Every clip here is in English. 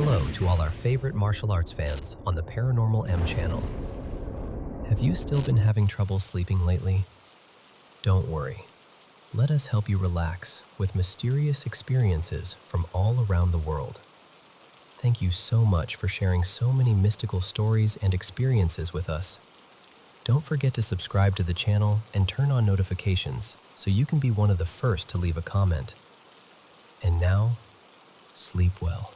Hello to all our favorite martial arts fans on the Paranormal M channel. Have you still been having trouble sleeping lately? Don't worry. Let us help you relax with mysterious experiences from all around the world. Thank you so much for sharing so many mystical stories and experiences with us. Don't forget to subscribe to the channel and turn on notifications so you can be one of the first to leave a comment. And now, sleep well.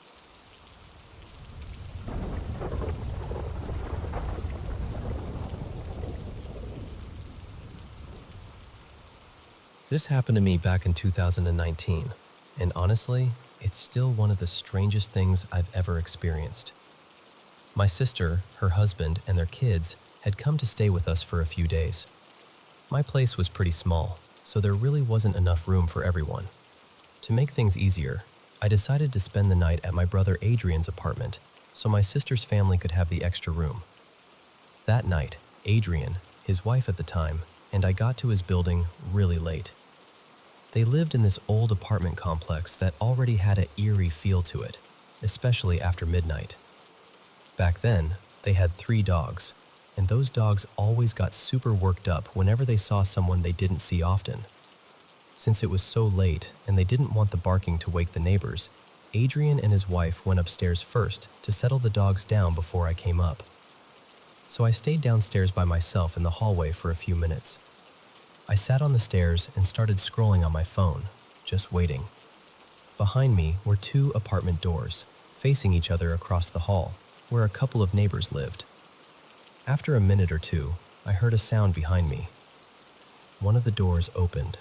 This happened to me back in 2019, and honestly, it's still one of the strangest things I've ever experienced. My sister, her husband, and their kids had come to stay with us for a few days. My place was pretty small, so there really wasn't enough room for everyone. To make things easier, I decided to spend the night at my brother Adrian's apartment so my sister's family could have the extra room. That night, Adrian, his wife at the time, and I got to his building really late. They lived in this old apartment complex that already had an eerie feel to it, especially after midnight. Back then, they had 3 dogs, and those dogs always got super worked up whenever they saw someone they didn't see often. Since it was so late and they didn't want the barking to wake the neighbors, Adrian and his wife went upstairs first to settle the dogs down before I came up. So I stayed downstairs by myself in the hallway for a few minutes. I sat on the stairs and started scrolling on my phone, just waiting. Behind me were 2 apartment doors, facing each other across the hall, where a couple of neighbors lived. After a minute or two, I heard a sound behind me. One of the doors opened.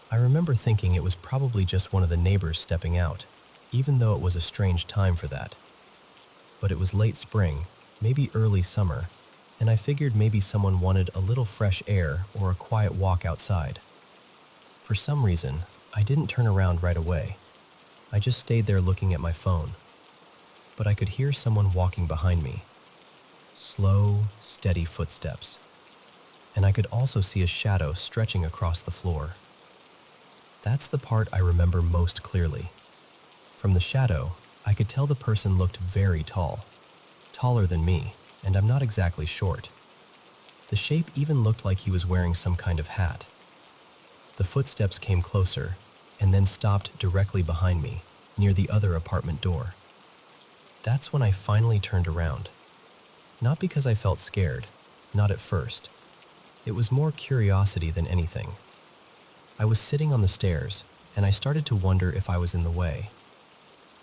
I remember thinking it was probably just one of the neighbors stepping out, even though it was a strange time for that. But it was late spring, maybe early summer, and I figured maybe someone wanted a little fresh air or a quiet walk outside. For some reason, I didn't turn around right away. I just stayed there looking at my phone. But I could hear someone walking behind me. Slow, steady footsteps. And I could also see a shadow stretching across the floor. That's the part I remember most clearly. From the shadow, I could tell the person looked very tall, taller than me, and I'm not exactly short. The shape even looked like he was wearing some kind of hat. The footsteps came closer, and then stopped directly behind me, near the other apartment door. That's when I finally turned around. Not because I felt scared, not at first. It was more curiosity than anything. I was sitting on the stairs, and I started to wonder if I was in the way.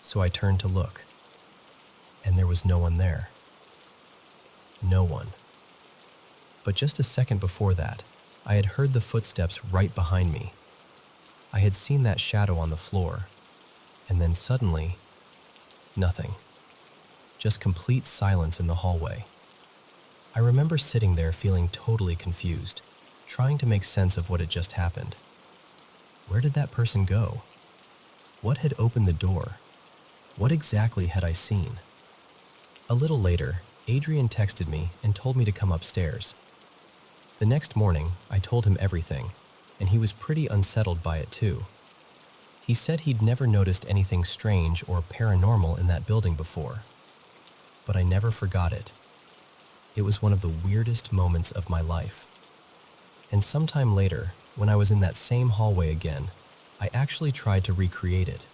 So I turned to look, and there was no one there. No one. But just a second before that, I had heard the footsteps right behind me. I had seen that shadow on the floor, and then suddenly, nothing. Just complete silence in the hallway. I remember sitting there feeling totally confused, trying to make sense of what had just happened. Where did that person go? What had opened the door? What exactly had I seen? A little later, Adrian texted me and told me to come upstairs. The next morning, I told him everything, and he was pretty unsettled by it too. He said he'd never noticed anything strange or paranormal in that building before. But I never forgot it. It was one of the weirdest moments of my life. And sometime later, when I was in that same hallway again, I actually tried to recreate it.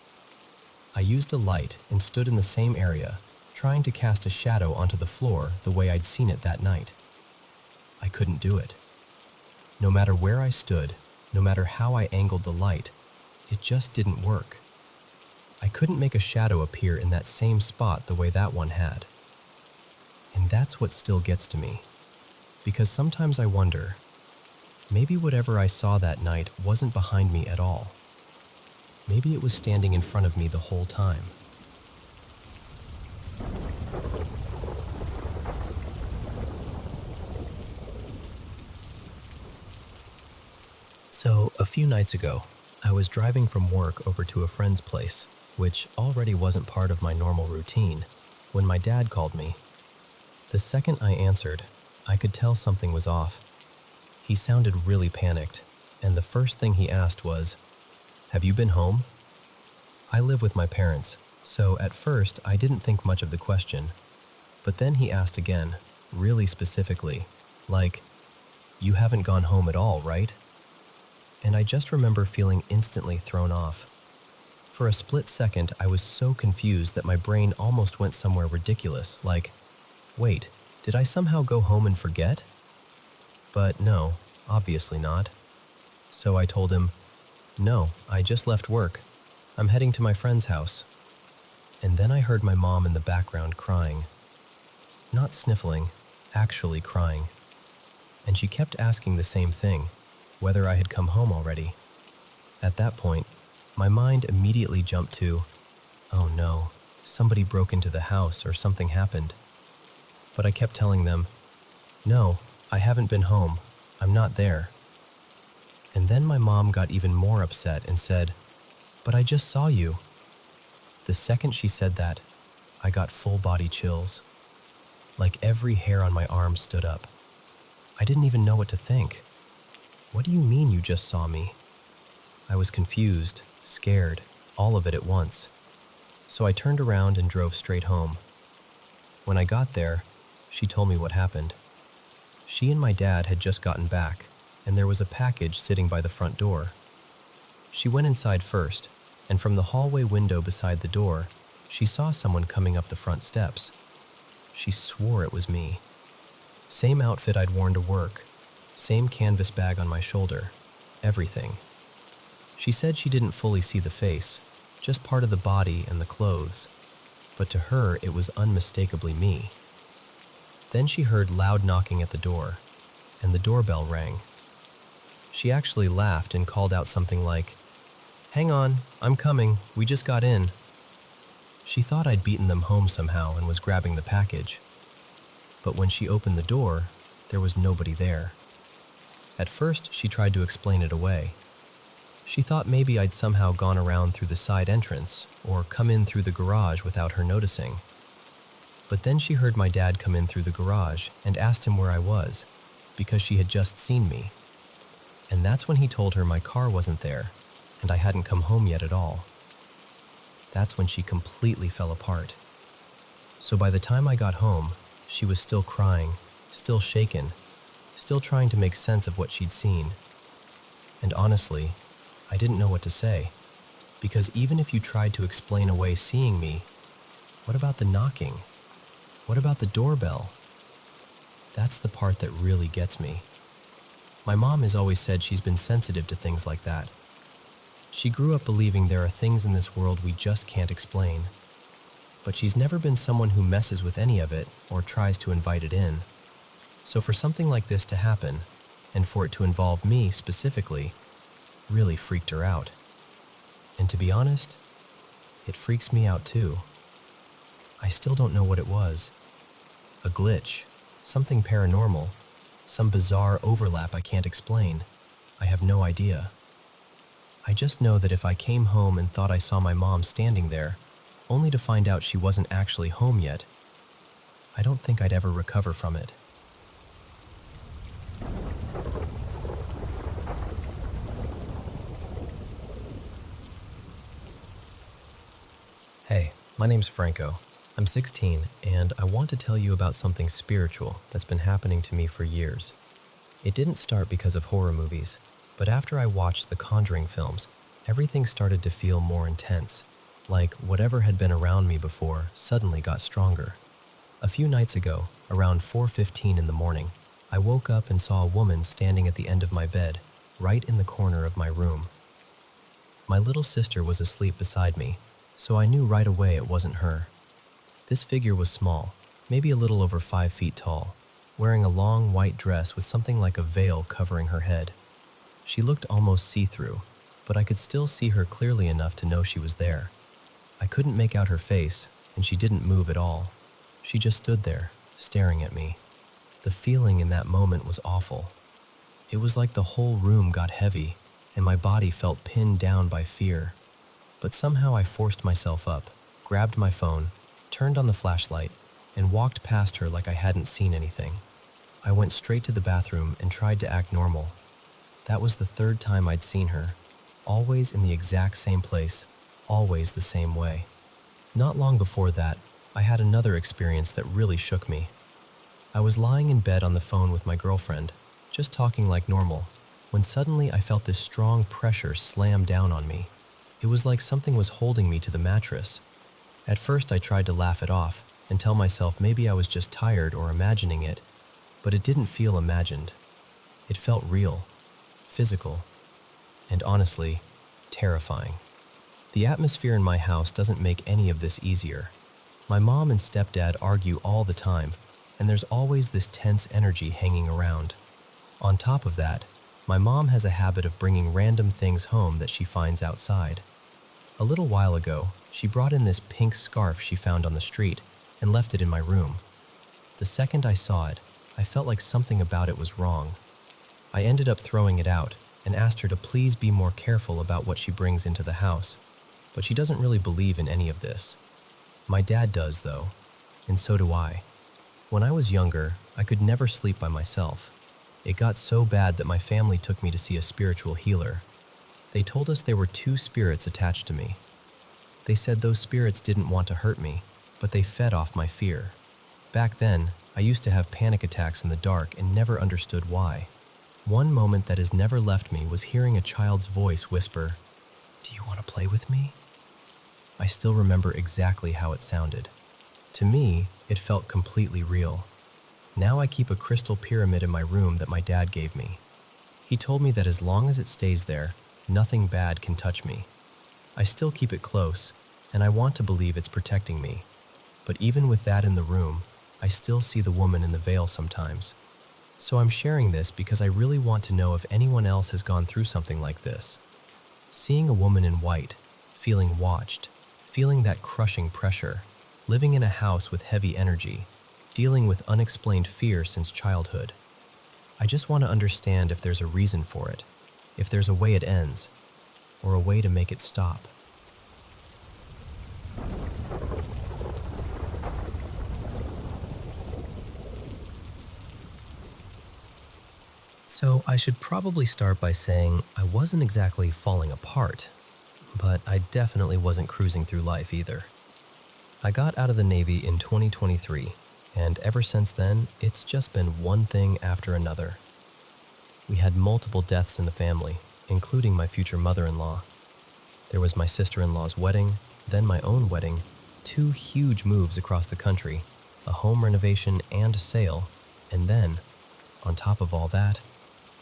I used a light and stood in the same area, trying to cast a shadow onto the floor the way I'd seen it that night. I couldn't do it. No matter where I stood, no matter how I angled the light, it just didn't work. I couldn't make a shadow appear in that same spot the way that one had. And that's what still gets to me, because sometimes I wonder, maybe whatever I saw that night wasn't behind me at all. Maybe it was standing in front of me the whole time. So, a few nights ago, I was driving from work over to a friend's place, which already wasn't part of my normal routine, when my dad called me. The second I answered, I could tell something was off. He sounded really panicked, and the first thing he asked was, "Have you been home?" I live with my parents, So at first, I didn't think much of the question, but then he asked again, really specifically, like, "You haven't gone home at all, right?" And I just remember feeling instantly thrown off. For a split second, I was so confused that my brain almost went somewhere ridiculous, like, wait, did I somehow go home and forget? But no, obviously not. So I told him, "No, I just left work. I'm heading to my friend's house." And then I heard my mom in the background crying. Not sniffling, actually crying. And she kept asking the same thing, whether I had come home already. At that point, my mind immediately jumped to, oh no, somebody broke into the house or something happened. But I kept telling them, "No, I haven't been home. I'm not there." And then my mom got even more upset and said, "But I just saw you." The second she said that, I got full body chills. Like every hair on my arm stood up. I didn't even know what to think. "What do you mean you just saw me?" I was confused, scared, all of it at once. So I turned around and drove straight home. When I got there, she told me what happened. She and my dad had just gotten back, and there was a package sitting by the front door. She went inside first, and from the hallway window beside the door, she saw someone coming up the front steps. She swore it was me. Same outfit I'd worn to work, same canvas bag on my shoulder, everything. She said she didn't fully see the face, just part of the body and the clothes, but to her it was unmistakably me. Then she heard loud knocking at the door, and the doorbell rang. She actually laughed and called out something like, "Hang on, I'm coming, we just got in." She thought I'd beaten them home somehow and was grabbing the package. But when she opened the door, there was nobody there. At first, she tried to explain it away. She thought maybe I'd somehow gone around through the side entrance or come in through the garage without her noticing. But then she heard my dad come in through the garage and asked him where I was, because she had just seen me. And that's when he told her my car wasn't there, and I hadn't come home yet at all. That's when she completely fell apart. So by the time I got home, she was still crying, still shaken, still trying to make sense of what she'd seen. And honestly, I didn't know what to say, because even if you tried to explain away seeing me, what about the knocking? What about the doorbell? That's the part that really gets me. My mom has always said she's been sensitive to things like that. She grew up believing there are things in this world we just can't explain. But she's never been someone who messes with any of it or tries to invite it in. So for something like this to happen, and for it to involve me specifically, really freaked her out. And to be honest, it freaks me out too. I still don't know what it was. A glitch, something paranormal, some bizarre overlap I can't explain. I have no idea. I just know that if I came home and thought I saw my mom standing there, only to find out she wasn't actually home yet, I don't think I'd ever recover from it. Hey, my name's Franco. I'm 16, and I want to tell you about something spiritual that's been happening to me for years. It didn't start because of horror movies, but after I watched the Conjuring films, everything started to feel more intense, like whatever had been around me before suddenly got stronger. A few nights ago, around 4:15 in the morning, I woke up and saw a woman standing at the end of my bed, right in the corner of my room. My little sister was asleep beside me, so I knew right away it wasn't her. This figure was small, maybe a little over 5 feet tall, wearing a long white dress with something like a veil covering her head. She looked almost see-through, but I could still see her clearly enough to know she was there. I couldn't make out her face, and she didn't move at all. She just stood there, staring at me. The feeling in that moment was awful. It was like the whole room got heavy, and my body felt pinned down by fear. But somehow I forced myself up, grabbed my phone, turned on the flashlight, and walked past her like I hadn't seen anything. I went straight to the bathroom and tried to act normal. That was the third time I'd seen her, always in the exact same place, always the same way. Not long before that, I had another experience that really shook me. I was lying in bed on the phone with my girlfriend, just talking like normal, when suddenly I felt this strong pressure slam down on me. It was like something was holding me to the mattress. At first I tried to laugh it off and tell myself maybe I was just tired or imagining it, but it didn't feel imagined. It felt real, physical, and honestly, terrifying. The atmosphere in my house doesn't make any of this easier. My mom and stepdad argue all the time, and there's always this tense energy hanging around. On top of that, my mom has a habit of bringing random things home that she finds outside. A little while ago, she brought in this pink scarf she found on the street and left it in my room. The second I saw it, I felt like something about it was wrong. I ended up throwing it out and asked her to please be more careful about what she brings into the house, but she doesn't really believe in any of this. My dad does, though, and so do I. When I was younger, I could never sleep by myself. It got so bad that my family took me to see a spiritual healer. They told us there were two spirits attached to me. They said those spirits didn't want to hurt me, but they fed off my fear. Back then, I used to have panic attacks in the dark and never understood why. One moment that has never left me was hearing a child's voice whisper, "Do you want to play with me?" I still remember exactly how it sounded. To me, it felt completely real. Now I keep a crystal pyramid in my room that my dad gave me. He told me that as long as it stays there, nothing bad can touch me. I still keep it close, and I want to believe it's protecting me. But even with that in the room, I still see the woman in the veil sometimes. So I'm sharing this because I really want to know if anyone else has gone through something like this. Seeing a woman in white, feeling watched, feeling that crushing pressure, living in a house with heavy energy, dealing with unexplained fear since childhood. I just want to understand if there's a reason for it, if there's a way it ends, or a way to make it stop. So I should probably start by saying I wasn't exactly falling apart, but I definitely wasn't cruising through life either. I got out of the Navy in 2023, and ever since then, it's just been one thing after another. We had multiple deaths in the family, including my future mother-in-law. There was my sister-in-law's wedding, then my own wedding, two huge moves across the country, a home renovation and a sale, and then, on top of all that,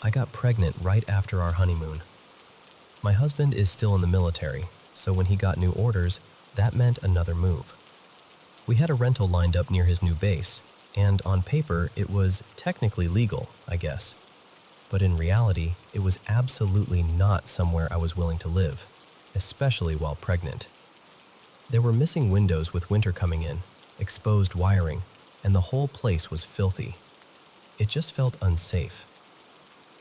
I got pregnant right after our honeymoon. My husband is still in the military, so when he got new orders, that meant another move. We had a rental lined up near his new base, and on paper it was technically legal, I guess. But in reality, it was absolutely not somewhere I was willing to live, especially while pregnant. There were missing windows with winter coming in, exposed wiring, and the whole place was filthy. It just felt unsafe.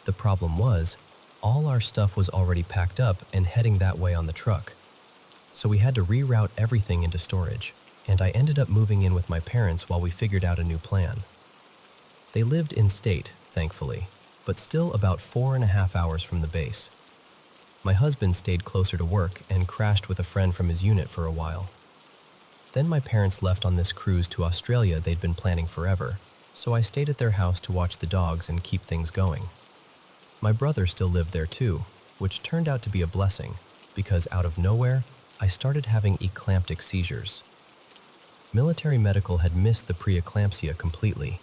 The problem was, all our stuff was already packed up and heading that way on the truck. So we had to reroute everything into storage, and I ended up moving in with my parents while we figured out a new plan. They lived in state, thankfully, but still about 4.5 hours from the base. My husband stayed closer to work and crashed with a friend from his unit for a while. Then my parents left on this cruise to Australia they'd been planning forever, so I stayed at their house to watch the dogs and keep things going. My brother still lived there too, which turned out to be a blessing, because out of nowhere, I started having eclamptic seizures. Military medical had missed the preeclampsia completely.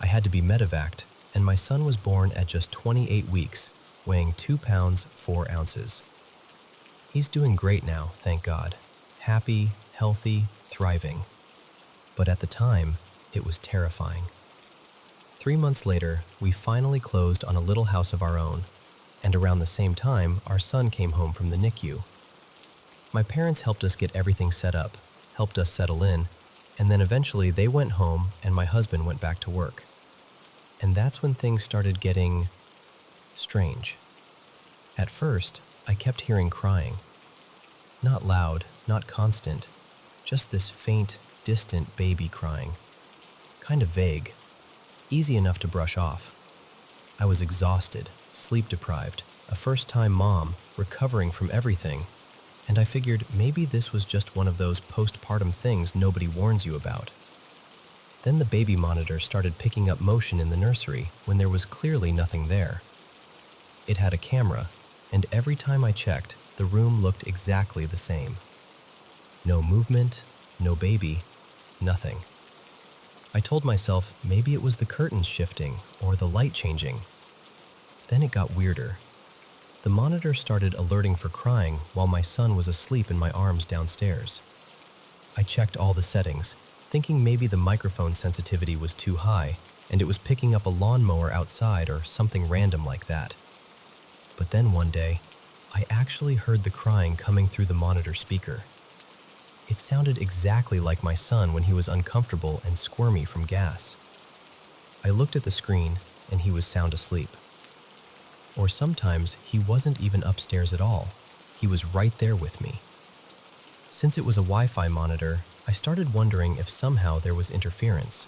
I had to be medevaced, and my son was born at just 28 weeks, weighing 2 pounds, 4 ounces. He's doing great now, thank God. Happy, healthy, thriving. But at the time, it was terrifying. 3 months later, we finally closed on a little house of our own, and around the same time, our son came home from the NICU. My parents helped us get everything set up, helped us settle in, and then eventually they went home and my husband went back to work. And that's when things started getting strange. At first, I kept hearing crying. Not loud, not constant, just this faint, distant baby crying. Kind of vague. Easy enough to brush off. I was exhausted, sleep-deprived, a first-time mom, recovering from everything, and I figured maybe this was just one of those postpartum things nobody warns you about. Then the baby monitor started picking up motion in the nursery when there was clearly nothing there. It had a camera, and every time I checked, the room looked exactly the same. No movement, no baby, nothing. I told myself maybe it was the curtains shifting or the light changing. Then it got weirder. The monitor started alerting for crying while my son was asleep in my arms downstairs. I checked all the settings, thinking maybe the microphone sensitivity was too high and it was picking up a lawnmower outside or something random like that. But then one day, I actually heard the crying coming through the monitor speaker. It sounded exactly like my son when he was uncomfortable and squirmy from gas. I looked at the screen and he was sound asleep. Or sometimes he wasn't even upstairs at all. He was right there with me. Since it was a Wi-Fi monitor, I started wondering if somehow there was interference.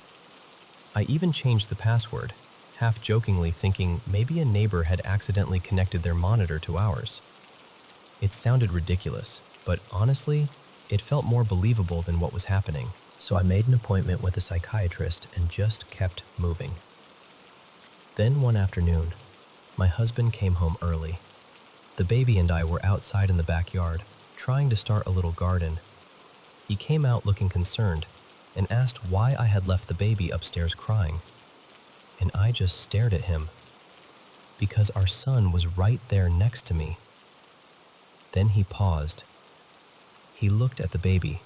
I even changed the password, half jokingly thinking maybe a neighbor had accidentally connected their monitor to ours. It sounded ridiculous, but honestly, it felt more believable than what was happening. So I made an appointment with a psychiatrist and just kept moving. Then one afternoon, my husband came home early. The baby and I were outside in the backyard, trying to start a little garden. He came out looking concerned and asked why I had left the baby upstairs crying. And I just stared at him, because our son was right there next to me. Then he paused. He looked at the baby,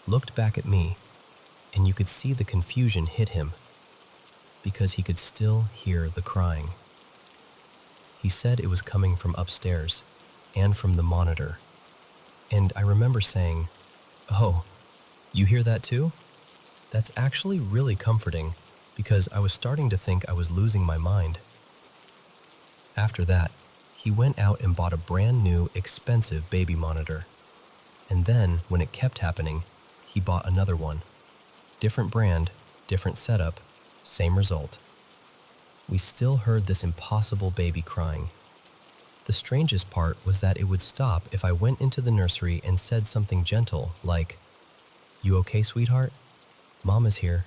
looked back at me, and you could see the confusion hit him, because he could still hear the crying. He said it was coming from upstairs and from the monitor. And I remember saying, "Oh, you hear that too?" That's actually really comforting because I was starting to think I was losing my mind. After that, he went out and bought a brand new, expensive baby monitor. And then, when it kept happening, he bought another one. Different brand, different setup, same result. We still heard this impossible baby crying. The strangest part was that it would stop if I went into the nursery and said something gentle like, "You okay, sweetheart? Mom is here.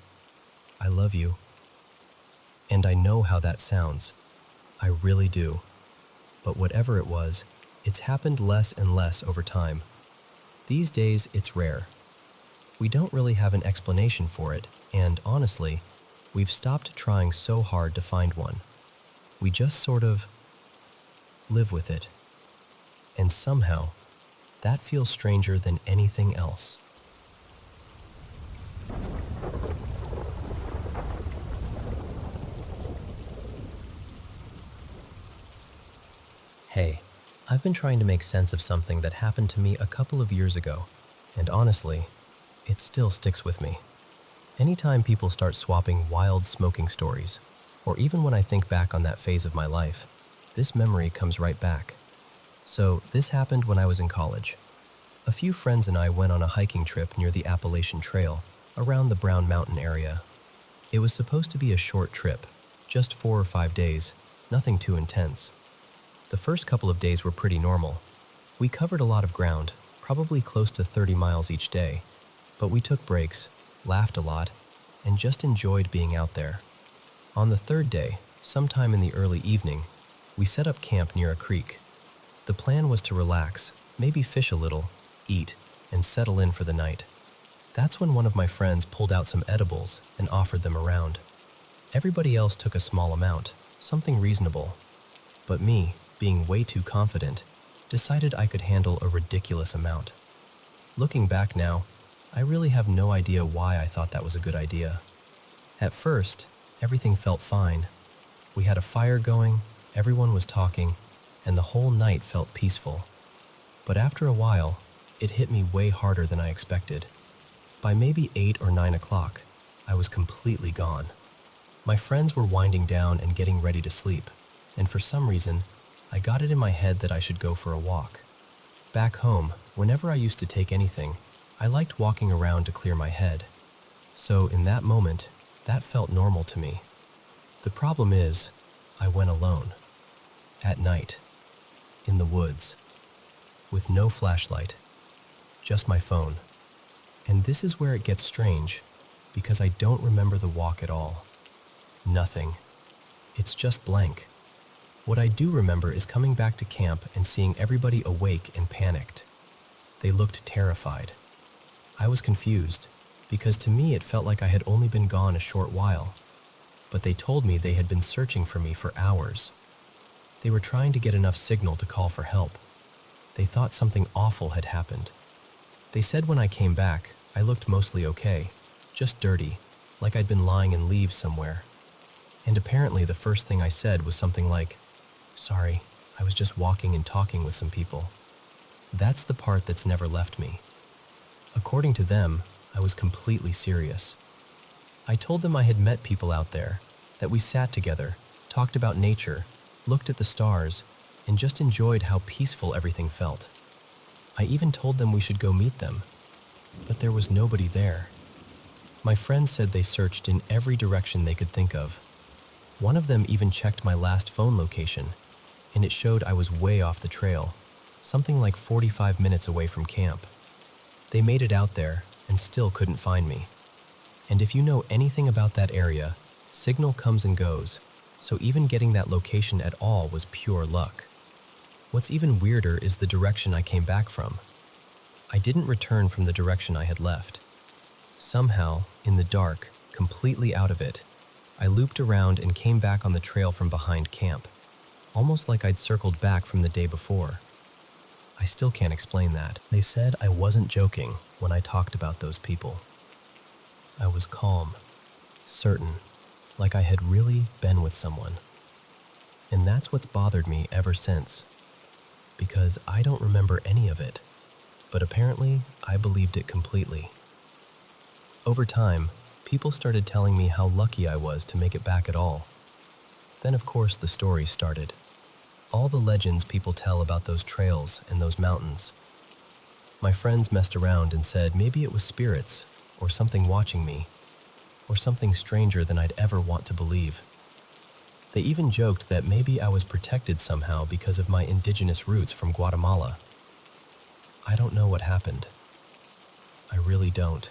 I love you." And I know how that sounds. I really do. But whatever it was, it's happened less and less over time. These days, it's rare. We don't really have an explanation for it, and honestly, we've stopped trying so hard to find one. We just sort of live with it. And somehow, that feels stranger than anything else. Hey, I've been trying to make sense of something that happened to me a couple of years ago, and honestly, it still sticks with me. Anytime people start swapping wild smoking stories, or even when I think back on that phase of my life, this memory comes right back. So this happened when I was in college. A few friends and I went on a hiking trip near the Appalachian Trail, around the Brown Mountain area. It was supposed to be a short trip, just 4 or 5 days, nothing too intense. The first couple of days were pretty normal. We covered a lot of ground, probably close to 30 miles each day, but we took breaks, laughed a lot, and just enjoyed being out there. On the third day, sometime in the early evening, we set up camp near a creek. The plan was to relax, maybe fish a little, eat, and settle in for the night. That's when one of my friends pulled out some edibles and offered them around. Everybody else took a small amount, something reasonable. But me, being way too confident, decided I could handle a ridiculous amount. Looking back now, I really have no idea why I thought that was a good idea. At first, everything felt fine. We had a fire going, everyone was talking, and the whole night felt peaceful. But after a while, it hit me way harder than I expected. By maybe 8 or 9 o'clock, I was completely gone. My friends were winding down and getting ready to sleep, and for some reason, I got it in my head that I should go for a walk. Back home, whenever I used to take anything, I liked walking around to clear my head. So in that moment, that felt normal to me. The problem is, I went alone. At night. In the woods. with no flashlight, just my phone. And this is where it gets strange, because I don't remember the walk at all. Nothing. It's just blank. What I do remember is coming back to camp and seeing everybody awake and panicked. They looked terrified. I was confused, because to me it felt like I had only been gone a short while. But they told me they had been searching for me for hours. They were trying to get enough signal to call for help. They thought something awful had happened. They said when I came back, I looked mostly okay, just dirty, like I'd been lying in leaves somewhere. And apparently the first thing I said was something like, "Sorry, I was just walking and talking with some people." That's the part that's never left me. According to them, I was completely serious. I told them I had met people out there, that we sat together, talked about nature, looked at the stars, and just enjoyed how peaceful everything felt. I even told them we should go meet them, but there was nobody there. My friends said they searched in every direction they could think of. One of them even checked my last phone location, and it showed I was way off the trail, something like 45 minutes away from camp. They made it out there and still couldn't find me. And if you know anything about that area, signal comes and goes, so even getting that location at all was pure luck. What's even weirder is the direction I came back from. I didn't return from the direction I had left. Somehow, in the dark, completely out of it, I looped around and came back on the trail from behind camp, almost like I'd circled back from the day before. I still can't explain that. They said I wasn't joking when I talked about those people. I was calm, certain, like I had really been with someone. And that's what's bothered me ever since, because I don't remember any of it, but apparently I believed it completely. Over time, people started telling me how lucky I was to make it back at all. Then of course the stories started. All the legends people tell about those trails and those mountains. My friends messed around and said maybe it was spirits, or something watching me, or something stranger than I'd ever want to believe. They even joked that maybe I was protected somehow because of my indigenous roots from Guatemala. I don't know what happened. I really don't.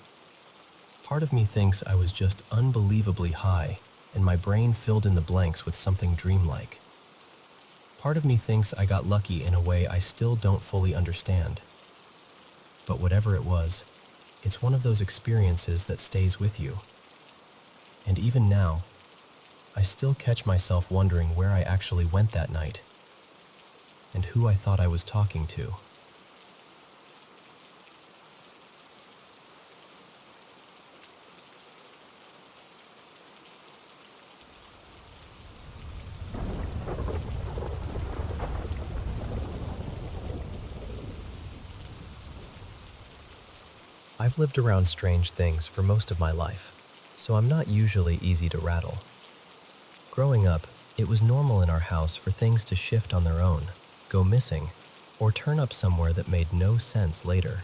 Part of me thinks I was just unbelievably high, and my brain filled in the blanks with something dreamlike. Part of me thinks I got lucky in a way I still don't fully understand. But whatever it was, it's one of those experiences that stays with you. And even now, I still catch myself wondering where I actually went that night, and who I thought I was talking to. I've lived around strange things for most of my life, so I'm not usually easy to rattle. Growing up, it was normal in our house for things to shift on their own, go missing, or turn up somewhere that made no sense later.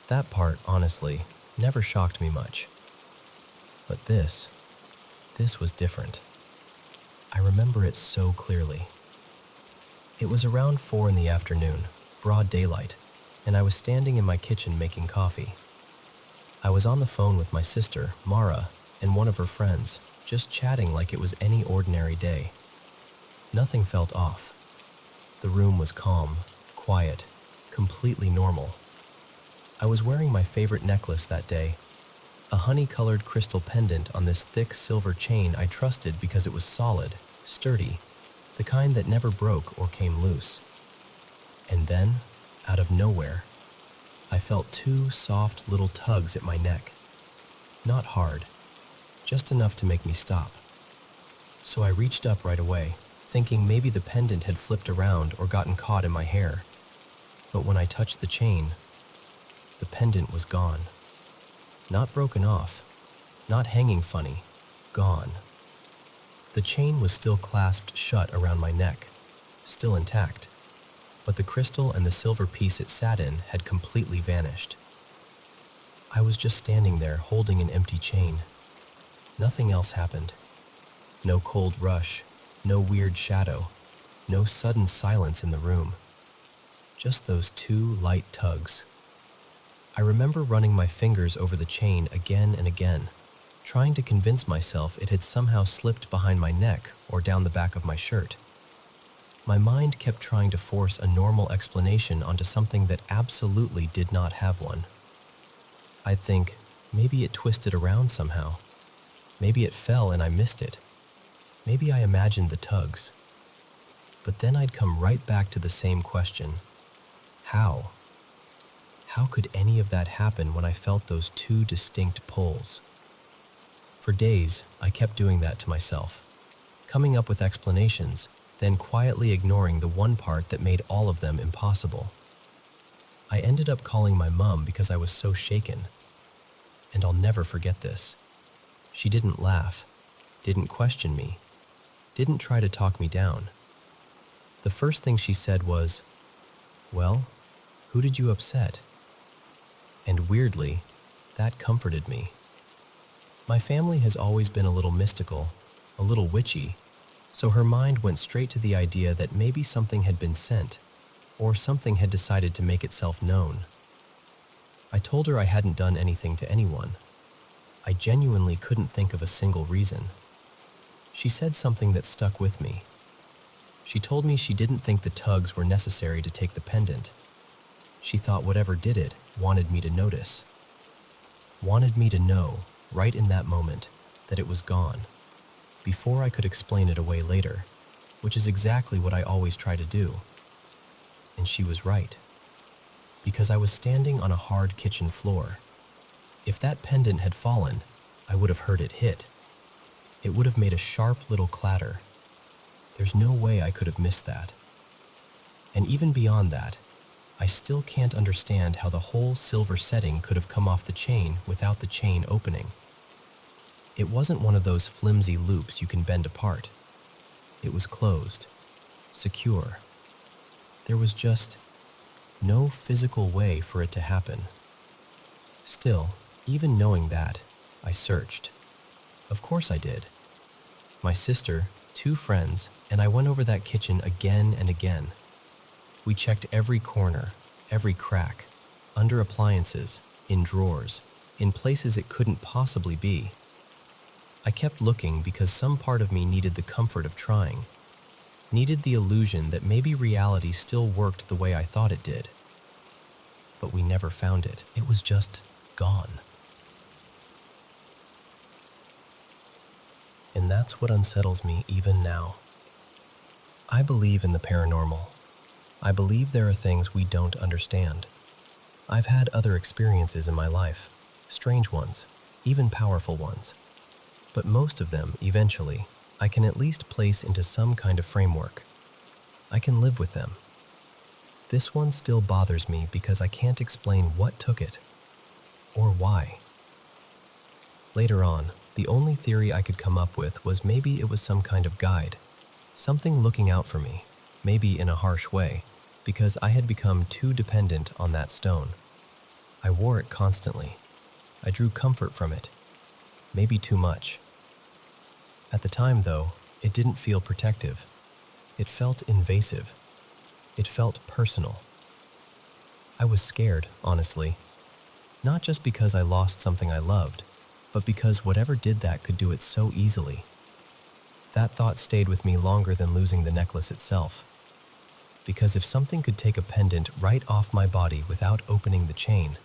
That part, honestly, never shocked me much. But this was different. I remember it so clearly. It was around 4 in the afternoon, broad daylight, and I was standing in my kitchen making coffee. I was on the phone with my sister, Mara, and one of her friends, just chatting like it was any ordinary day. Nothing felt off. The room was calm, quiet, completely normal. I was wearing my favorite necklace that day, a honey-colored crystal pendant on this thick silver chain I trusted because it was solid, sturdy, the kind that never broke or came loose. And then, out of nowhere, I felt 2 soft little tugs at my neck. Not hard, just enough to make me stop. So I reached up right away, thinking maybe the pendant had flipped around or gotten caught in my hair. But when I touched the chain, the pendant was gone. Not broken off, not hanging funny, gone. The chain was still clasped shut around my neck, still intact, but the crystal and the silver piece it sat in had completely vanished. I was just standing there holding an empty chain. Nothing else happened. No cold rush, no weird shadow, no sudden silence in the room. just those two light tugs. I remember running my fingers over the chain again and again, trying to convince myself it had somehow slipped behind my neck or down the back of my shirt. My mind kept trying to force a normal explanation onto something that absolutely did not have one. I'd think, maybe it twisted around somehow. Maybe it fell and I missed it. Maybe I imagined the tugs. But then I'd come right back to the same question. How? How could any of that happen when I felt those two distinct pulls? For days, I kept doing that to myself, coming up with explanations, then quietly ignoring the one part that made all of them impossible. I ended up calling my mom because I was so shaken. And I'll never forget this. She didn't laugh, didn't question me, didn't try to talk me down. The first thing she said was, "Well, who did you upset?" And weirdly, that comforted me. My family has always been a little mystical, a little witchy, so her mind went straight to the idea that maybe something had been sent, or something had decided to make itself known. I told her I hadn't done anything to anyone. I genuinely couldn't think of a single reason. She said something that stuck with me. She told me she didn't think the tugs were necessary to take the pendant. She thought whatever did it wanted me to notice. Wanted me to know, right in that moment, that it was gone, before I could explain it away later, which is exactly what I always try to do. And she was right. Because I was standing on a hard kitchen floor. If that pendant had fallen, I would have heard it hit. It would have made a sharp little clatter. There's no way I could have missed that. And even beyond that, I still can't understand how the whole silver setting could have come off the chain without the chain opening. It wasn't one of those flimsy loops you can bend apart. It was closed, secure. There was just no physical way for it to happen. Still, even knowing that, I searched. Of course I did. My sister, 2 friends, and I went over that kitchen again and again. We checked every corner, every crack, under appliances, in drawers, in places it couldn't possibly be. I kept looking because some part of me needed the comfort of trying, needed the illusion that maybe reality still worked the way I thought it did. But we never found it. It was just gone. And that's what unsettles me even now. I believe in the paranormal. I believe there are things we don't understand. I've had other experiences in my life, strange ones, even powerful ones. But most of them, eventually, I can at least place into some kind of framework. I can live with them. This one still bothers me because I can't explain what took it, or why. Later on, the only theory I could come up with was maybe it was some kind of guide, something looking out for me, maybe in a harsh way, because I had become too dependent on that stone. I wore it constantly. I drew comfort from it, maybe too much. At the time, though, it didn't feel protective. It felt invasive. It felt personal. I was scared, honestly. Not just because I lost something I loved, but because whatever did that could do it so easily. That thought stayed with me longer than losing the necklace itself. Because if something could take a pendant right off my body without opening the chain,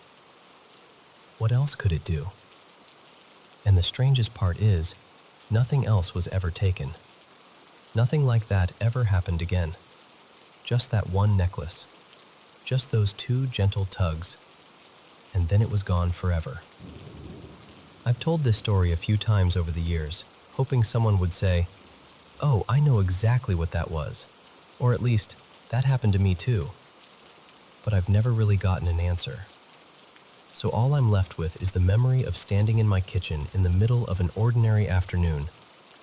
what else could it do? And the strangest part is, nothing else was ever taken. Nothing like that ever happened again. Just that one necklace. Just those 2 gentle tugs. And then it was gone forever. I've told this story a few times over the years, hoping someone would say, "Oh, I know exactly what that was." Or at least, "That happened to me too." But I've never really gotten an answer. So all I'm left with is the memory of standing in my kitchen in the middle of an ordinary afternoon,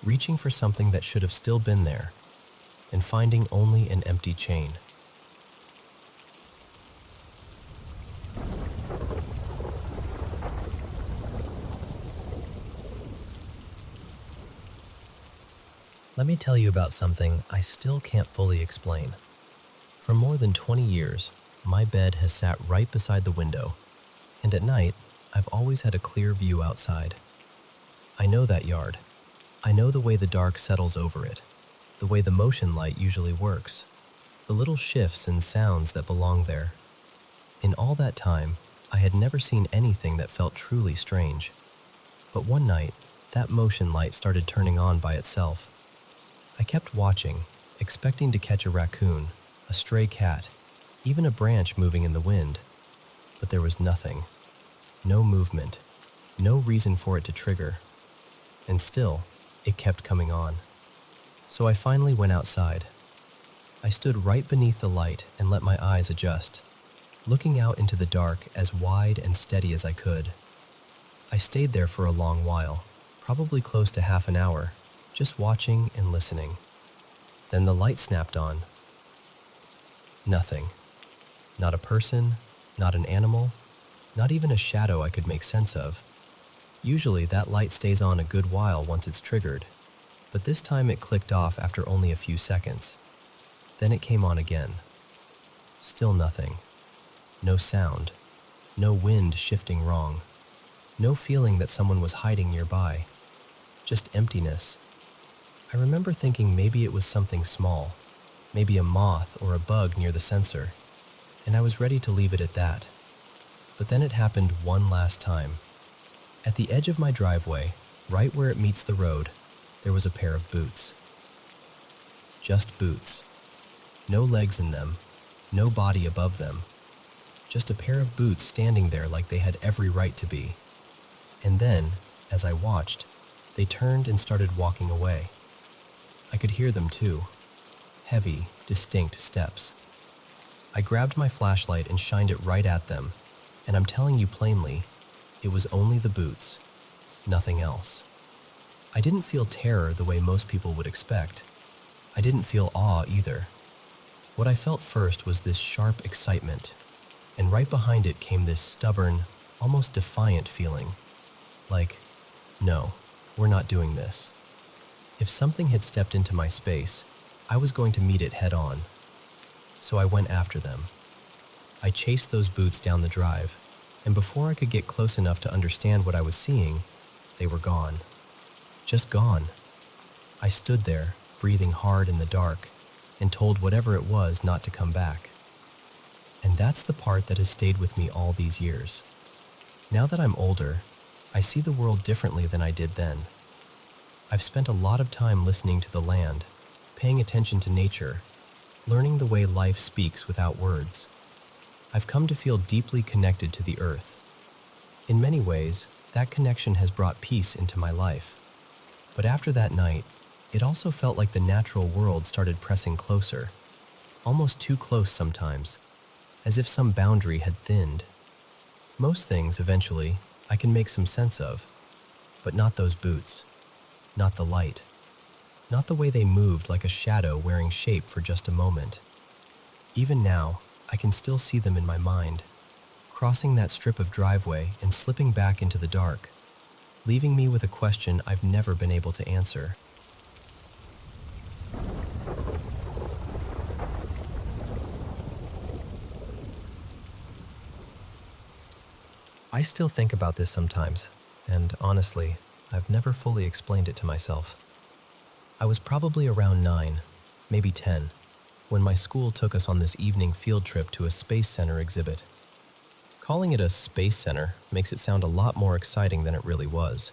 reaching for something that should have still been there, and finding only an empty chain. Let me tell you about something I still can't fully explain. For more than 20 years, My bed has sat right beside the window, and at night, I've always had a clear view outside. I know that yard. I know the way the dark settles over it, the way the motion light usually works, the little shifts and sounds that belong there. In all that time, I had never seen anything that felt truly strange. But one night, that motion light started turning on by itself. I kept watching, expecting to catch a raccoon, a stray cat, even a branch moving in the wind. But there was nothing. No movement. No reason for it to trigger. And still, it kept coming on. So I finally went outside. I stood right beneath the light and let my eyes adjust, looking out into the dark as wide and steady as I could. I stayed there for a long while, probably close to half an hour, just watching and listening. Then the light snapped on. Nothing. Not a person, not an animal, not even a shadow I could make sense of. Usually that light stays on a good while once it's triggered, but this time it clicked off after only a few seconds. Then it came on again. Still nothing. No sound. No wind shifting wrong. No feeling that someone was hiding nearby. Just emptiness. I remember thinking maybe it was something small, maybe a moth or a bug near the sensor, and I was ready to leave it at that. But then it happened one last time. At the edge of my driveway, right where it meets the road, there was a pair of boots. Just boots. No legs in them, no body above them. Just a pair of boots standing there like they had every right to be. And then, as I watched, they turned and started walking away. I could hear them too. Heavy, distinct steps. I grabbed my flashlight and shined it right at them, and I'm telling you plainly, it was only the boots, nothing else. I didn't feel terror the way most people would expect. I didn't feel awe either. What I felt first was this sharp excitement, and right behind it came this stubborn, almost defiant feeling. Like, no, we're not doing this. If something had stepped into my space, I was going to meet it head on. So I went after them. I chased those boots down the drive, and before I could get close enough to understand what I was seeing, they were gone. Just gone. I stood there, breathing hard in the dark, and told whatever it was not to come back. And that's the part that has stayed with me all these years. Now that I'm older, I see the world differently than I did then. I've spent a lot of time listening to the land, paying attention to nature, learning the way life speaks without words. I've come to feel deeply connected to the earth. In many ways, that connection has brought peace into my life. But after that night, it also felt like the natural world started pressing closer, almost too close sometimes, as if some boundary had thinned. Most things, eventually, I can make some sense of, but not those boots, not the light, not the way they moved like a shadow wearing shape for just a moment. Even now, I can still see them in my mind, crossing that strip of driveway and slipping back into the dark, leaving me with a question I've never been able to answer. I still think about this sometimes, and honestly, I've never fully explained it to myself. I was probably around 9, maybe 10, when my school took us on this evening field trip to a Space Center exhibit. Calling it a Space Center makes it sound a lot more exciting than it really was.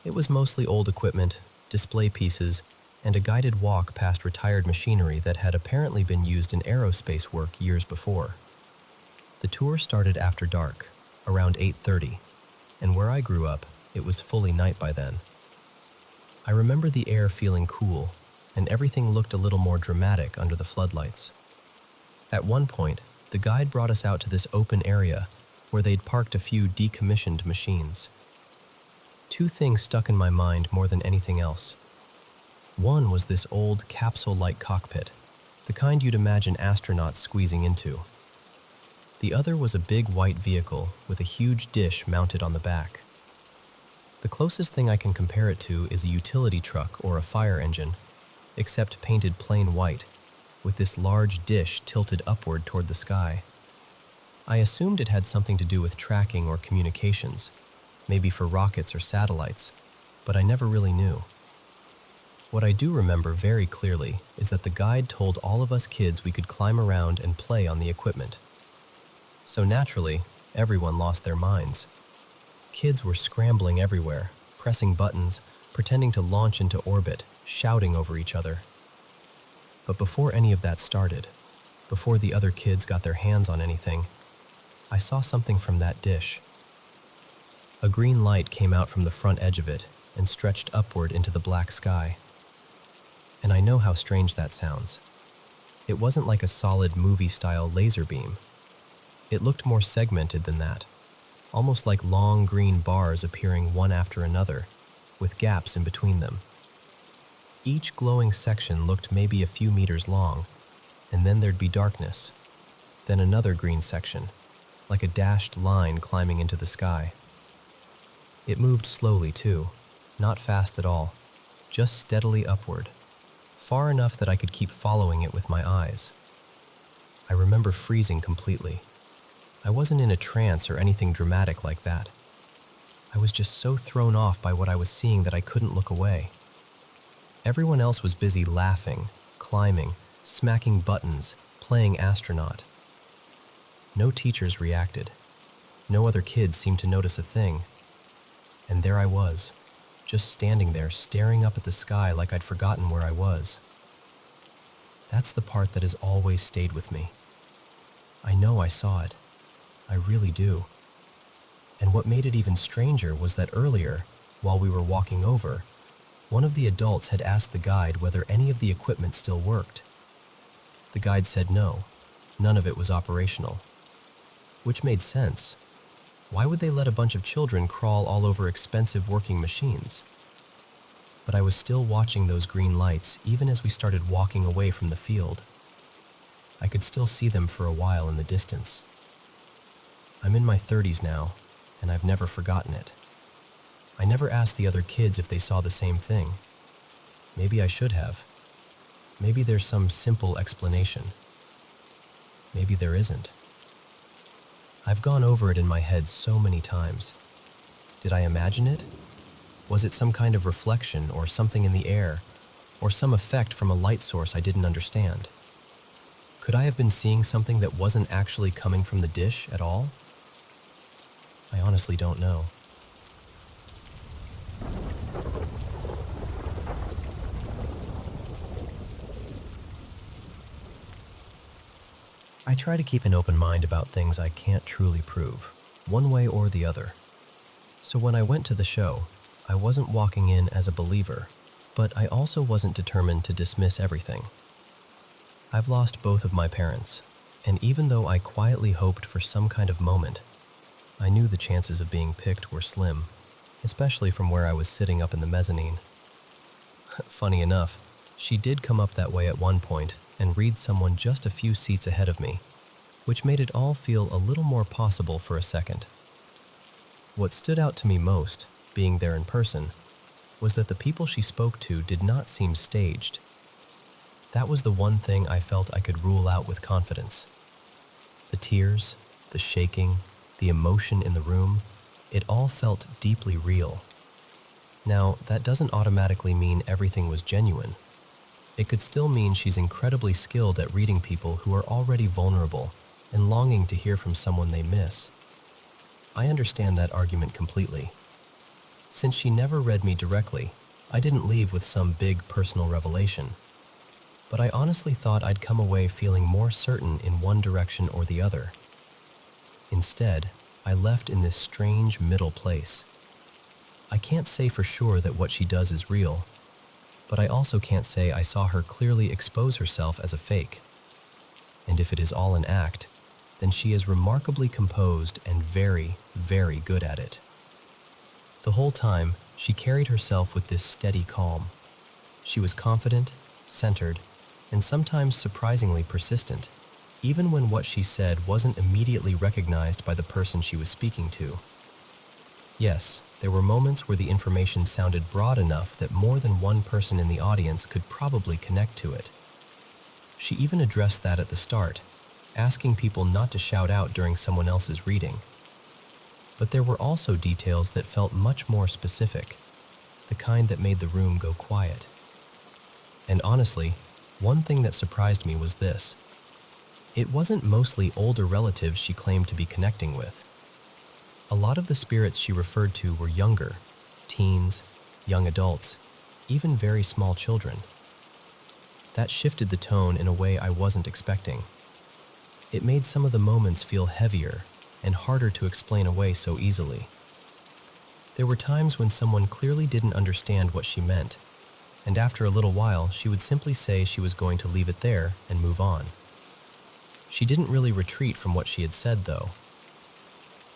It was mostly old equipment, display pieces, and a guided walk past retired machinery that had apparently been used in aerospace work years before. The tour started after dark, around 8:30, and where I grew up, it was fully night by then. I remember the air feeling cool, and everything looked a little more dramatic under the floodlights. At one point, the guide brought us out to this open area where they'd parked a few decommissioned machines. Two things stuck in my mind more than anything else. One was this old capsule-like cockpit, the kind you'd imagine astronauts squeezing into. The other was a big white vehicle with a huge dish mounted on the back. The closest thing I can compare it to is a utility truck or a fire engine, except painted plain white, with this large dish tilted upward toward the sky. I assumed it had something to do with tracking or communications, maybe for rockets or satellites, but I never really knew. What I do remember very clearly is that the guide told all of us kids we could climb around and play on the equipment. So naturally, everyone lost their minds. Kids were scrambling everywhere, pressing buttons, pretending to launch into orbit, shouting over each other. But before any of that started, before the other kids got their hands on anything, I saw something from that dish. A green light came out from the front edge of it and stretched upward into the black sky. And I know how strange that sounds. It wasn't like a solid movie-style laser beam. It looked more segmented than that, almost like long green bars appearing one after another, with gaps in between them. Each glowing section looked maybe a few meters long, and then there'd be darkness. Then another green section, like a dashed line climbing into the sky. It moved slowly too, not fast at all, just steadily upward, far enough that I could keep following it with my eyes. I remember freezing completely. I wasn't in a trance or anything dramatic like that. I was just so thrown off by what I was seeing that I couldn't look away. Everyone else was busy laughing, climbing, smacking buttons, playing astronaut. No teachers reacted. No other kids seemed to notice a thing. And there I was, just standing there staring up at the sky like I'd forgotten where I was. That's the part that has always stayed with me. I know I saw it. I really do. And what made it even stranger was that earlier, while we were walking over, one of the adults had asked the guide whether any of the equipment still worked. The guide said no, none of it was operational. Which made sense. Why would they let a bunch of children crawl all over expensive working machines? But I was still watching those green lights even as we started walking away from the field. I could still see them for a while in the distance. I'm in my 30s now, and I've never forgotten it. I never asked the other kids if they saw the same thing. Maybe I should have. Maybe there's some simple explanation. Maybe there isn't. I've gone over it in my head so many times. Did I imagine it? Was it some kind of reflection or something in the air, or some effect from a light source I didn't understand? Could I have been seeing something that wasn't actually coming from the dish at all? I honestly don't know. I try to keep an open mind about things I can't truly prove, one way or the other. So when I went to the show, I wasn't walking in as a believer, but I also wasn't determined to dismiss everything. I've lost both of my parents, and even though I quietly hoped for some kind of moment, I knew the chances of being picked were slim, especially from where I was sitting up in the mezzanine. Funny enough, she did come up that way at one point and read someone just a few seats ahead of me, which made it all feel a little more possible for a second. What stood out to me most, being there in person, was that the people she spoke to did not seem staged. That was the one thing I felt I could rule out with confidence. The tears, the shaking, the emotion in the room, it all felt deeply real. Now, that doesn't automatically mean everything was genuine. It could still mean she's incredibly skilled at reading people who are already vulnerable and longing to hear from someone they miss. I understand that argument completely. Since she never read me directly, I didn't leave with some big personal revelation. But I honestly thought I'd come away feeling more certain in one direction or the other. Instead, I left in this strange middle place. I can't say for sure that what she does is real, but I also can't say I saw her clearly expose herself as a fake. And if it is all an act, then she is remarkably composed and very, very good at it. The whole time, she carried herself with this steady calm. She was confident, centered, and sometimes surprisingly persistent, even when what she said wasn't immediately recognized by the person she was speaking to. Yes, there were moments where the information sounded broad enough that more than one person in the audience could probably connect to it. She even addressed that at the start, asking people not to shout out during someone else's reading. But there were also details that felt much more specific, the kind that made the room go quiet. And honestly, one thing that surprised me was this. It wasn't mostly older relatives she claimed to be connecting with. A lot of the spirits she referred to were younger, teens, young adults, even very small children. That shifted the tone in a way I wasn't expecting. It made some of the moments feel heavier and harder to explain away so easily. There were times when someone clearly didn't understand what she meant, and after a little while she would simply say she was going to leave it there and move on. She didn't really retreat from what she had said, though.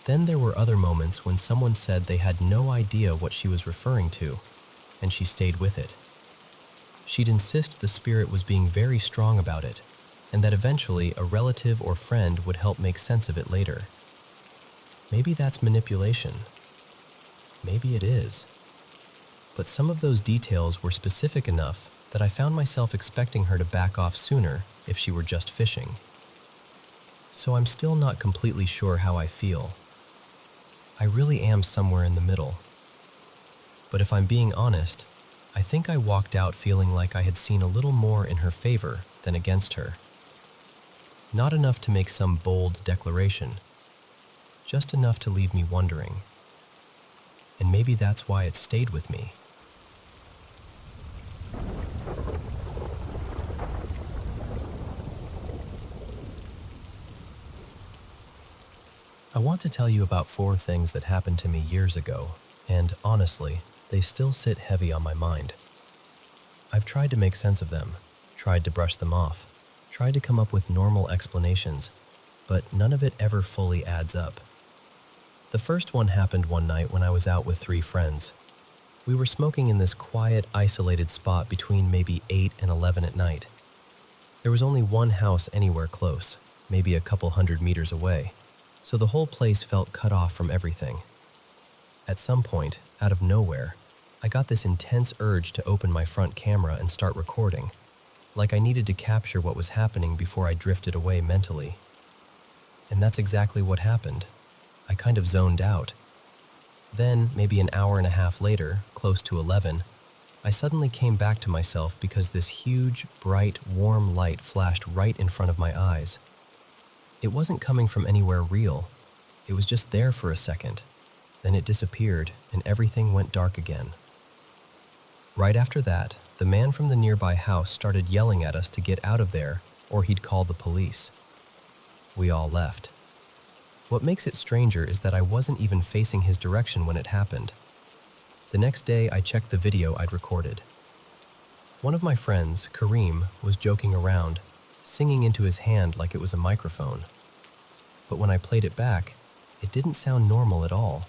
Then there were other moments when someone said they had no idea what she was referring to, and she stayed with it. She'd insist the spirit was being very strong about it, and that eventually a relative or friend would help make sense of it later. Maybe that's manipulation. Maybe it is. But some of those details were specific enough that I found myself expecting her to back off sooner if she were just fishing. So I'm still not completely sure how I feel. I really am somewhere in the middle. But if I'm being honest, I think I walked out feeling like I had seen a little more in her favor than against her. Not enough to make some bold declaration, just enough to leave me wondering. And maybe that's why it stayed with me. I want to tell you about 4 things that happened to me years ago, and honestly, they still sit heavy on my mind. I've tried to make sense of them, tried to brush them off, tried to come up with normal explanations, but none of it ever fully adds up. The first one happened one night when I was out with 3 friends. We were smoking in this quiet, isolated spot between maybe 8 and 11 at night. There was only one house anywhere close, maybe a couple 100 meters away, so the whole place felt cut off from everything. At some point, out of nowhere, I got this intense urge to open my front camera and start recording, like I needed to capture what was happening before I drifted away mentally. And that's exactly what happened. I kind of zoned out. Then, maybe an hour and a half later, close to 11, I suddenly came back to myself because this huge, bright, warm light flashed right in front of my eyes. It wasn't coming from anywhere real. It was just there for a second. Then it disappeared, and everything went dark again. Right after that, the man from the nearby house started yelling at us to get out of there, or he'd call the police. We all left. What makes it stranger is that I wasn't even facing his direction when it happened. The next day, I checked the video I'd recorded. One of my friends, Kareem, was joking around, singing into his hand like it was a microphone. But when I played it back, it didn't sound normal at all.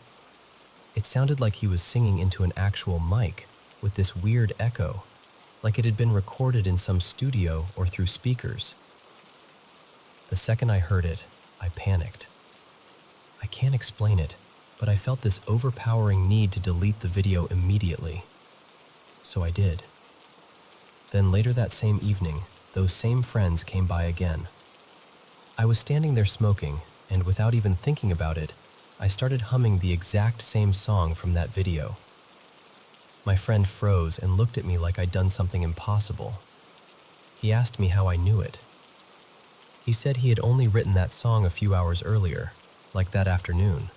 It sounded like he was singing into an actual mic, with this weird echo, like it had been recorded in some studio or through speakers. The second I heard it, I panicked. I can't explain it, but I felt this overpowering need to delete the video immediately. So I did. Then later that same evening, those same friends came by again. I was standing there smoking, and without even thinking about it, I started humming the exact same song from that video. My friend froze and looked at me like I'd done something impossible. He asked me how I knew it. He said he had only written that song a few hours earlier, like that afternoon.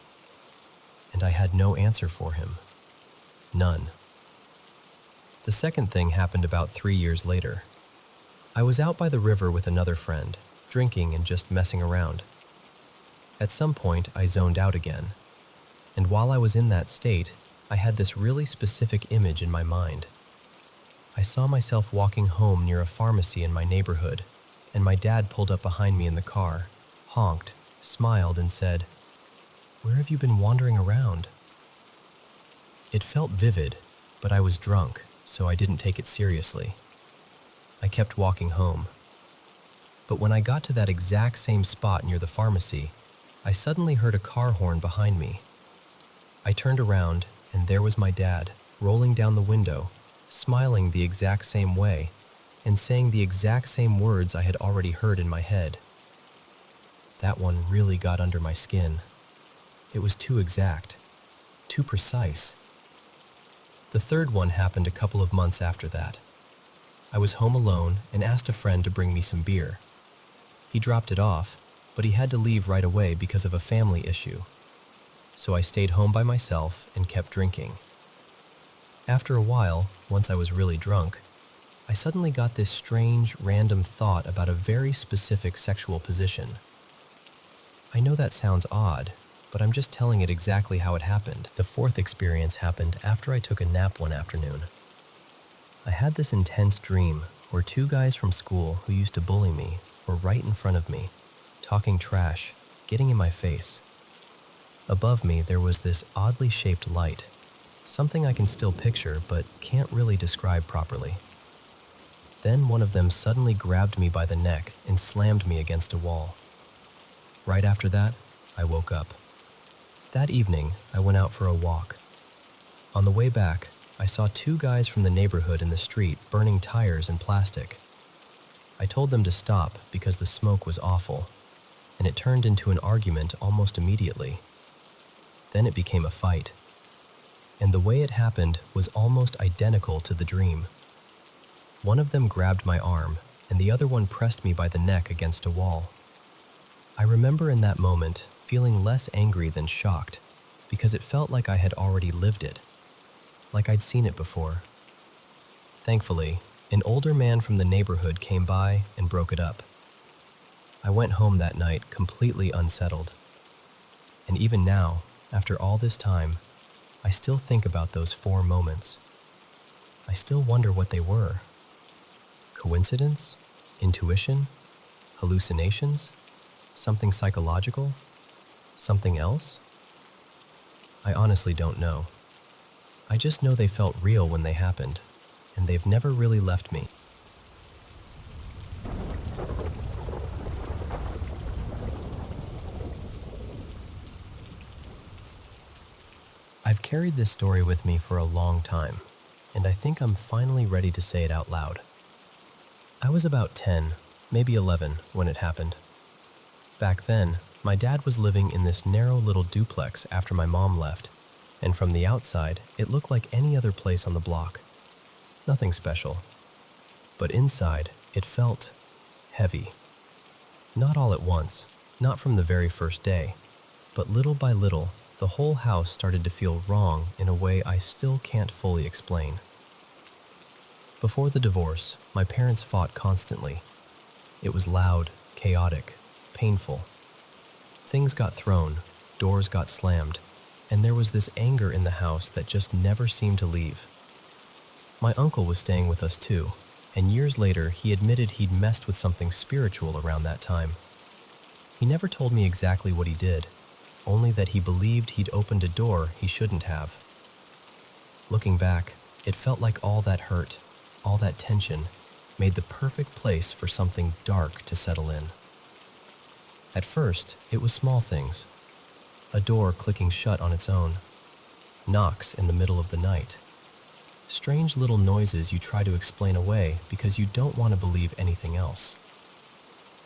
And I had no answer for him. None. The second thing happened about 3 years later. I was out by the river with another friend, drinking and just messing around. At some point, I zoned out again. And while I was in that state, I had this really specific image in my mind. I saw myself walking home near a pharmacy in my neighborhood, and my dad pulled up behind me in the car, honked, smiled, and said, "Where have you been wandering around?" It felt vivid, but I was drunk, so I didn't take it seriously. I kept walking home. But when I got to that exact same spot near the pharmacy, I suddenly heard a car horn behind me. I turned around, and there was my dad, rolling down the window, smiling the exact same way, and saying the exact same words I had already heard in my head. that one really got under my skin. It was too exact, too precise. The third one happened a couple of months after that. I was home alone and asked a friend to bring me some beer. He dropped it off, but he had to leave right away because of a family issue. So I stayed home by myself and kept drinking. After a while, once I was really drunk, I suddenly got this strange, random thought about a very specific sexual position. I know that sounds odd, but I'm just telling it exactly how it happened. The fourth experience happened after I took a nap one afternoon. I had this intense dream where two guys from school who used to bully me were right in front of me, talking trash, getting in my face. Above me there was this oddly shaped light, something I can still picture but can't really describe properly. Then one of them suddenly grabbed me by the neck and slammed me against a wall. Right after that, I woke up. That evening, I went out for a walk. On the way back, I saw two guys from the neighborhood in the street burning tires and plastic. I told them to stop because the smoke was awful, and it turned into an argument almost immediately. Then it became a fight. And the way it happened was almost identical to the dream. One of them grabbed my arm, and the other one pressed me by the neck against a wall. I remember in that moment feeling less angry than shocked, because it felt like I had already lived it, like I'd seen it before. Thankfully, an older man from the neighborhood came by and broke it up. I went home that night completely unsettled. And even now, after all this time, I still think about those 4 moments. I still wonder what they were. Coincidence? Intuition? Hallucinations? Something psychological? Something else? I honestly don't know. I just know they felt real when they happened, and they've never really left me. I've carried this story with me for a long time, and I think I'm finally ready to say it out loud. I was about 10, maybe 11, when it happened. Back then, my dad was living in this narrow little duplex after my mom left, and from the outside, it looked like any other place on the block. Nothing special. But inside, it felt heavy. Not all at once, not from the very first day, but little by little, the whole house started to feel wrong in a way I still can't fully explain. Before the divorce, my parents fought constantly. It was loud, chaotic, painful. Things got thrown, doors got slammed, and there was this anger in the house that just never seemed to leave. My uncle was staying with us too, and years later he admitted he'd messed with something spiritual around that time. He never told me exactly what he did, only that he believed he'd opened a door he shouldn't have. Looking back, it felt like all that hurt, all that tension, made the perfect place for something dark to settle in. At first, it was small things. A door clicking shut on its own. Knocks in the middle of the night. Strange little noises you try to explain away because you don't want to believe anything else.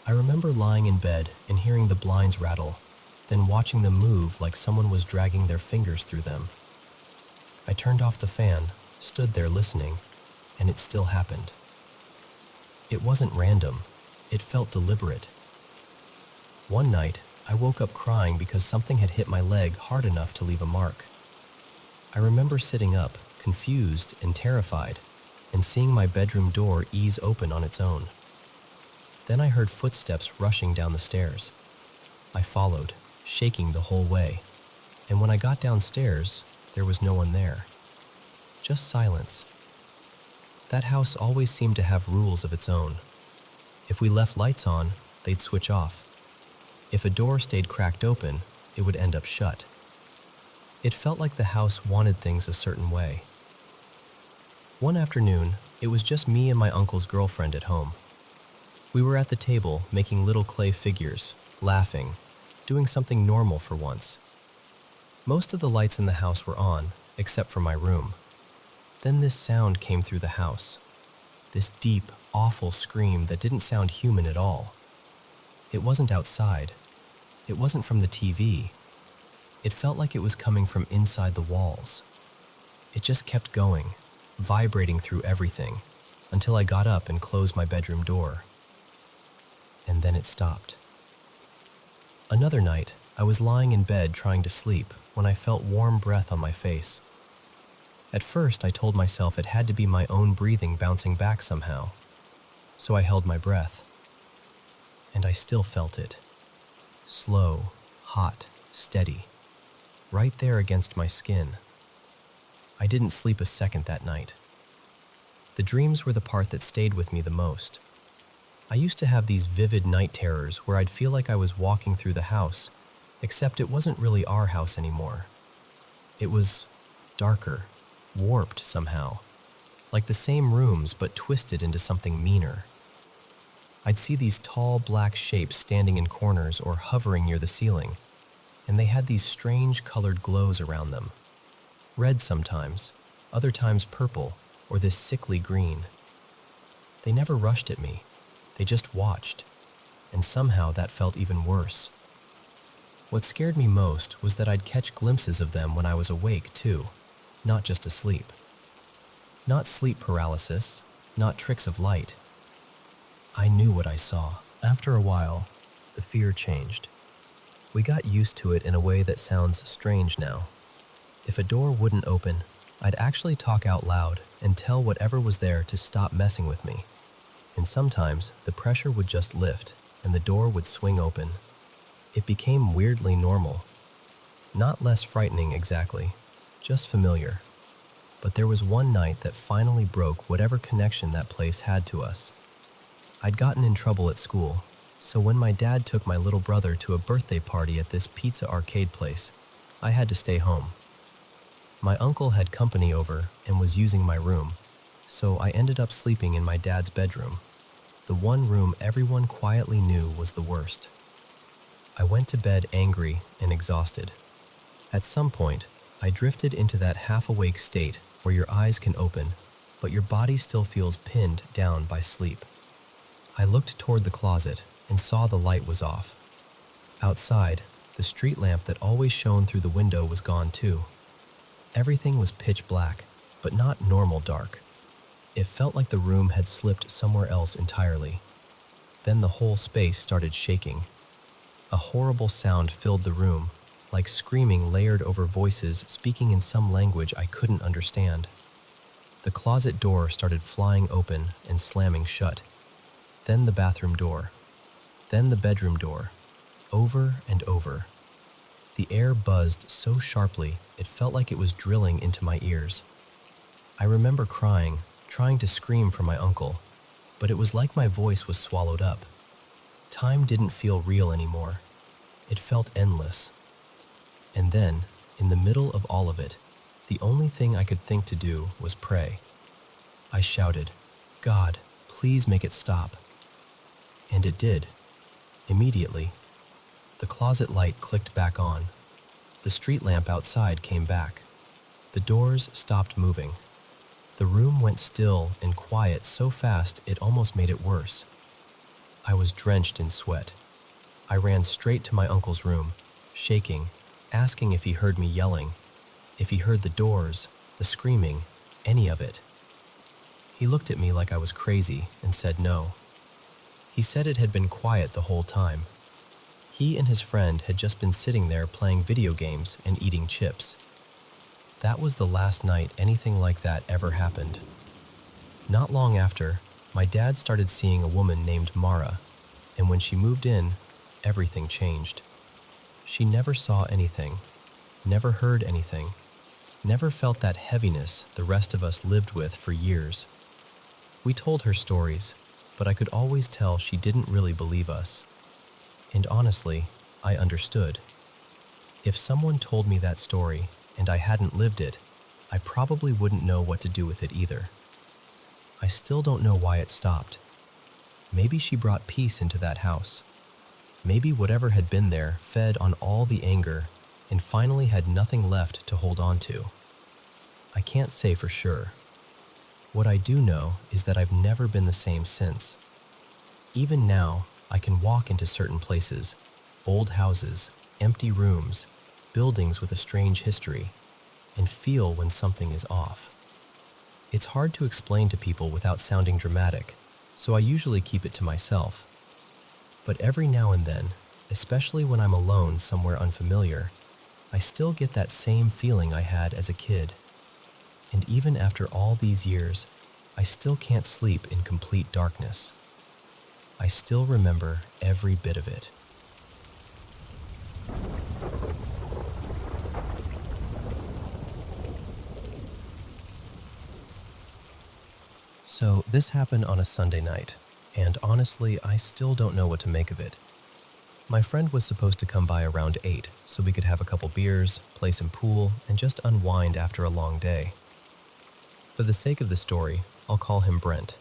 I remember lying in bed and hearing the blinds rattle, then watching them move like someone was dragging their fingers through them. I turned off the fan, stood there listening, and it still happened. It wasn't random. It felt deliberate. One night, I woke up crying because something had hit my leg hard enough to leave a mark. I remember sitting up, confused and terrified, and seeing my bedroom door ease open on its own. Then I heard footsteps rushing down the stairs. I followed, shaking the whole way, and when I got downstairs, there was no one there. Just silence. That house always seemed to have rules of its own. If we left lights on, they'd switch off. If a door stayed cracked open, it would end up shut. It felt like the house wanted things a certain way. One afternoon, it was just me and my uncle's girlfriend at home. We were at the table making little clay figures, laughing, doing something normal for once. Most of the lights in the house were on, except for my room. Then this sound came through the house. This deep, awful scream that didn't sound human at all. It wasn't outside. It wasn't from the TV. It felt like it was coming from inside the walls. It just kept going, vibrating through everything, until I got up and closed my bedroom door. And then it stopped. Another night, I was lying in bed trying to sleep when I felt warm breath on my face. At first, I told myself it had to be my own breathing bouncing back somehow, so I held my breath. And I still felt it. Slow, hot, steady, right there against my skin. I didn't sleep a second that night. The dreams were the part that stayed with me the most. I used to have these vivid night terrors where I'd feel like I was walking through the house, except it wasn't really our house anymore. It was darker, warped somehow, like the same rooms but twisted into something meaner. I'd see these tall black shapes standing in corners or hovering near the ceiling, and they had these strange colored glows around them. Red sometimes, other times purple, or this sickly green. They never rushed at me, they just watched, and somehow that felt even worse. What scared me most was that I'd catch glimpses of them when I was awake too, not just asleep. Not sleep paralysis, not tricks of light. I knew what I saw. After a while, the fear changed. We got used to it in a way that sounds strange now. If a door wouldn't open, I'd actually talk out loud and tell whatever was there to stop messing with me. And sometimes the pressure would just lift and the door would swing open. It became weirdly normal. Not less frightening exactly, just familiar. But there was one night that finally broke whatever connection that place had to us. I'd gotten in trouble at school, so when my dad took my little brother to a birthday party at this pizza arcade place, I had to stay home. My uncle had company over and was using my room, so I ended up sleeping in my dad's bedroom, the one room everyone quietly knew was the worst. I went to bed angry and exhausted. At some point, I drifted into that half-awake state where your eyes can open, but your body still feels pinned down by sleep. I looked toward the closet and saw the light was off. Outside, the street lamp that always shone through the window was gone too. Everything was pitch black, but not normal dark. It felt like the room had slipped somewhere else entirely. Then the whole space started shaking. A horrible sound filled the room, like screaming layered over voices speaking in some language I couldn't understand. The closet door started flying open and slamming shut. Then the bathroom door. Then the bedroom door. Over and over. The air buzzed so sharply it felt like it was drilling into my ears. I remember crying, trying to scream for my uncle, but it was like my voice was swallowed up. Time didn't feel real anymore. It felt endless. And then, in the middle of all of it, the only thing I could think to do was pray. I shouted, "God, please make it stop." And it did. Immediately. The closet light clicked back on. The street lamp outside came back. The doors stopped moving. The room went still and quiet so fast it almost made it worse. I was drenched in sweat. I ran straight to my uncle's room, shaking, asking if he heard me yelling, if he heard the doors, the screaming, any of it. He looked at me like I was crazy and said no. He said it had been quiet the whole time. He and his friend had just been sitting there playing video games and eating chips. That was the last night anything like that ever happened. Not long after, my dad started seeing a woman named Mara, and when she moved in, everything changed. She never saw anything, never heard anything, never felt that heaviness the rest of us lived with for years. We told her stories, but I could always tell she didn't really believe us. And honestly, I understood. If someone told me that story and I hadn't lived it, I probably wouldn't know what to do with it either. I still don't know why it stopped. Maybe she brought peace into that house. Maybe whatever had been there fed on all the anger and finally had nothing left to hold on to. I can't say for sure. What I do know is that I've never been the same since. Even now, I can walk into certain places old houses, empty rooms, buildings with a strange history, and feel when something is off. It's hard to explain to people without sounding dramatic, so I usually keep it to myself. But every now and then, especially when I'm alone somewhere unfamiliar, I still get that same feeling I had as a kid. And even after all these years, I still can't sleep in complete darkness. I still remember every bit of it. So this happened on a Sunday night, and honestly, I still don't know what to make of it. My friend was supposed to come by around 8, so we could have a couple beers, play some pool, and just unwind after a long day. For the sake of the story, I'll call him Brent.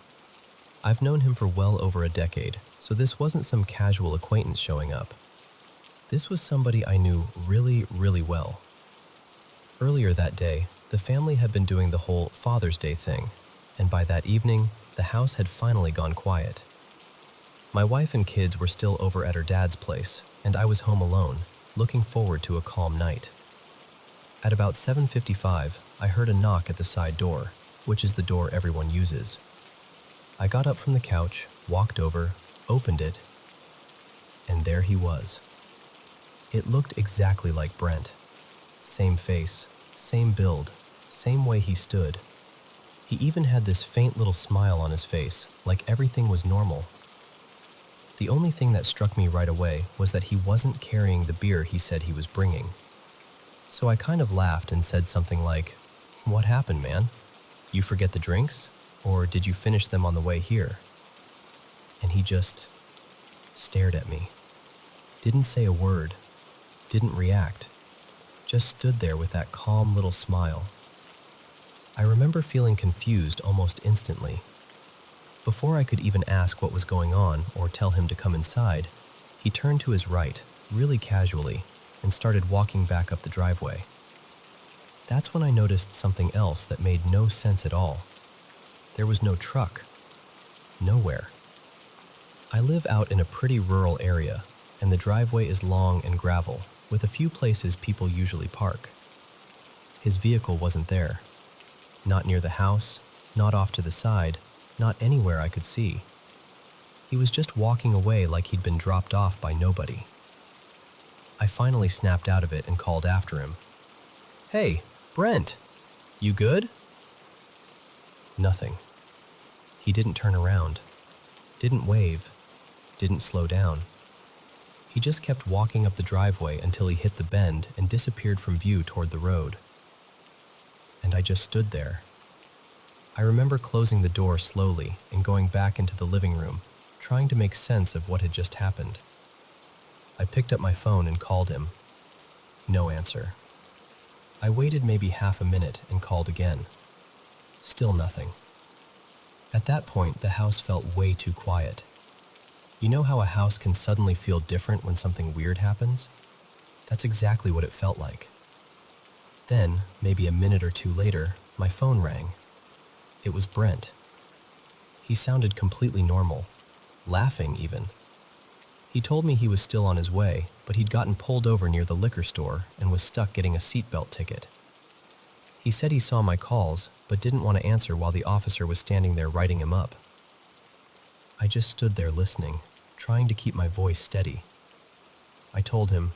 I've known him for well over a decade, so this wasn't some casual acquaintance showing up. This was somebody I knew really, really well. Earlier that day, the family had been doing the whole Father's Day thing, and by that evening, the house had finally gone quiet. My wife and kids were still over at her dad's place, and I was home alone, looking forward to a calm night. At about 7:55, I heard a knock at the side door, which is the door everyone uses. I got up from the couch, walked over, opened it, and there he was. It looked exactly like Brent. Same face, same build, same way he stood. He even had this faint little smile on his face, like everything was normal. The only thing that struck me right away was that he wasn't carrying the beer he said he was bringing. So I kind of laughed and said something like, "What happened, man? You forget the drinks? Or did you finish them on the way here?" And he just stared at me. Didn't say a word. Didn't react. Just stood there with that calm little smile. I remember feeling confused almost instantly. Before I could even ask what was going on or tell him to come inside, he turned to his right, really casually, and started walking back up the driveway. That's when I noticed something else that made no sense at all. There was no truck. Nowhere. I live out in a pretty rural area, and the driveway is long and gravel, with a few places people usually park. His vehicle wasn't there. Not near the house, not off to the side, not anywhere I could see. He was just walking away like he'd been dropped off by nobody. I finally snapped out of it and called after him. "Hey, Brent, you good?" Nothing. He didn't turn around, didn't wave, didn't slow down. He just kept walking up the driveway until he hit the bend and disappeared from view toward the road. And I just stood there. I remember closing the door slowly and going back into the living room, trying to make sense of what had just happened. I picked up my phone and called him. No answer. I waited maybe half a minute and called again. Still nothing. At that point, the house felt way too quiet. You know how a house can suddenly feel different when something weird happens? That's exactly what it felt like. Then, maybe a minute or two later, my phone rang. It was Brent. He sounded completely normal, laughing even. He told me he was still on his way, but he'd gotten pulled over near the liquor store and was stuck getting a seatbelt ticket. He said he saw my calls, but didn't want to answer while the officer was standing there writing him up. I just stood there listening, trying to keep my voice steady. I told him,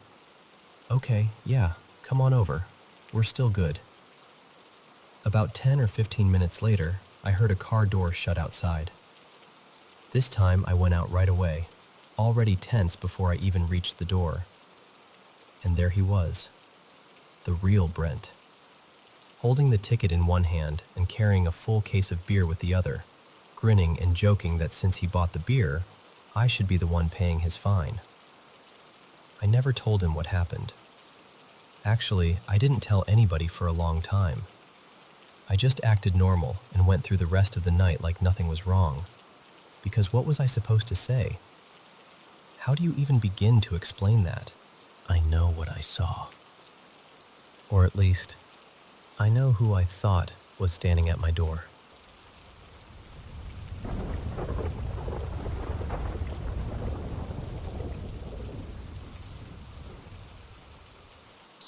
"Okay, yeah, come on over. We're still good." About 10 or 15 minutes later, I heard a car door shut outside. This time I went out right away, already tense before I even reached the door. And there he was, the real Brent, holding the ticket in one hand and carrying a full case of beer with the other, grinning and joking that since he bought the beer, I should be the one paying his fine. I never told him what happened. Actually, I didn't tell anybody for a long time. I just acted normal and went through the rest of the night like nothing was wrong. Because what was I supposed to say? How do you even begin to explain that? I know what I saw. Or at least, I know who I thought was standing at my door.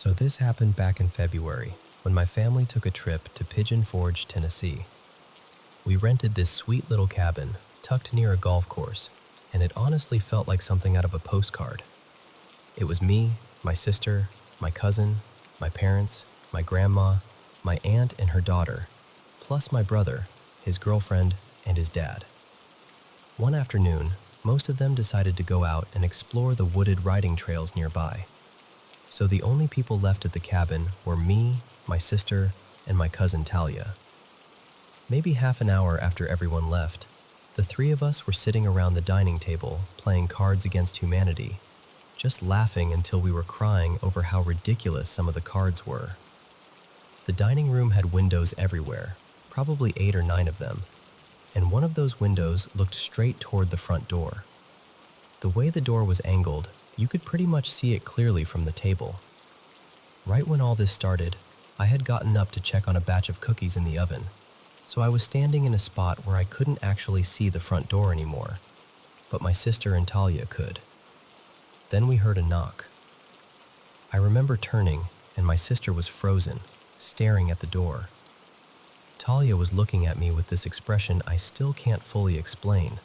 So this happened back in February when my family took a trip to Pigeon Forge, Tennessee. We rented this sweet little cabin tucked near a golf course, and it honestly felt like something out of a postcard. It was me, my sister, my cousin, my parents, my grandma, my aunt and her daughter, plus my brother, his girlfriend, and his dad. One afternoon, most of them decided to go out and explore the wooded riding trails nearby. So the only people left at the cabin were me, my sister, and my cousin Talia. Maybe half an hour after everyone left, the three of us were sitting around the dining table playing Cards Against Humanity, just laughing until we were crying over how ridiculous some of the cards were. The dining room had windows everywhere, probably 8 or 9 of them, and one of those windows looked straight toward the front door. The way the door was angled, you could pretty much see it clearly from the table. Right when all this started, I had gotten up to check on a batch of cookies in the oven, so I was standing in a spot where I couldn't actually see the front door anymore, but my sister and Talia could. Then we heard a knock. I remember turning, and my sister was frozen, staring at the door. Talia was looking at me with this expression I still can't fully explain.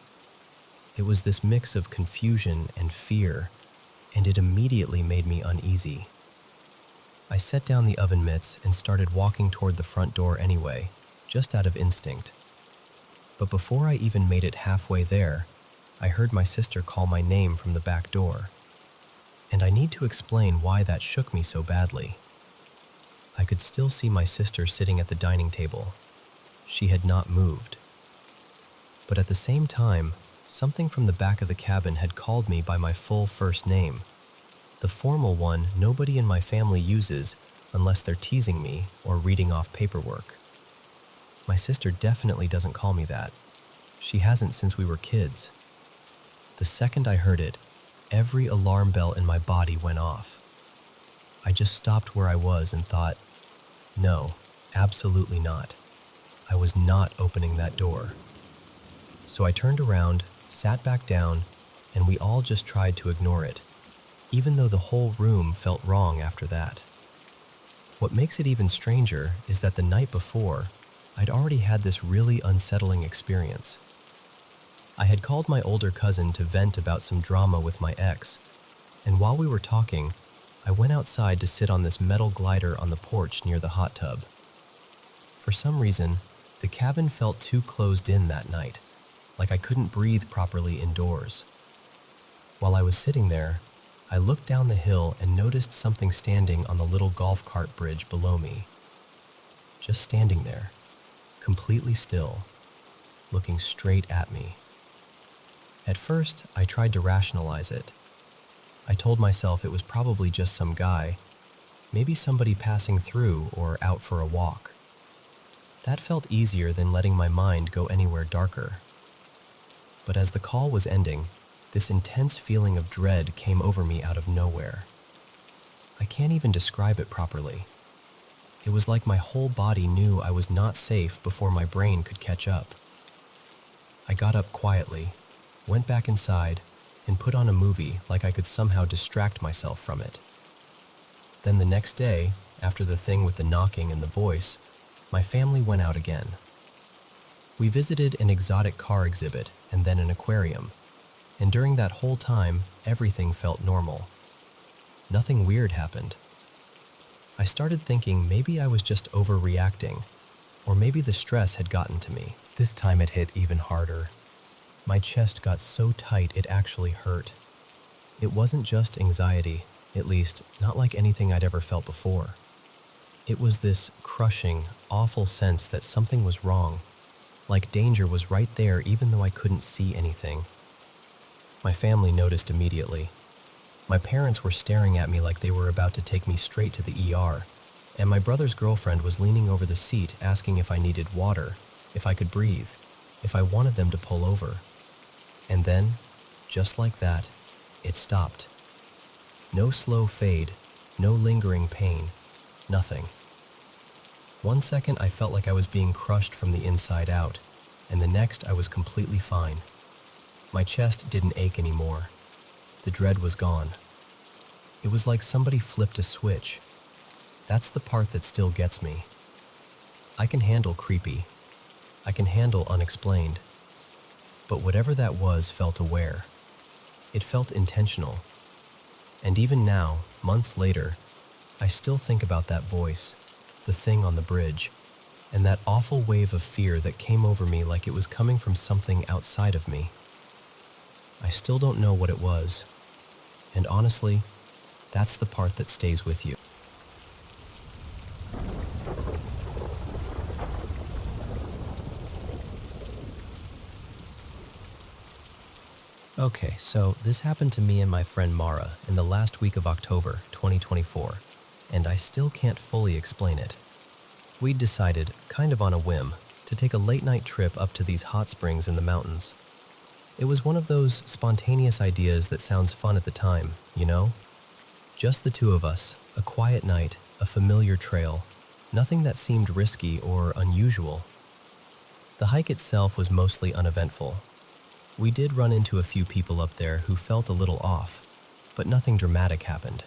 It was this mix of confusion and fear, and it immediately made me uneasy. I set down the oven mitts and started walking toward the front door anyway, just out of instinct. But before I even made it halfway there, I heard my sister call my name from the back door. And I need to explain why that shook me so badly. I could still see my sister sitting at the dining table. She had not moved. But at the same time, something from the back of the cabin had called me by my full first name, the formal one nobody in my family uses unless they're teasing me or reading off paperwork. My sister definitely doesn't call me that. She hasn't since we were kids. The second I heard it, every alarm bell in my body went off. I just stopped where I was and thought, no, absolutely not. I was not opening that door. So I turned around, sat back down, and we all just tried to ignore it, even though the whole room felt wrong after that. What makes it even stranger is that the night before, I'd already had this really unsettling experience. I had called my older cousin to vent about some drama with my ex, and while we were talking, I went outside to sit on this metal glider on the porch near the hot tub. For some reason, the cabin felt too closed in that night, like I couldn't breathe properly indoors. While I was sitting there, I looked down the hill and noticed something standing on the little golf cart bridge below me. Just standing there, completely still, looking straight at me. At first, I tried to rationalize it. I told myself it was probably just some guy, maybe somebody passing through or out for a walk. That felt easier than letting my mind go anywhere darker. But as the call was ending, this intense feeling of dread came over me out of nowhere. I can't even describe it properly. It was like my whole body knew I was not safe before my brain could catch up. I got up quietly, went back inside, and put on a movie like I could somehow distract myself from it. Then the next day, after the thing with the knocking and the voice, my family went out again. We visited an exotic car exhibit and then an aquarium, and during that whole time, everything felt normal. Nothing weird happened. I started thinking maybe I was just overreacting, or maybe the stress had gotten to me. This time it hit even harder. My chest got so tight it actually hurt. It wasn't just anxiety, at least not like anything I'd ever felt before. It was this crushing, awful sense that something was wrong, like danger was right there even though I couldn't see anything. My family noticed immediately. My parents were staring at me like they were about to take me straight to the ER, and my brother's girlfriend was leaning over the seat asking if I needed water, if I could breathe, if I wanted them to pull over. And then, just like that, it stopped. No slow fade, no lingering pain, nothing. 1 second I felt like I was being crushed from the inside out, and the next I was completely fine. My chest didn't ache anymore. The dread was gone. It was like somebody flipped a switch, That's the part that still gets me. I can handle creepy. I can handle unexplained. But whatever that was felt aware. It felt intentional. And even now, months later, I still think about that voice, the thing on the bridge, and that awful wave of fear that came over me like it was coming from something outside of me. I still don't know what it was. And honestly, that's the part that stays with you. Okay, so this happened to me and my friend Mara in the last week of October 2024, and I still can't fully explain it. We'd decided, kind of on a whim, to take a late-night trip up to these hot springs in the mountains. It was one of those spontaneous ideas that sounds fun at the time, you know? Just the two of us, a quiet night, a familiar trail, nothing that seemed risky or unusual. The hike itself was mostly uneventful. We did run into a few people up there who felt a little off, but nothing dramatic happened.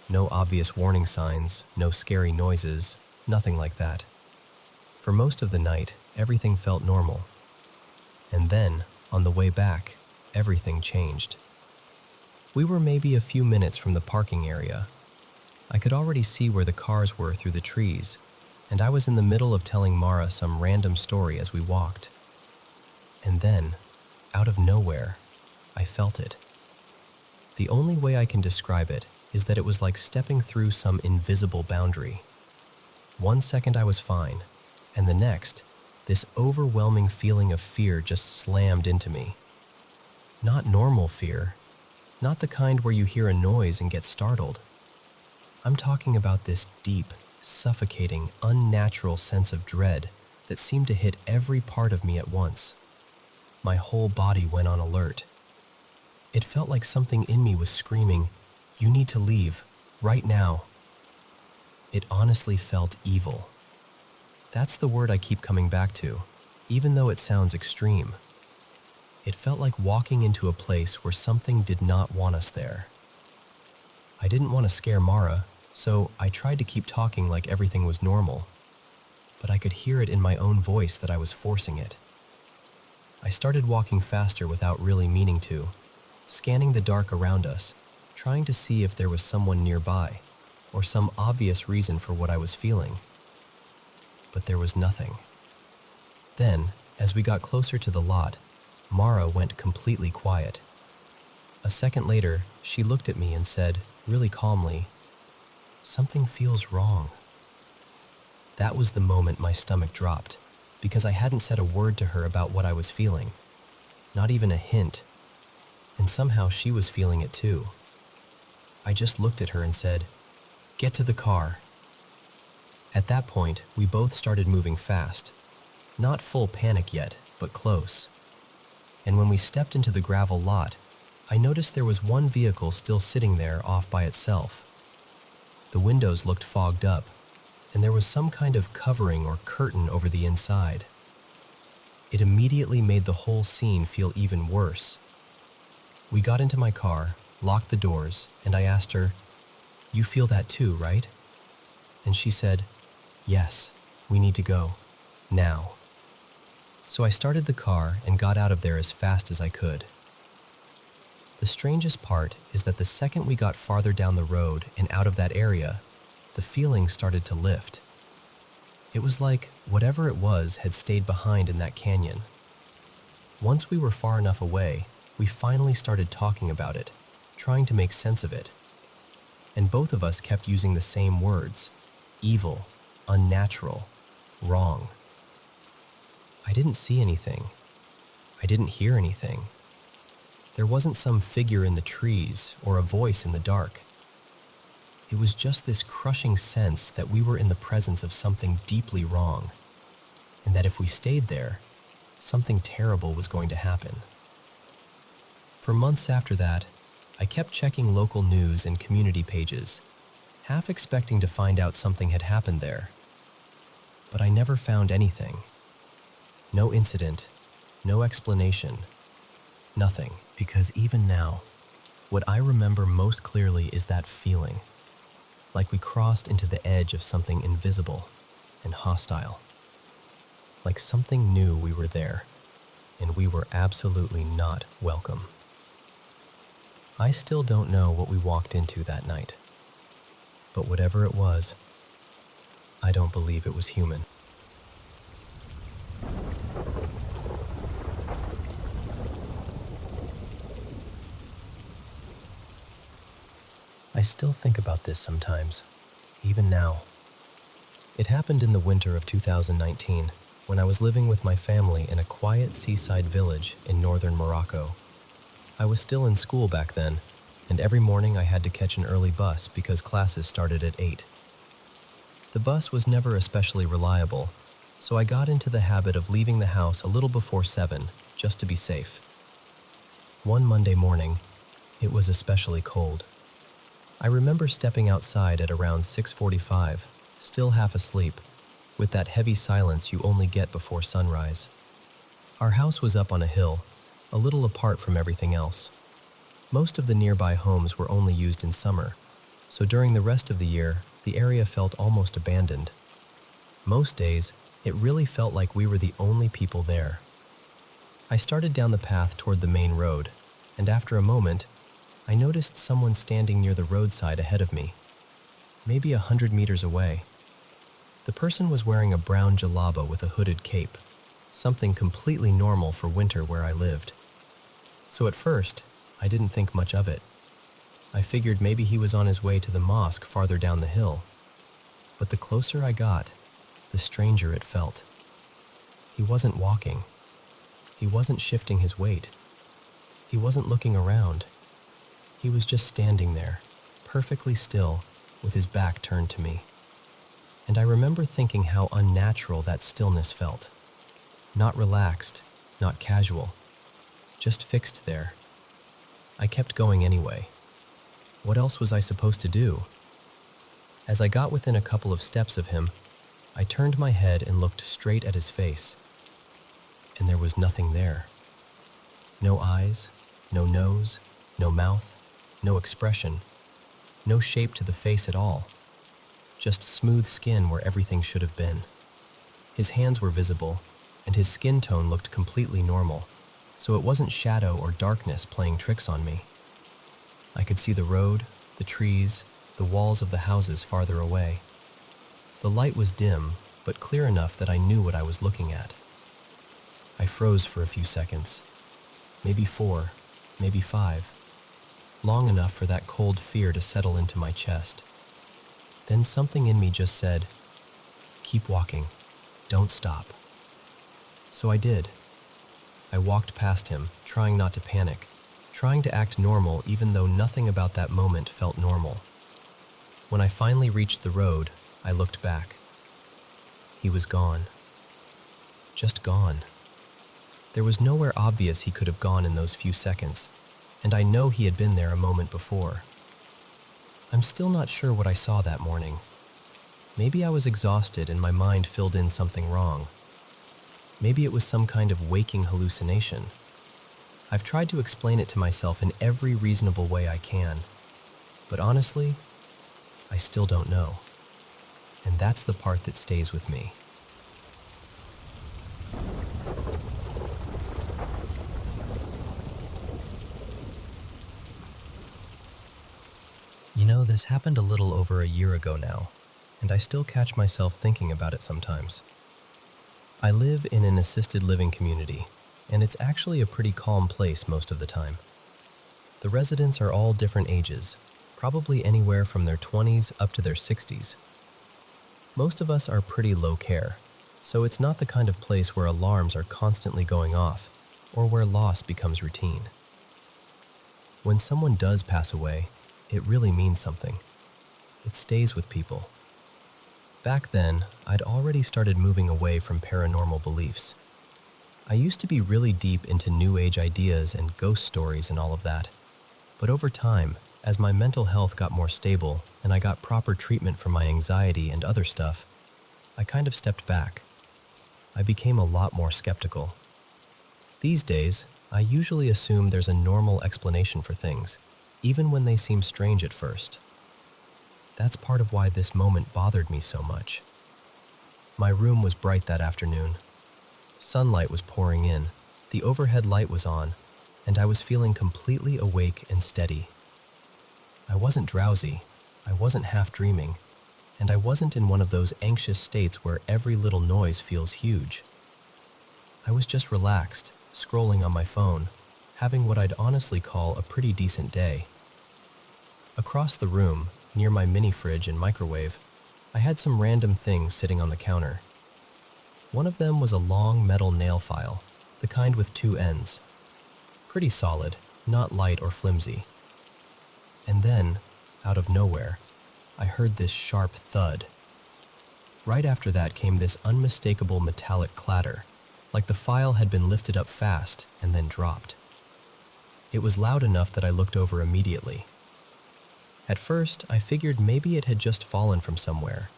No obvious warning signs, no scary noises, nothing like that. For most of the night, everything felt normal. And then, on the way back, everything changed. We were maybe a few minutes from the parking area. I could already see where the cars were through the trees, and I was in the middle of telling Mara some random story as we walked. And then, out of nowhere, I felt it. The only way I can describe it is that it was like stepping through some invisible boundary. 1 second I was fine, and the next, this overwhelming feeling of fear just slammed into me. Not normal fear, not the kind where you hear a noise and get startled. I'm talking about this deep, suffocating, unnatural sense of dread that seemed to hit every part of me at once. My whole body went on alert. It felt like something in me was screaming, "You need to leave, right now." It honestly felt evil. That's the word I keep coming back to, even though it sounds extreme. It felt like walking into a place where something did not want us there. I didn't want to scare Mara, so I tried to keep talking like everything was normal, but I could hear it in my own voice that I was forcing it. I started walking faster without really meaning to, scanning the dark around us, trying to see if there was someone nearby, or some obvious reason for what I was feeling. But there was nothing. Then, as we got closer to the lot, Mara went completely quiet. A second later, she looked at me and said, really calmly, "Something feels wrong." That was the moment my stomach dropped, because I hadn't said a word to her about what I was feeling, not even a hint, and somehow she was feeling it too. I just looked at her and said, "Get to the car." At that point, we both started moving fast, not full panic yet, but close. And when we stepped into the gravel lot, I noticed there was one vehicle still sitting there off by itself. The windows looked fogged up, and there was some kind of covering or curtain over the inside. It immediately made the whole scene feel even worse. We got into my car, locked the doors, and I asked her, "You feel that too, right?" And she said, "Yes, we need to go. Now." So I started the car and got out of there as fast as I could. The strangest part is that the second we got farther down the road and out of that area, the feeling started to lift. It was like whatever it was had stayed behind in that canyon. Once we were far enough away, we finally started talking about it, trying to make sense of it. And both of us kept using the same words: evil, unnatural, wrong. I didn't see anything. I didn't hear anything. There wasn't some figure in the trees or a voice in the dark. It was just this crushing sense that we were in the presence of something deeply wrong, and that if we stayed there, something terrible was going to happen. For months after that, I kept checking local news and community pages, half expecting to find out something had happened there. But I never found anything. No incident, no explanation, nothing. Because even now, what I remember most clearly is that feeling. like we crossed into the edge of something invisible and hostile. Like something knew we were there, and we were absolutely not welcome. I still don't know what we walked into that night, but whatever it was, I don't believe it was human. I still think about this sometimes, even now. It happened in the winter of 2019, when I was living with my family in a quiet seaside village in northern Morocco. I was still in school back then, and every morning I had to catch an early bus because classes started at 8. The bus was never especially reliable, so I got into the habit of leaving the house a little before 7, just to be safe. One Monday morning, it was especially cold. I remember stepping outside at around 6:45, still half asleep, with that heavy silence you only get before sunrise. Our house was up on a hill, a little apart from everything else. Most of the nearby homes were only used in summer, so during the rest of the year, the area felt almost abandoned. Most days, it really felt like we were the only people there. I started down the path toward the main road, and after a moment, I noticed someone standing near the roadside ahead of me, maybe 100 meters away. The person was wearing a brown jalaba with a hooded cape, something completely normal for winter where I lived. So at first, I didn't think much of it. I figured maybe he was on his way to the mosque farther down the hill. But the closer I got, the stranger it felt. He wasn't walking. He wasn't shifting his weight. He wasn't looking around. He was just standing there, perfectly still, with his back turned to me. And I remember thinking how unnatural that stillness felt. Not relaxed, not casual, just fixed there. I kept going anyway. What else was I supposed to do? As I got within a couple of steps of him, I turned my head and looked straight at his face. And there was nothing there. No eyes, no nose, no mouth, no expression, no shape to the face at all. Just smooth skin where everything should have been. His hands were visible, and his skin tone looked completely normal, so it wasn't shadow or darkness playing tricks on me. I could see the road, the trees, the walls of the houses farther away. The light was dim, but clear enough that I knew what I was looking at. I froze for a few seconds, maybe 4, maybe 5, long enough for that cold fear to settle into my chest. Then something in me just said, "Keep walking, don't stop." So I did. I walked past him, trying not to panic, trying to act normal even though nothing about that moment felt normal. When I finally reached the road, I looked back. He was gone. Just gone. There was nowhere obvious he could have gone in those few seconds, and I know he had been there a moment before. I'm still not sure what I saw that morning. Maybe I was exhausted and my mind filled in something wrong. Maybe it was some kind of waking hallucination. I've tried to explain it to myself in every reasonable way I can, but honestly, I still don't know. And that's the part that stays with me. You know, this happened a little over a year ago now, and I still catch myself thinking about it sometimes. I live in an assisted living community, and it's actually a pretty calm place most of the time. The residents are all different ages, probably anywhere from their 20s up to their 60s. Most of us are pretty low care, so it's not the kind of place where alarms are constantly going off or where loss becomes routine. When someone does pass away, it really means something. It stays with people. Back then, I'd already started moving away from paranormal beliefs. I used to be really deep into New Age ideas and ghost stories and all of that. But over time, as my mental health got more stable and I got proper treatment for my anxiety and other stuff, I kind of stepped back. I became a lot more skeptical. These days, I usually assume there's a normal explanation for things, even when they seem strange at first. That's part of why this moment bothered me so much. My room was bright that afternoon. Sunlight was pouring in, the overhead light was on, and I was feeling completely awake and steady. I wasn't drowsy, I wasn't half dreaming, and I wasn't in one of those anxious states where every little noise feels huge. I was just relaxed, scrolling on my phone, having what I'd honestly call a pretty decent day. Across the room, near my mini fridge and microwave, I had some random things sitting on the counter. One of them was a long metal nail file, the kind with two ends. Pretty solid, not light or flimsy. And then, out of nowhere, I heard this sharp thud. Right after that came this unmistakable metallic clatter, like the file had been lifted up fast and then dropped. It was loud enough that I looked over immediately. At first, I figured maybe it had just fallen from somewhere.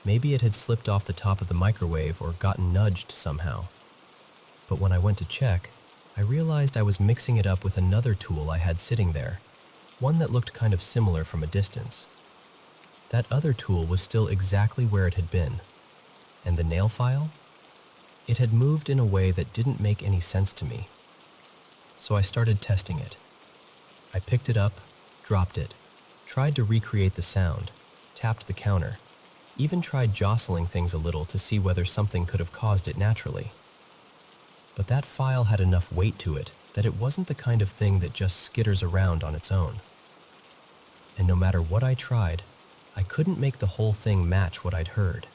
Maybe it had slipped off the top of the microwave or gotten nudged somehow. But when I went to check, I realized I was mixing it up with another tool I had sitting there, one that looked kind of similar from a distance. That other tool was still exactly where it had been. And the nail file? It had moved in a way that didn't make any sense to me. So I started testing it. I picked it up, dropped it, tried to recreate the sound, tapped the counter, even tried jostling things a little to see whether something could have caused it naturally. But that file had enough weight to it that it wasn't the kind of thing that just skitters around on its own. And no matter what I tried, I couldn't make the whole thing match what I'd heard.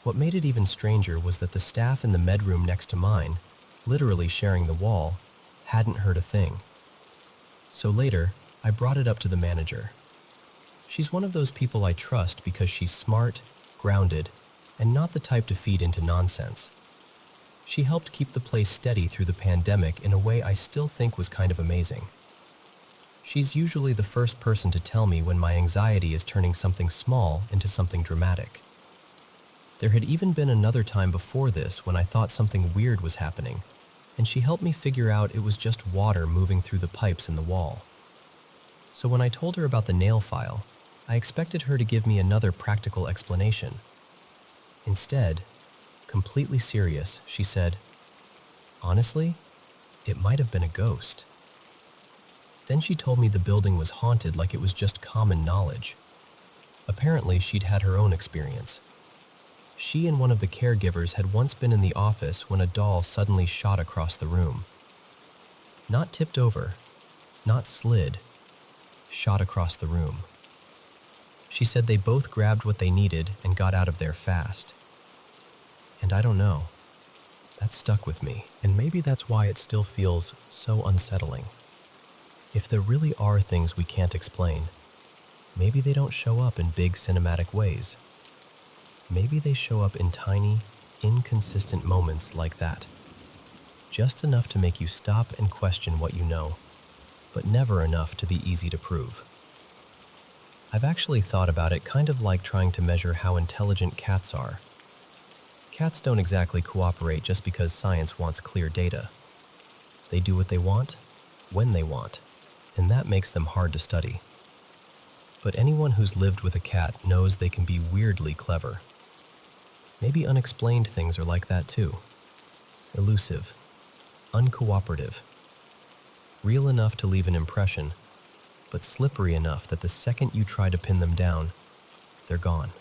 What made it even stranger was that the staff in the medroom next to mine, literally sharing the wall, hadn't heard a thing. So later, I brought it up to the manager. She's one of those people I trust because she's smart, grounded, and not the type to feed into nonsense. She helped keep the place steady through the pandemic in a way I still think was kind of amazing. She's usually the first person to tell me when my anxiety is turning something small into something dramatic. There had even been another time before this when I thought something weird was happening, and she helped me figure out it was just water moving through the pipes in the wall. So when I told her about the nail file, I expected her to give me another practical explanation. Instead, completely serious, she said, "Honestly, it might have been a ghost." Then she told me the building was haunted like it was just common knowledge. Apparently, she'd had her own experience. She and one of the caregivers had once been in the office when a doll suddenly shot across the room. Not tipped over, not slid, shot across the room. She said they both grabbed what they needed and got out of there fast. And I don't know. That stuck with me, and maybe that's why it still feels so unsettling. If there really are things we can't explain, maybe they don't show up in big cinematic ways. Maybe they show up in tiny, inconsistent moments like that. Just enough to make you stop and question what you know, but never enough to be easy to prove. I've actually thought about it kind of like trying to measure how intelligent cats are. Cats don't exactly cooperate just because science wants clear data. They do what they want, when they want, and that makes them hard to study. But anyone who's lived with a cat knows they can be weirdly clever. Maybe unexplained things are like that too. Elusive, uncooperative, real enough to leave an impression, but slippery enough that the second you try to pin them down, they're gone.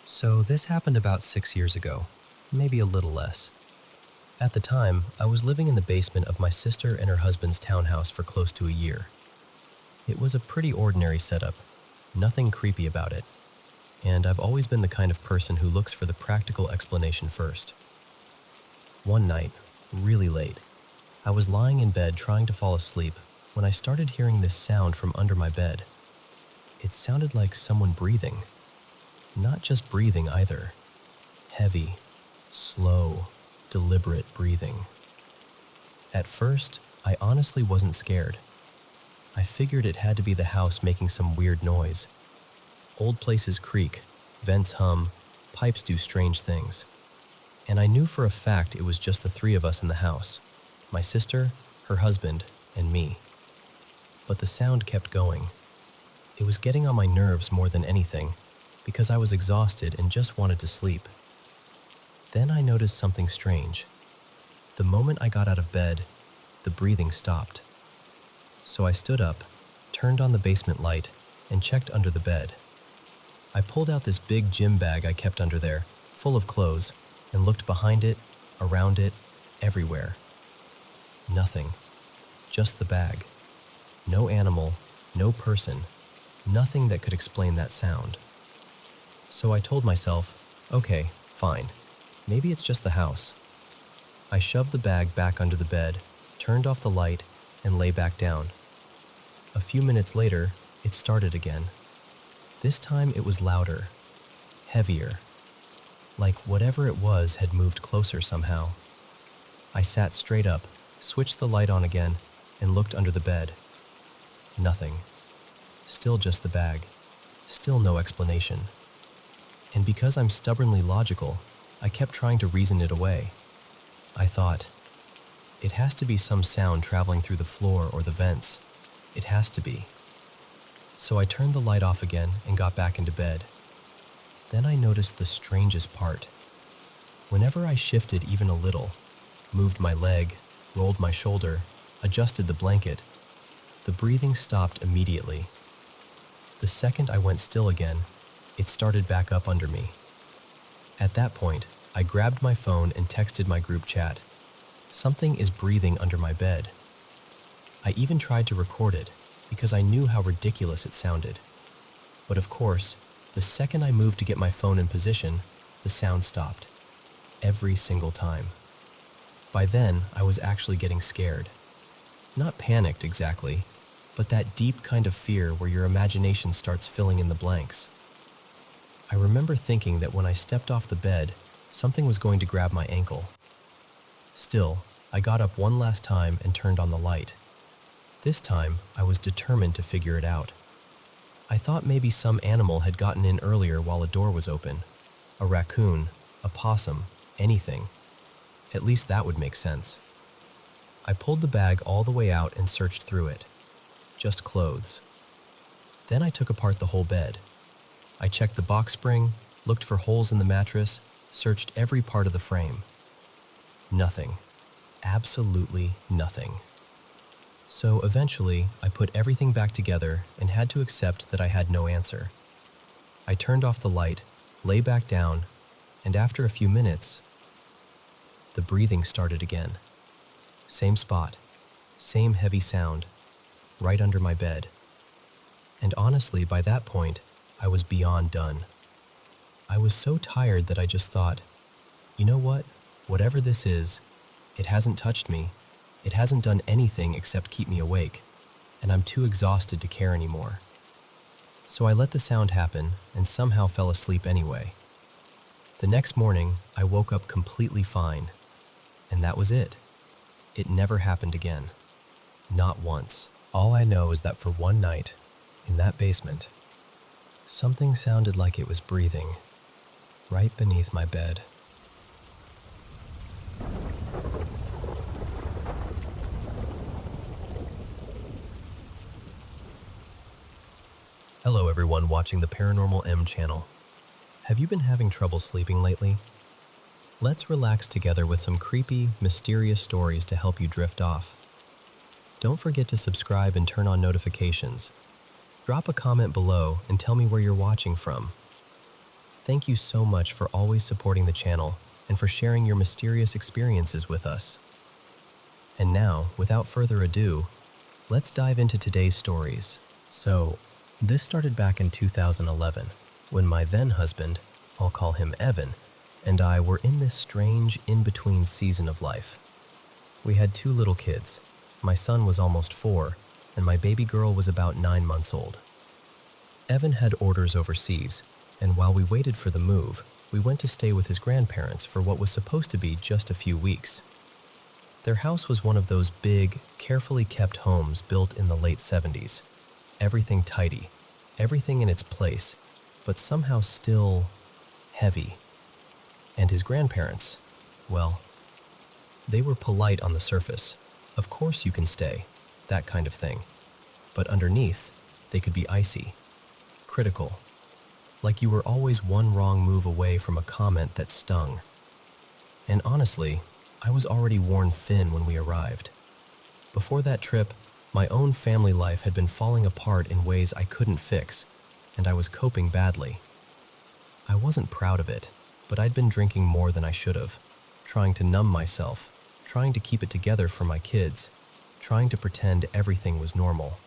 So this happened about 6 years ago, maybe a little less. At the time, I was living in the basement of my sister and her husband's townhouse for close to a year. It was a pretty ordinary setup, nothing creepy about it, and I've always been the kind of person who looks for the practical explanation first. One night, really late, I was lying in bed trying to fall asleep when I started hearing this sound from under my bed. It sounded like someone breathing. Not just breathing either. Heavy, slow, deliberate breathing. At first, I honestly wasn't scared. I figured it had to be the house making some weird noise. Old places creak, vents hum, pipes do strange things. and I knew for a fact it was just the three of us in the house, my sister, her husband, and me. But the sound kept going. It was getting on my nerves more than anything, because I was exhausted and just wanted to sleep. Then I noticed something strange. The moment I got out of bed, the breathing stopped. So I stood up, turned on the basement light, and checked under the bed. I pulled out this big gym bag I kept under there, full of clothes, and looked behind it, around it, everywhere. Nothing. Just the bag. No animal, no person, nothing that could explain that sound. So I told myself, okay, fine. Maybe it's just the house. I shoved the bag back under the bed, turned off the light, and lay back down. A few minutes later, it started again. This time it was louder, heavier, like whatever it was had moved closer somehow. I sat straight up, switched the light on again, and looked under the bed. Nothing. Still just the bag. Still no explanation. And because I'm stubbornly logical, I kept trying to reason it away. I thought, it has to be some sound traveling through the floor or the vents. It has to be. So I turned the light off again and got back into bed. Then I noticed the strangest part. Whenever I shifted even a little, moved my leg, rolled my shoulder, adjusted the blanket, the breathing stopped immediately. The second I went still again, it started back up under me. At that point, I grabbed my phone and texted my group chat. Something is breathing under my bed. I even tried to record it because I knew how ridiculous it sounded. But of course, the second I moved to get my phone in position, the sound stopped. Every single time. By then, I was actually getting scared. Not panicked exactly, but that deep kind of fear where your imagination starts filling in the blanks. I remember thinking that when I stepped off the bed, something was going to grab my ankle. Still, I got up one last time and turned on the light. This time, I was determined to figure it out. I thought maybe some animal had gotten in earlier while a door was open. A raccoon, a possum, anything. At least that would make sense. I pulled the bag all the way out and searched through it. Just clothes. Then I took apart the whole bed. I checked the box spring, looked for holes in the mattress, searched every part of the frame. Nothing. Absolutely nothing. So eventually, I put everything back together and had to accept that I had no answer. I turned off the light, lay back down, and after a few minutes, the breathing started again. Same spot, same heavy sound, right under my bed. And honestly, by that point, I was beyond done. I was so tired that I just thought, you know what? Whatever this is, it hasn't touched me. It hasn't done anything except keep me awake, and I'm too exhausted to care anymore. So I let the sound happen and somehow fell asleep anyway. The next morning, I woke up completely fine, and that was it. It never happened again. Not once. All I know is that for one night, in that basement, something sounded like it was breathing right beneath my bed. Hello everyone watching the Paranormal M channel. Have you been having trouble sleeping lately? Let's relax together with some creepy, mysterious stories to help you drift off. Don't forget to subscribe and turn on notifications. Drop a comment below and tell me where you're watching from. Thank you so much for always supporting the channel and for sharing your mysterious experiences with us. And now, without further ado, let's dive into today's stories. So, this started back in 2011, when my then husband, I'll call him Evan, and I were in this strange in-between season of life. We had 2 little kids. My son was almost 4, and my baby girl was about 9 months old. Evan had orders overseas, and while we waited for the move, we went to stay with his grandparents for what was supposed to be just a few weeks. Their house was one of those big, carefully kept homes built in the late 70s. Everything tidy, everything in its place, but somehow still heavy. And his grandparents, Well, they were polite on the surface. Of course you can stay, that kind of thing. But underneath, they could be icy, critical, like you were always one wrong move away from a comment that stung. And honestly, I was already worn thin when we arrived. Before that trip, my own family life had been falling apart in ways I couldn't fix, and I was coping badly. I wasn't proud of it, but I'd been drinking more than I should have, trying to numb myself, trying to keep it together for my kids, trying to pretend everything was normal.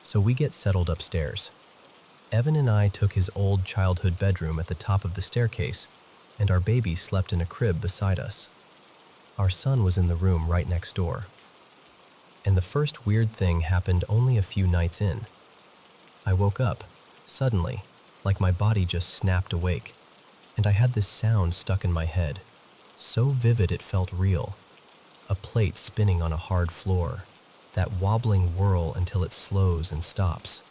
So we get settled upstairs. Evan and I took his old childhood bedroom at the top of the staircase, and our baby slept in a crib beside us. Our son was in the room right next door. And the first weird thing happened only a few nights in. I woke up, suddenly, like my body just snapped awake, and I had this sound stuck in my head, so vivid it felt real. A plate spinning on a hard floor, that wobbling whirl until it slows and stops.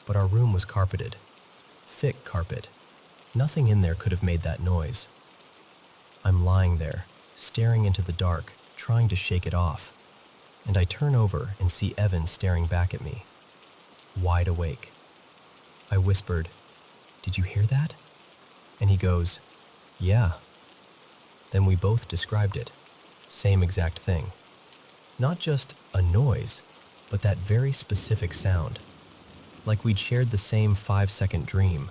But our room was carpeted, thick carpet. Nothing in there could have made that noise. I'm lying there, staring into the dark, trying to shake it off, and I turn over and see Evan staring back at me, wide awake. I whispered, "Did you hear that?" And he goes, "Yeah." Then we both described it, same exact thing. Not just a noise, but that very specific sound, like we'd shared the same 5-second dream.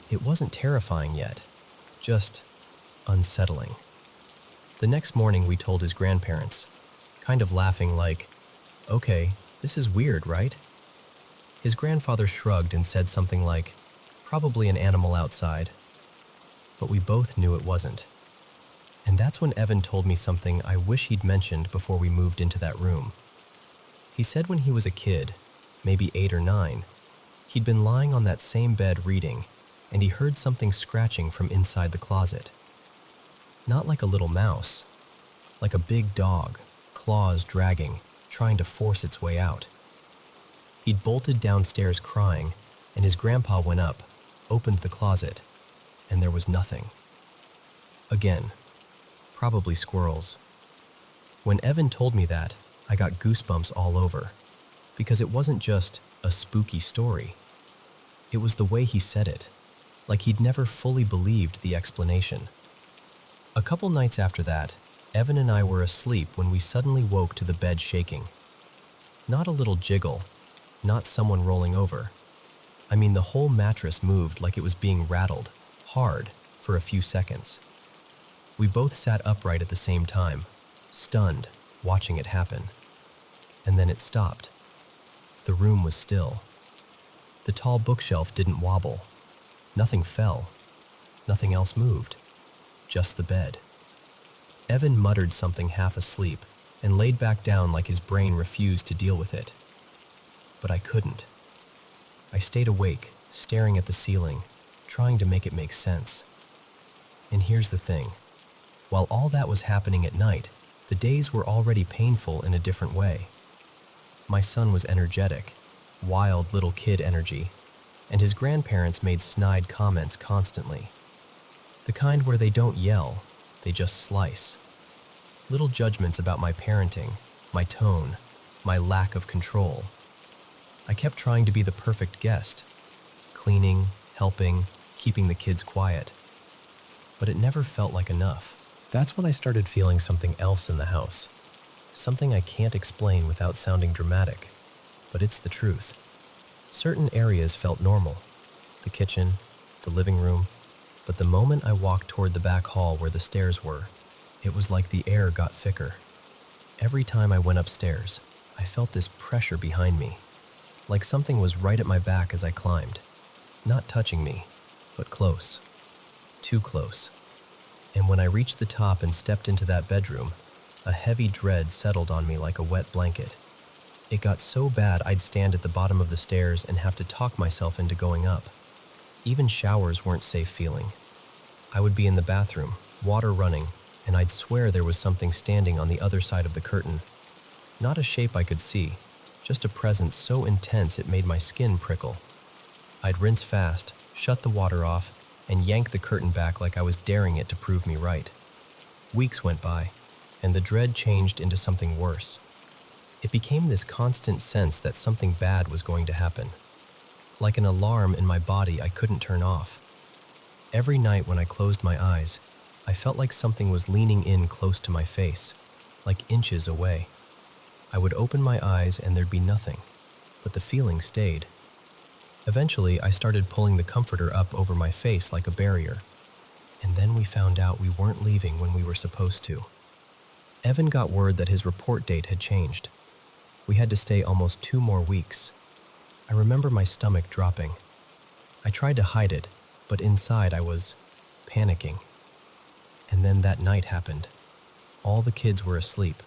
It wasn't terrifying yet, just unsettling. The next morning we told his grandparents, kind of laughing like, "Okay, this is weird, right?" His grandfather shrugged and said something like, "Probably an animal outside." But we both knew it wasn't. And that's when Evan told me something I wish he'd mentioned before we moved into that room. He said when he was a kid, maybe 8 or 9, he'd been lying on that same bed reading, and he heard something scratching from inside the closet. Not like a little mouse, like a big dog, claws dragging, trying to force its way out. He'd bolted downstairs crying, and his grandpa went up, opened the closet, and there was nothing. Again, probably squirrels. When Evan told me that, I got goosebumps all over, because it wasn't just a spooky story. It was the way he said it, like he'd never fully believed the explanation. A couple nights after that, Evan and I were asleep when we suddenly woke to the bed shaking. Not a little jiggle, not someone rolling over. I mean, the whole mattress moved like it was being rattled, hard, for a few seconds. We both sat upright at the same time, stunned, watching it happen. And then it stopped. The room was still. The tall bookshelf didn't wobble. Nothing fell. Nothing else moved. Just the bed. Evan muttered something half asleep and laid back down like his brain refused to deal with it. But I couldn't. I stayed awake, staring at the ceiling, trying to make it make sense. And here's the thing. While all that was happening at night, the days were already painful in a different way. My son was energetic, wild little kid energy, and his grandparents made snide comments constantly. The kind where they don't yell, they just slice. Little judgments about my parenting, my tone, my lack of control. I kept trying to be the perfect guest, cleaning, helping, keeping the kids quiet. But it never felt like enough. That's when I started feeling something else in the house. Something I can't explain without sounding dramatic, but it's the truth. Certain areas felt normal. The kitchen, the living room, but the moment I walked toward the back hall where the stairs were, it was like the air got thicker. Every time I went upstairs, I felt this pressure behind me, like something was right at my back as I climbed, not touching me, but close, too close. And when I reached the top and stepped into that bedroom, a heavy dread settled on me like a wet blanket. It got so bad I'd stand at the bottom of the stairs and have to talk myself into going up. Even showers weren't safe feeling. I would be in the bathroom, water running, and I'd swear there was something standing on the other side of the curtain. Not a shape I could see, just a presence so intense it made my skin prickle. I'd rinse fast, shut the water off, and yank the curtain back like I was daring it to prove me right. Weeks went by, and the dread changed into something worse. It became this constant sense that something bad was going to happen. Like an alarm in my body I couldn't turn off. Every night when I closed my eyes, I felt like something was leaning in close to my face, like inches away. I would open my eyes and there'd be nothing, but the feeling stayed. Eventually, I started pulling the comforter up over my face like a barrier, and then we found out we weren't leaving when we were supposed to. Evan got word that his report date had changed. We had to stay almost 2 more weeks. I remember my stomach dropping. I tried to hide it, but inside I was panicking. And then that night happened. All the kids were asleep.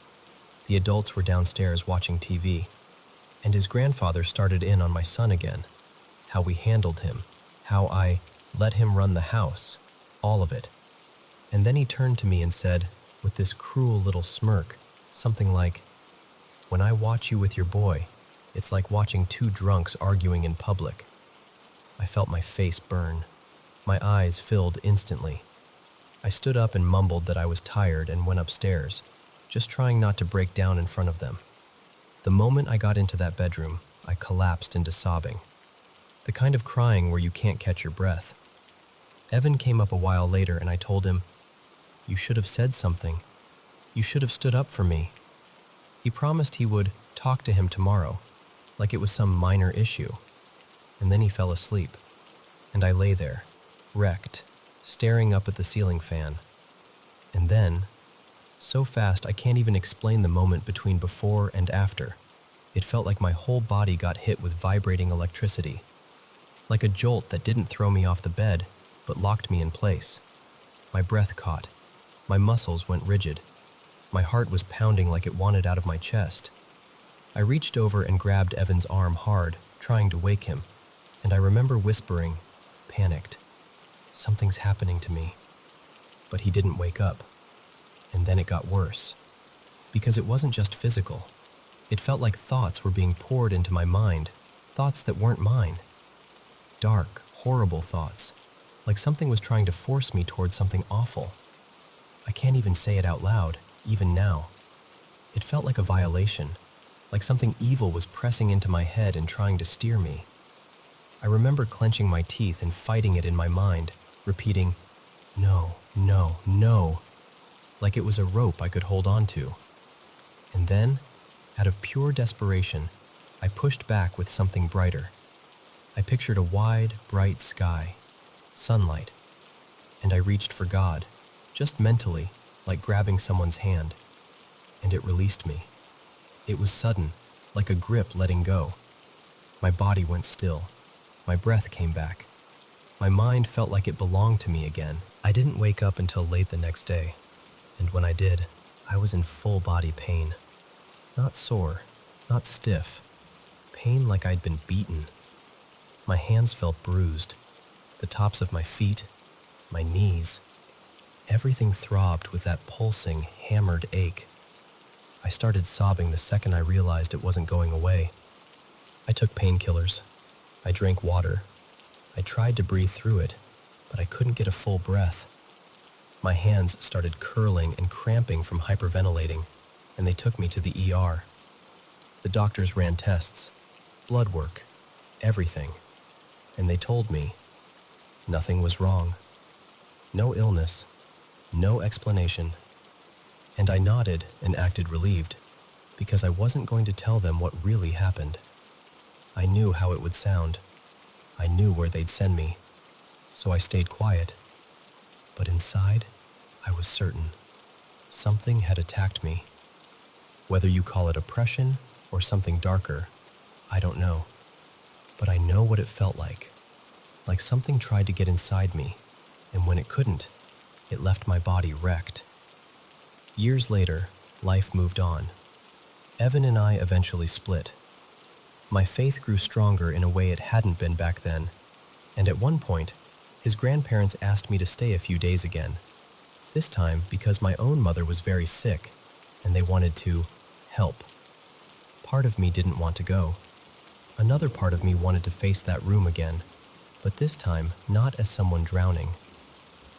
The adults were downstairs watching TV, and his grandfather started in on my son again. How we handled him, how I let him run the house, all of it. And then he turned to me and said, with this cruel little smirk, something like, "When I watch you with your boy, it's like watching 2 drunks arguing in public." I felt my face burn. My eyes filled instantly. I stood up and mumbled that I was tired and went upstairs, just trying not to break down in front of them. The moment I got into that bedroom, I collapsed into sobbing. The kind of crying where you can't catch your breath. Evan came up a while later and I told him, "You should have said something. You should have stood up for me." He promised he would talk to him tomorrow, like it was some minor issue. And then he fell asleep, and I lay there, wrecked, staring up at the ceiling fan. And then, so fast I can't even explain the moment between before and after. It felt like my whole body got hit with vibrating electricity. Like a jolt that didn't throw me off the bed, but locked me in place. My breath caught. My muscles went rigid. My heart was pounding like it wanted out of my chest. I reached over and grabbed Evan's arm hard, trying to wake him, and I remember whispering, panicked, "Something's happening to me." But he didn't wake up. And then it got worse. Because it wasn't just physical. It felt like thoughts were being poured into my mind, thoughts that weren't mine. Dark, horrible thoughts, like something was trying to force me towards something awful. I can't even say it out loud, even now. It felt like a violation, like something evil was pressing into my head and trying to steer me. I remember clenching my teeth and fighting it in my mind, repeating, "No, no, no," like it was a rope I could hold on to. And then, out of pure desperation, I pushed back with something brighter. I pictured a wide, bright sky, sunlight, and I reached for God, just mentally, like grabbing someone's hand. And it released me. It was sudden, like a grip letting go. My body went still. My breath came back. My mind felt like it belonged to me again. I didn't wake up until late the next day, and when I did, I was in full body pain. Not sore, not stiff. Pain like I'd been beaten. My hands felt bruised. The tops of my feet, my knees. Everything throbbed with that pulsing, hammered ache. I started sobbing the second I realized it wasn't going away. I took painkillers. I drank water. I tried to breathe through it, but I couldn't get a full breath. My hands started curling and cramping from hyperventilating, and they took me to the ER. The doctors ran tests, blood work, everything, and they told me nothing was wrong. No illness, no explanation. And I nodded and acted relieved, because I wasn't going to tell them what really happened. I knew how it would sound. I knew where they'd send me, so I stayed quiet. But inside, I was certain. Something had attacked me. Whether you call it oppression or something darker, I don't know. But I know what it felt like something tried to get inside me, and when it couldn't, it left my body wrecked. Years later, life moved on. Evan and I eventually split. My faith grew stronger in a way it hadn't been back then, and at one point, his grandparents asked me to stay a few days again. This time because my own mother was very sick, and they wanted to help. Part of me didn't want to go. Another part of me wanted to face that room again, but this time not as someone drowning.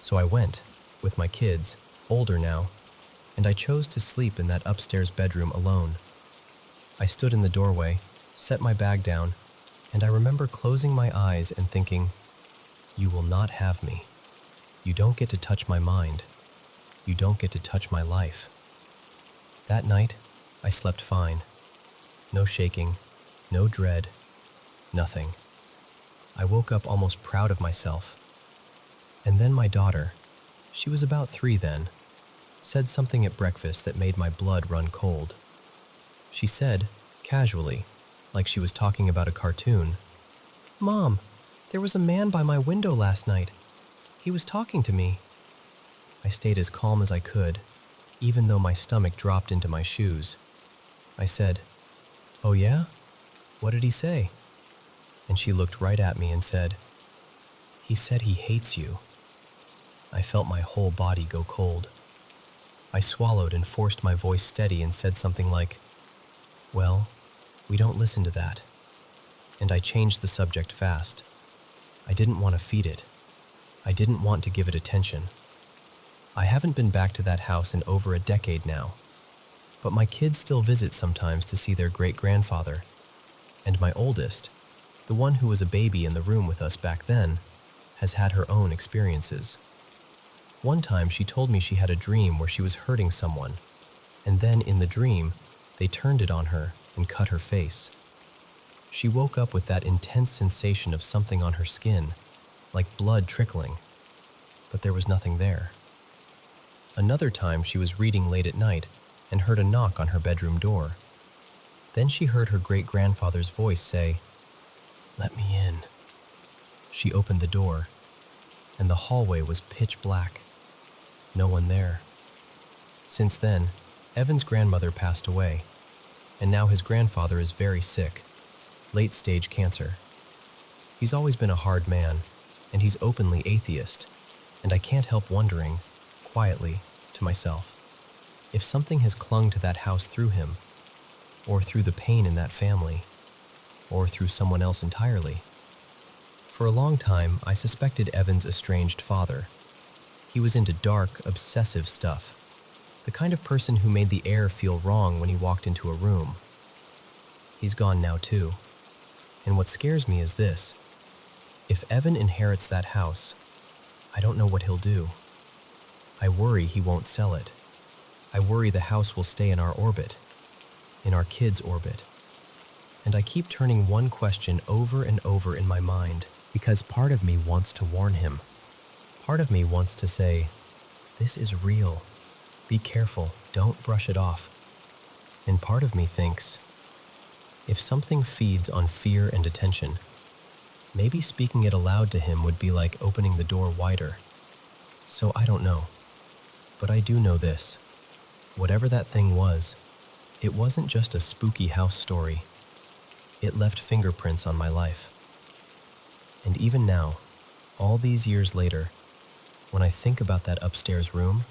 So I went, with my kids, older now, and I chose to sleep in that upstairs bedroom alone. I stood in the doorway, set my bag down, and I remember closing my eyes and thinking, "You will not have me. You don't get to touch my mind. You don't get to touch my life." That night, I slept fine. No shaking, no dread, nothing. I woke up almost proud of myself. And then my daughter, she was about 3 then, said something at breakfast that made my blood run cold. She said, casually, like she was talking about a cartoon, "Mom, there was a man by my window last night. He was talking to me." I stayed as calm as I could, even though my stomach dropped into my shoes. I said, "Oh yeah? What did he say?" And she looked right at me and said, "He said he hates you." I felt my whole body go cold. I swallowed and forced my voice steady and said something like, "Well, we don't listen to that." And I changed the subject fast. I didn't want to feed it. I didn't want to give it attention. I haven't been back to that house in over a decade now, but my kids still visit sometimes to see their great-grandfather, and my oldest, the one who was a baby in the room with us back then, has had her own experiences. One time she told me she had a dream where she was hurting someone, and then in the dream, they turned it on her and cut her face. She woke up with that intense sensation of something on her skin, like blood trickling, but there was nothing there. Another time she was reading late at night and heard a knock on her bedroom door. Then she heard her great-grandfather's voice say, "Let me in." She opened the door, and the hallway was pitch black. No one there. Since then, Evan's grandmother passed away, and now his grandfather is very sick, late-stage cancer. He's always been a hard man, and he's openly atheist, and I can't help wondering, quietly, to myself, if something has clung to that house through him, or through the pain in that family, or through someone else entirely. For a long time, I suspected Evan's estranged father. He was into dark, obsessive stuff, the kind of person who made the air feel wrong when he walked into a room. He's gone now too, and what scares me is this. If Evan inherits that house, I don't know what he'll do. I worry he won't sell it. I worry the house will stay in our orbit, in our kids' orbit. And I keep turning one question over and over in my mind because part of me wants to warn him. Part of me wants to say, "This is real. Be careful, don't brush it off." And part of me thinks, if something feeds on fear and attention, maybe speaking it aloud to him would be like opening the door wider. So I don't know. But I do know this. Whatever that thing was, it wasn't just a spooky house story. It left fingerprints on my life. And even now, all these years later, when I think about that upstairs room,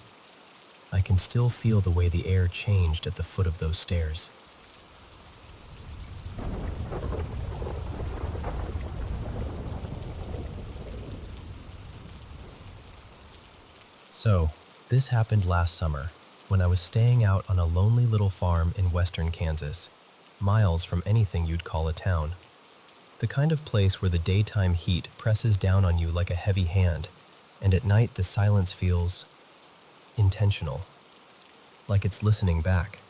I can still feel the way the air changed at the foot of those stairs. So, this happened last summer, when I was staying out on a lonely little farm in western Kansas, miles from anything you'd call a town. The kind of place where the daytime heat presses down on you like a heavy hand, and at night the silence feels intentional, like it's listening back.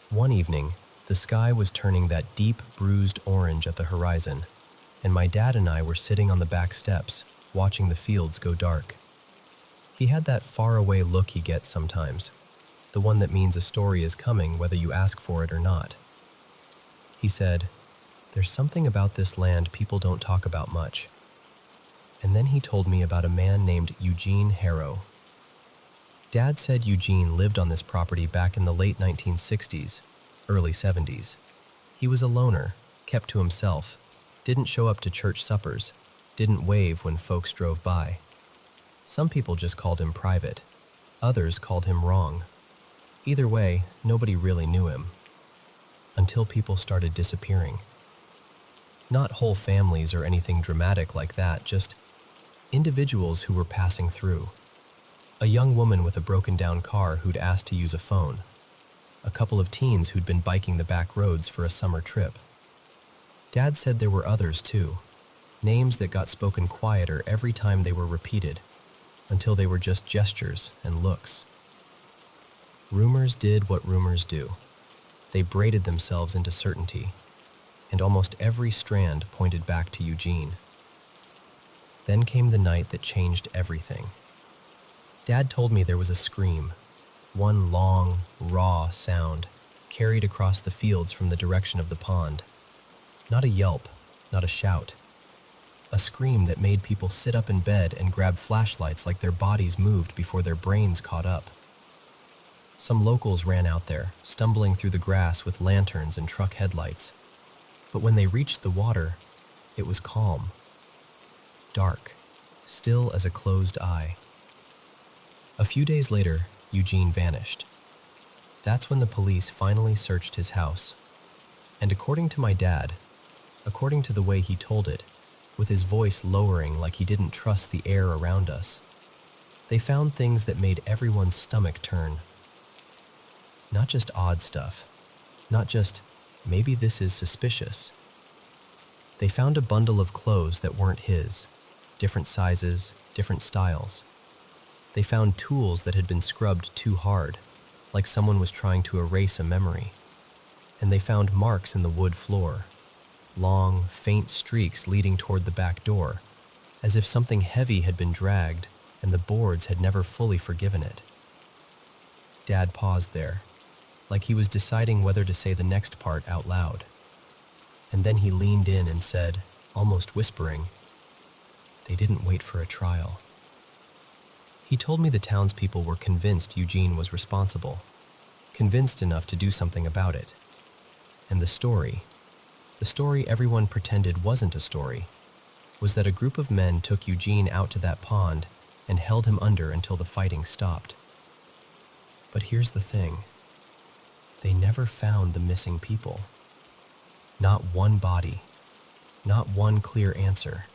One evening, the sky was turning that deep, bruised orange at the horizon, and my dad and I were sitting on the back steps, watching the fields go dark. He had that faraway look he gets sometimes, the one that means a story is coming whether you ask for it or not. He said, "There's something about this land people don't talk about much." And then he told me about a man named Eugene Harrow. Dad said Eugene lived on this property back in the late 1960s, early 70s. He was a loner, kept to himself, didn't show up to church suppers, didn't wave when folks drove by. Some people just called him private. Others called him wrong. Either way, nobody really knew him. Until people started disappearing. Not whole families or anything dramatic like that, just individuals who were passing through. A young woman with a broken-down car who'd asked to use a phone. A couple of teens who'd been biking the back roads for a summer trip. Dad said there were others too, names that got spoken quieter every time they were repeated, until they were just gestures and looks. Rumors did what rumors do. They braided themselves into certainty, and almost every strand pointed back to Eugene. Then came the night that changed everything. Dad told me there was a scream, one long, raw sound, carried across the fields from the direction of the pond. Not a yelp, not a shout. A scream that made people sit up in bed and grab flashlights like their bodies moved before their brains caught up. Some locals ran out there, stumbling through the grass with lanterns and truck headlights. But when they reached the water, it was calm. Dark, still as a closed eye. A few days later, Eugene vanished. That's when the police finally searched his house. And according to my dad, according to the way he told it, with his voice lowering like he didn't trust the air around us, they found things that made everyone's stomach turn. Not just odd stuff, not just, maybe this is suspicious. They found a bundle of clothes that weren't his, different sizes, different styles. They found tools that had been scrubbed too hard, like someone was trying to erase a memory. And they found marks in the wood floor, long, faint streaks leading toward the back door, as if something heavy had been dragged and the boards had never fully forgiven it. Dad paused there, like he was deciding whether to say the next part out loud. And then he leaned in and said, almost whispering, "They didn't wait for a trial." He told me the townspeople were convinced Eugene was responsible, convinced enough to do something about it. And the story everyone pretended wasn't a story, was that a group of men took Eugene out to that pond and held him under until the fighting stopped. But here's the thing. They never found the missing people. Not one body, not one clear answer,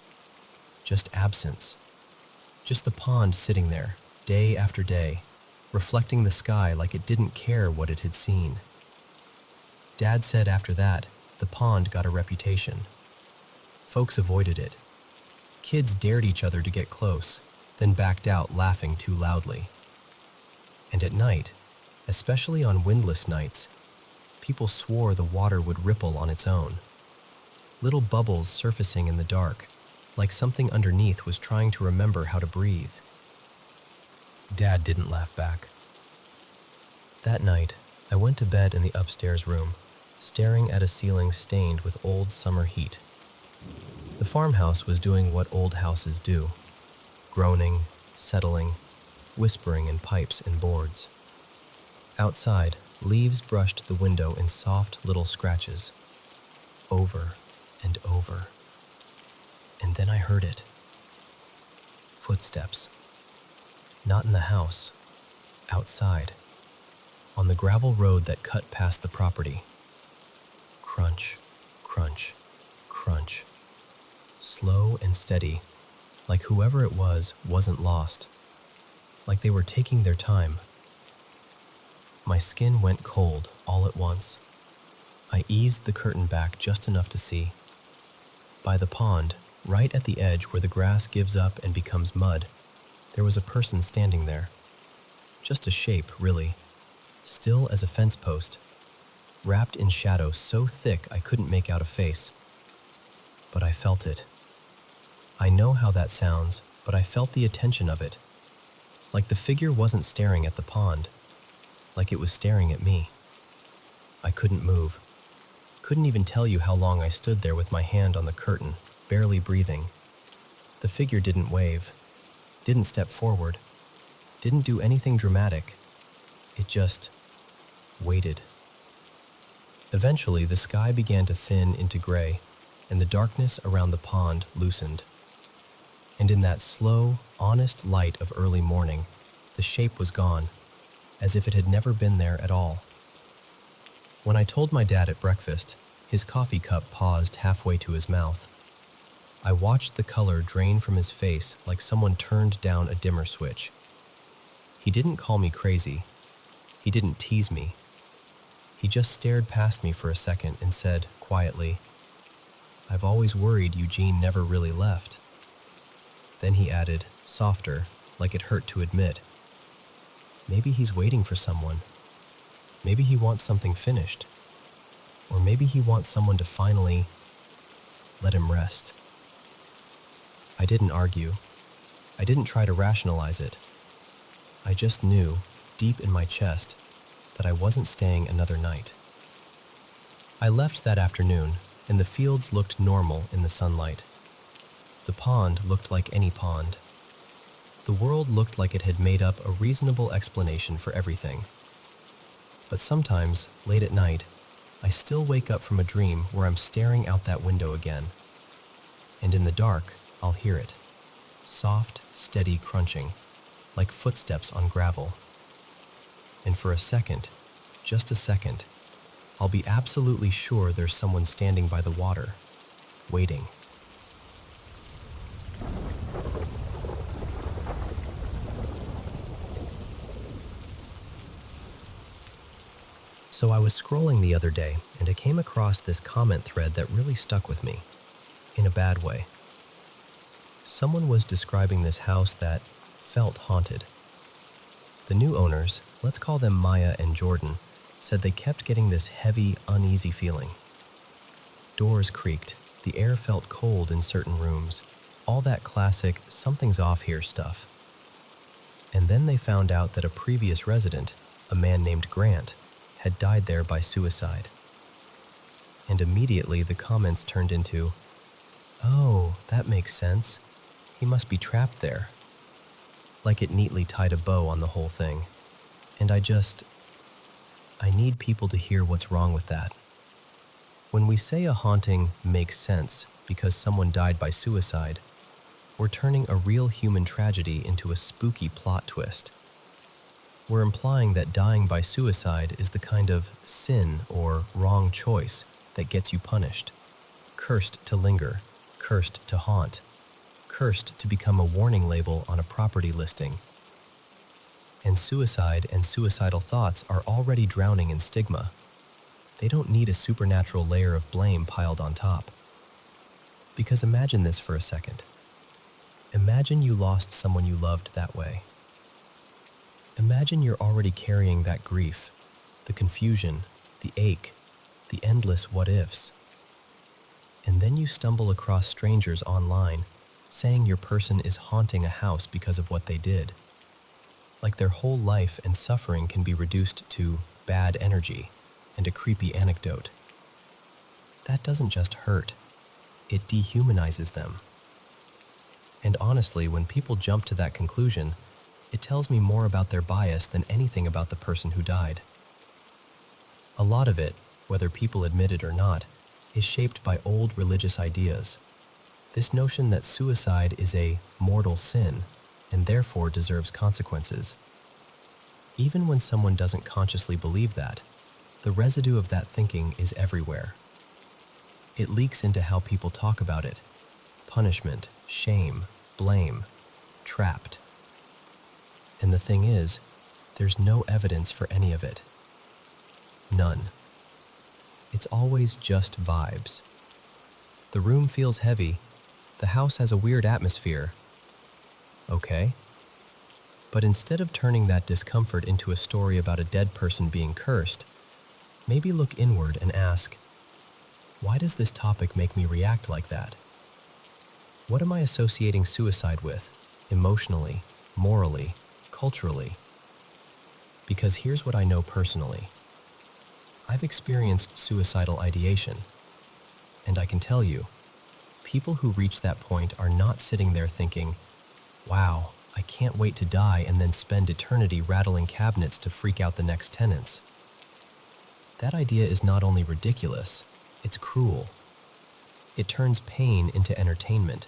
just absence. Just the pond sitting there, day after day, reflecting the sky like it didn't care what it had seen. Dad said after that, the pond got a reputation. Folks avoided it. Kids dared each other to get close, then backed out laughing too loudly. And at night, especially on windless nights, people swore the water would ripple on its own. Little bubbles surfacing in the dark, like something underneath was trying to remember how to breathe. Dad didn't laugh back. That night, I went to bed in the upstairs room, staring at a ceiling stained with old summer heat. The farmhouse was doing what old houses do, groaning, settling, whispering in pipes and boards. Outside, leaves brushed the window in soft little scratches, over and over. And then I heard it. Footsteps. Not in the house, outside, on the gravel road that cut past the property. Crunch, crunch, crunch. Slow and steady, like whoever it was wasn't lost, like they were taking their time. My skin went cold all at once. I eased the curtain back just enough to see. By the pond, right at the edge where the grass gives up and becomes mud, there was a person standing there. Just a shape, really, still as a fence post, wrapped in shadow so thick I couldn't make out a face. But I felt it. I know how that sounds, but I felt the attention of it. Like the figure wasn't staring at the pond, like it was staring at me. I couldn't move. Couldn't even tell you how long I stood there with my hand on the curtain, barely breathing. The figure didn't wave, didn't step forward, didn't do anything dramatic. It just waited. Eventually, the sky began to thin into gray, and the darkness around the pond loosened. And in that slow, honest light of early morning, the shape was gone, as if it had never been there at all. When I told my dad at breakfast, His coffee cup paused halfway to his mouth. I watched the color drain from his face like someone turned down a dimmer switch. He didn't call me crazy. He didn't tease me. He just stared past me for a second and said, quietly, "I've always worried Eugene never really left." Then he added, softer, like it hurt to admit, "Maybe he's waiting for someone. Maybe he wants something finished. Or maybe he wants someone to finally let him rest." I didn't argue. I didn't try to rationalize it. I just knew, deep in my chest, that I wasn't staying another night. I left that afternoon, and the fields looked normal in the sunlight. The pond looked like any pond. The world looked like it had made up a reasonable explanation for everything. But sometimes, late at night, I still wake up from a dream where I'm staring out that window again. And in the dark, I'll hear it. Soft, steady crunching, like footsteps on gravel. And for a second, just a second, I'll be absolutely sure there's someone standing by the water, waiting. So I was scrolling the other day, and I came across this comment thread that really stuck with me, in a bad way. Someone was describing this house that felt haunted. The new owners, let's call them Maya and Jordan, said they kept getting this heavy, uneasy feeling. Doors creaked, the air felt cold in certain rooms, all that classic something's off here stuff. And then they found out that a previous resident, a man named Grant, had died there by suicide. And immediately the comments turned into, "Oh, that makes sense. He must be trapped there." Like it neatly tied a bow on the whole thing. And I need people to hear what's wrong with that. When we say a haunting makes sense because someone died by suicide, we're turning a real human tragedy into a spooky plot twist. We're implying that dying by suicide is the kind of sin or wrong choice that gets you punished, cursed to linger, cursed to haunt, cursed to become a warning label on a property listing. And suicide and suicidal thoughts are already drowning in stigma. They don't need a supernatural layer of blame piled on top. Because imagine this for a second. Imagine you lost someone you loved that way. Imagine you're already carrying that grief, the confusion, the ache, the endless what-ifs. And then you stumble across strangers online saying your person is haunting a house because of what they did. Like their whole life and suffering can be reduced to bad energy and a creepy anecdote. That doesn't just hurt, it dehumanizes them. And honestly, when people jump to that conclusion, it tells me more about their bias than anything about the person who died. A lot of it, whether people admit it or not, is shaped by old religious ideas. This notion that suicide is a mortal sin and therefore deserves consequences. Even when someone doesn't consciously believe that, the residue of that thinking is everywhere. It leaks into how people talk about it. Punishment, shame, blame, trapped. And the thing is, there's no evidence for any of it. None. It's always just vibes. The room feels heavy. The house has a weird atmosphere. Okay. But instead of turning that discomfort into a story about a dead person being cursed, maybe look inward and ask, why does this topic make me react like that? What am I associating suicide with, emotionally, morally, culturally? Because here's what I know personally. I've experienced suicidal ideation, and I can tell you, people who reach that point are not sitting there thinking, wow, I can't wait to die and then spend eternity rattling cabinets to freak out the next tenants. That idea is not only ridiculous, it's cruel. It turns pain into entertainment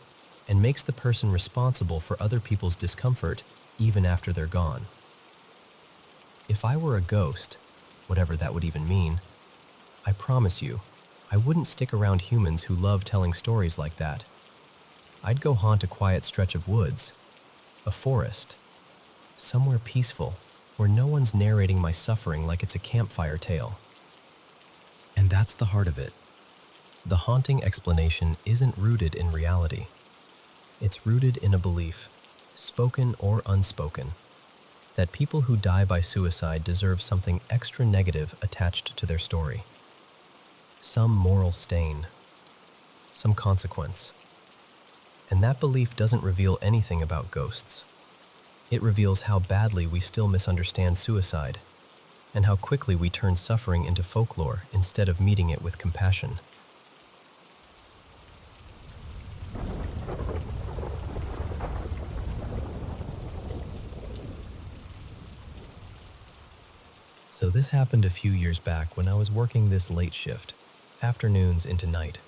and makes the person responsible for other people's discomfort even after they're gone. If I were a ghost, whatever that would even mean, I promise you, I wouldn't stick around humans who love telling stories like that. I'd go haunt a quiet stretch of woods, a forest, somewhere peaceful where no one's narrating my suffering like it's a campfire tale. And that's the heart of it. The haunting explanation isn't rooted in reality. It's rooted in a belief, spoken or unspoken, that people who die by suicide deserve something extra negative attached to their story. Some moral stain, some consequence. And that belief doesn't reveal anything about ghosts. It reveals how badly we still misunderstand suicide, and how quickly we turn suffering into folklore instead of meeting it with compassion. So this happened a few years back when I was working this late shift, afternoons into night.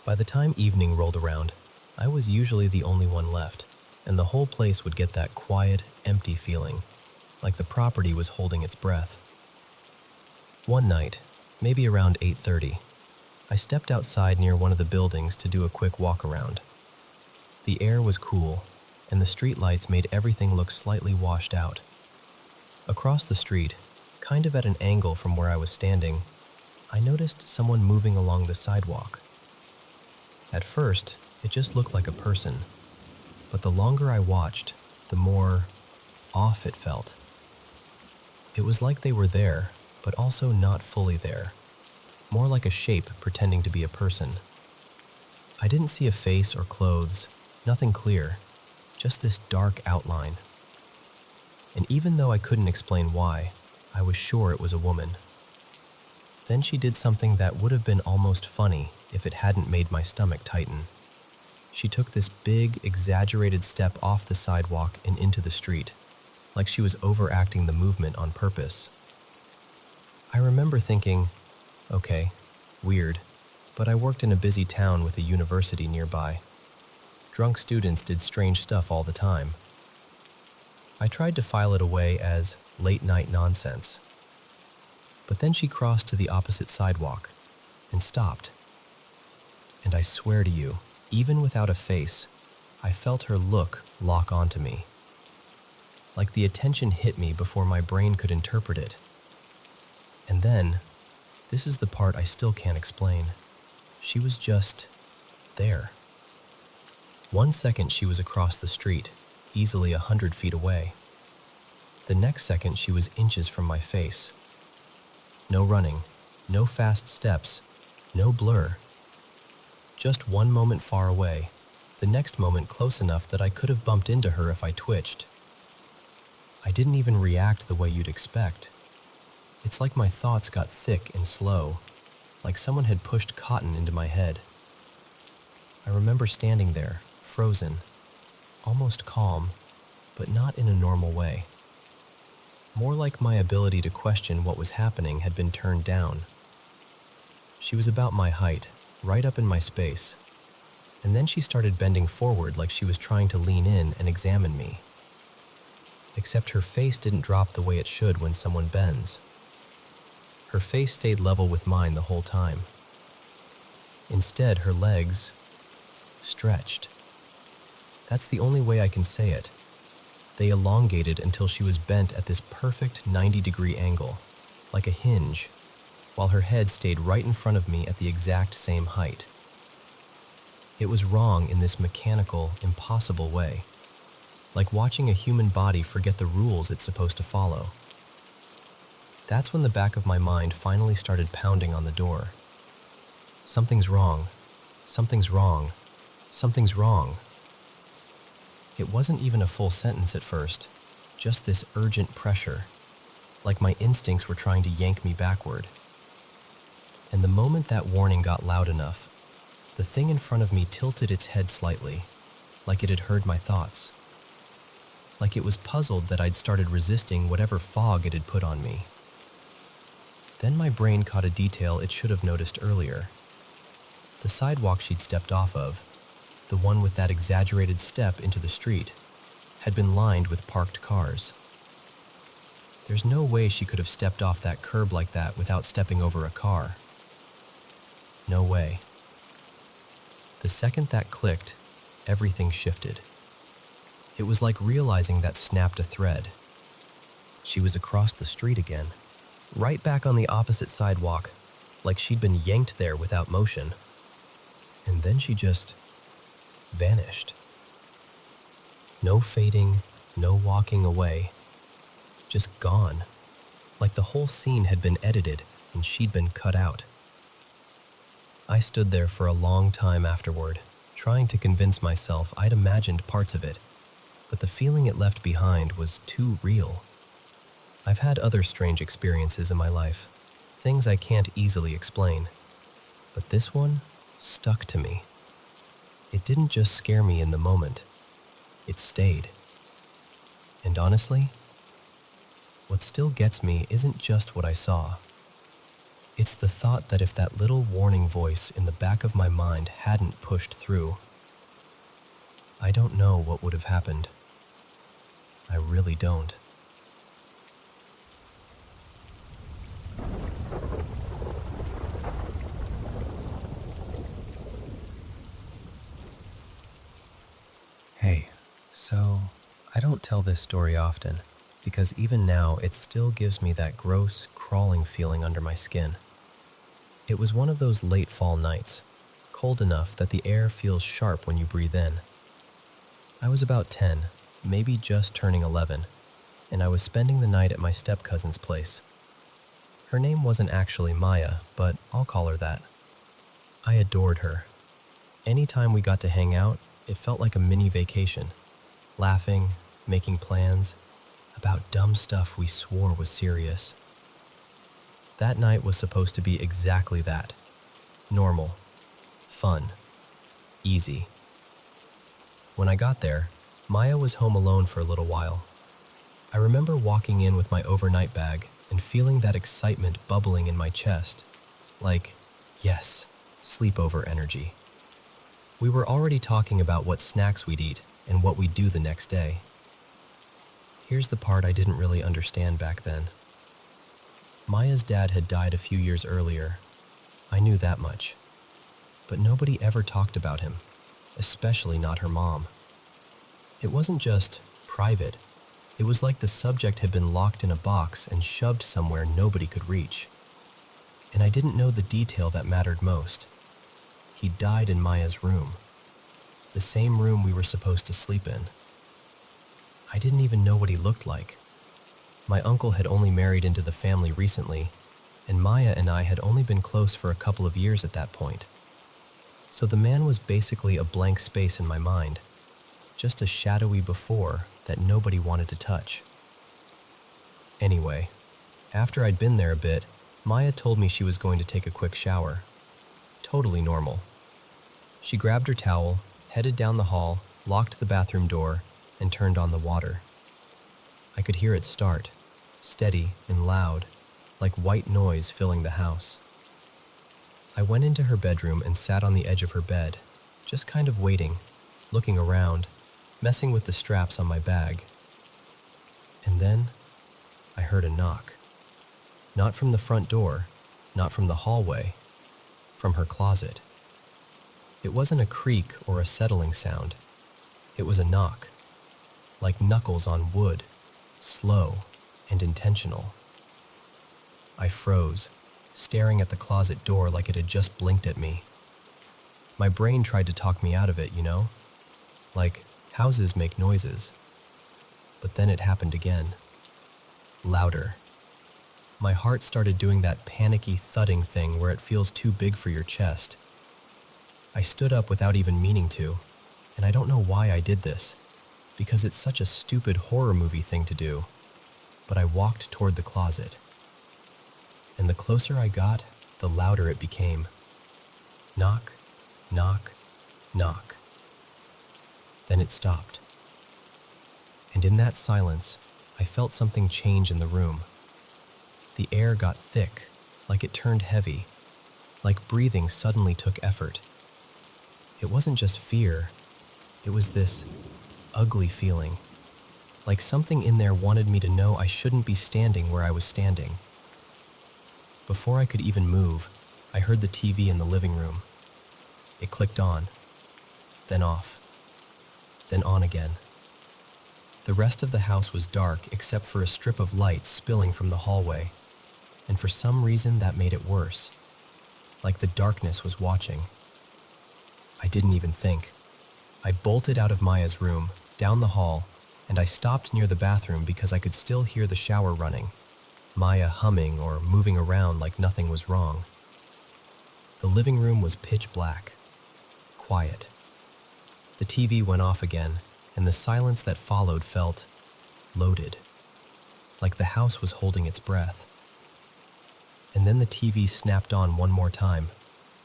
By the time evening rolled around, I was usually the only one left, and the whole place would get that quiet, empty feeling, like the property was holding its breath. One night, maybe around 8:30, I stepped outside near one of the buildings to do a quick walk around. The air was cool, and the street lights made everything look slightly washed out. Across the street, kind of at an angle from where I was standing, I noticed someone moving along the sidewalk. At first, it just looked like a person, but the longer I watched, the more off it felt. It was like they were there, but also not fully there, more like a shape pretending to be a person. I didn't see a face or clothes, nothing clear, just this dark outline. And even though I couldn't explain why, I was sure it was a woman. Then she did something that would have been almost funny if it hadn't made my stomach tighten. She took this big, exaggerated step off the sidewalk and into the street, like she was overacting the movement on purpose. I remember thinking, okay, weird, but I worked in a busy town with a university nearby. Drunk students did strange stuff all the time. I tried to file it away as late-night nonsense. But then she crossed to the opposite sidewalk and stopped. And I swear to you, even without a face, I felt her look lock onto me. Like the attention hit me before my brain could interpret it. And then, this is the part I still can't explain, she was just there. 1 second she was across the street, easily 100 feet away. The next second she was inches from my face. No running, no fast steps, no blur. Just one moment far away, the next moment close enough that I could have bumped into her if I twitched. I didn't even react the way you'd expect. It's like my thoughts got thick and slow, like someone had pushed cotton into my head. I remember standing there, frozen, almost calm, but not in a normal way. More like my ability to question what was happening had been turned down. She was about my height, right up in my space, and then she started bending forward like she was trying to lean in and examine me. Except her face didn't drop the way it should when someone bends. Her face stayed level with mine the whole time. Instead, her legs stretched. That's the only way I can say it. They elongated until she was bent at this perfect 90-degree angle, like a hinge, while her head stayed right in front of me at the exact same height. It was wrong in this mechanical, impossible way, like watching a human body forget the rules it's supposed to follow. That's when the back of my mind finally started pounding on the door. Something's wrong. Something's wrong. Something's wrong. It wasn't even a full sentence at first, just this urgent pressure, like my instincts were trying to yank me backward. And the moment that warning got loud enough, the thing in front of me tilted its head slightly, like it had heard my thoughts. Like it was puzzled that I'd started resisting whatever fog it had put on me. Then my brain caught a detail it should have noticed earlier. The sidewalk she'd stepped off of, the one with that exaggerated step into the street, had been lined with parked cars. There's no way she could have stepped off that curb like that without stepping over a car. No way. The second that clicked, everything shifted. It was like realizing that snapped a thread. She was across the street again, right back on the opposite sidewalk, like she'd been yanked there without motion. And then she just vanished. No fading, no walking away, just gone, like the whole scene had been edited and she'd been cut out. I stood there for a long time afterward, trying to convince myself I'd imagined parts of it, but the feeling it left behind was too real. I've had other strange experiences in my life, things I can't easily explain, but this one stuck to me. It didn't just scare me in the moment, it stayed. And honestly, what still gets me isn't just what I saw. It's the thought that if that little warning voice in the back of my mind hadn't pushed through, I don't know what would have happened. I really don't. Hey, so I don't tell this story often, because even now it still gives me that gross, crawling feeling under my skin. It was one of those late fall nights, cold enough that the air feels sharp when you breathe in. I was about 10, maybe just turning 11, and I was spending the night at my step-cousin's place. Her name wasn't actually Maya, but I'll call her that. I adored her. Anytime we got to hang out, it felt like a mini vacation, laughing, making plans, about dumb stuff we swore was serious. That night was supposed to be exactly that. Normal, fun, easy. When I got there, Maya was home alone for a little while. I remember walking in with my overnight bag and feeling that excitement bubbling in my chest, like, yes, sleepover energy. We were already talking about what snacks we'd eat and what we'd do the next day. Here's the part I didn't really understand back then. Maya's dad had died a few years earlier. I knew that much. But nobody ever talked about him, especially not her mom. It wasn't just private. It was like the subject had been locked in a box and shoved somewhere nobody could reach. And I didn't know the detail that mattered most. He died in Maya's room, the same room we were supposed to sleep in. I didn't even know what he looked like. My uncle had only married into the family recently, and Maya and I had only been close for a couple of years at that point. So the man was basically a blank space in my mind, just a shadowy before that nobody wanted to touch. Anyway, after I'd been there a bit, Maya told me she was going to take a quick shower. Totally normal. She grabbed her towel, headed down the hall, locked the bathroom door, and turned on the water. I could hear it start, steady and loud, like white noise filling the house. I went into her bedroom and sat on the edge of her bed, just kind of waiting, looking around, messing with the straps on my bag. And then I heard a knock. Not from the front door, not from the hallway, from her closet. It wasn't a creak or a settling sound. It was a knock, like knuckles on wood, slow and intentional. I froze, staring at the closet door like it had just blinked at me. My brain tried to talk me out of it, you know? Like, houses make noises. But then it happened again. Louder. My heart started doing that panicky thudding thing where it feels too big for your chest. I stood up without even meaning to, and I don't know why I did this, because it's such a stupid horror movie thing to do, but I walked toward the closet. And the closer I got, the louder it became. Knock, knock, knock. Then it stopped. And in that silence, I felt something change in the room. The air got thick, like it turned heavy, like breathing suddenly took effort. It wasn't just fear, it was this ugly feeling, like something in there wanted me to know I shouldn't be standing where I was standing. Before I could even move, I heard the TV in the living room. It clicked on, then off, then on again. The rest of the house was dark except for a strip of light spilling from the hallway, and for some reason that made it worse, like the darkness was watching. I didn't even think. I bolted out of Maya's room, down the hall, and I stopped near the bathroom because I could still hear the shower running, Maya humming or moving around like nothing was wrong. The living room was pitch black, quiet. The TV went off again, and the silence that followed felt loaded, like the house was holding its breath. And then the TV snapped on one more time,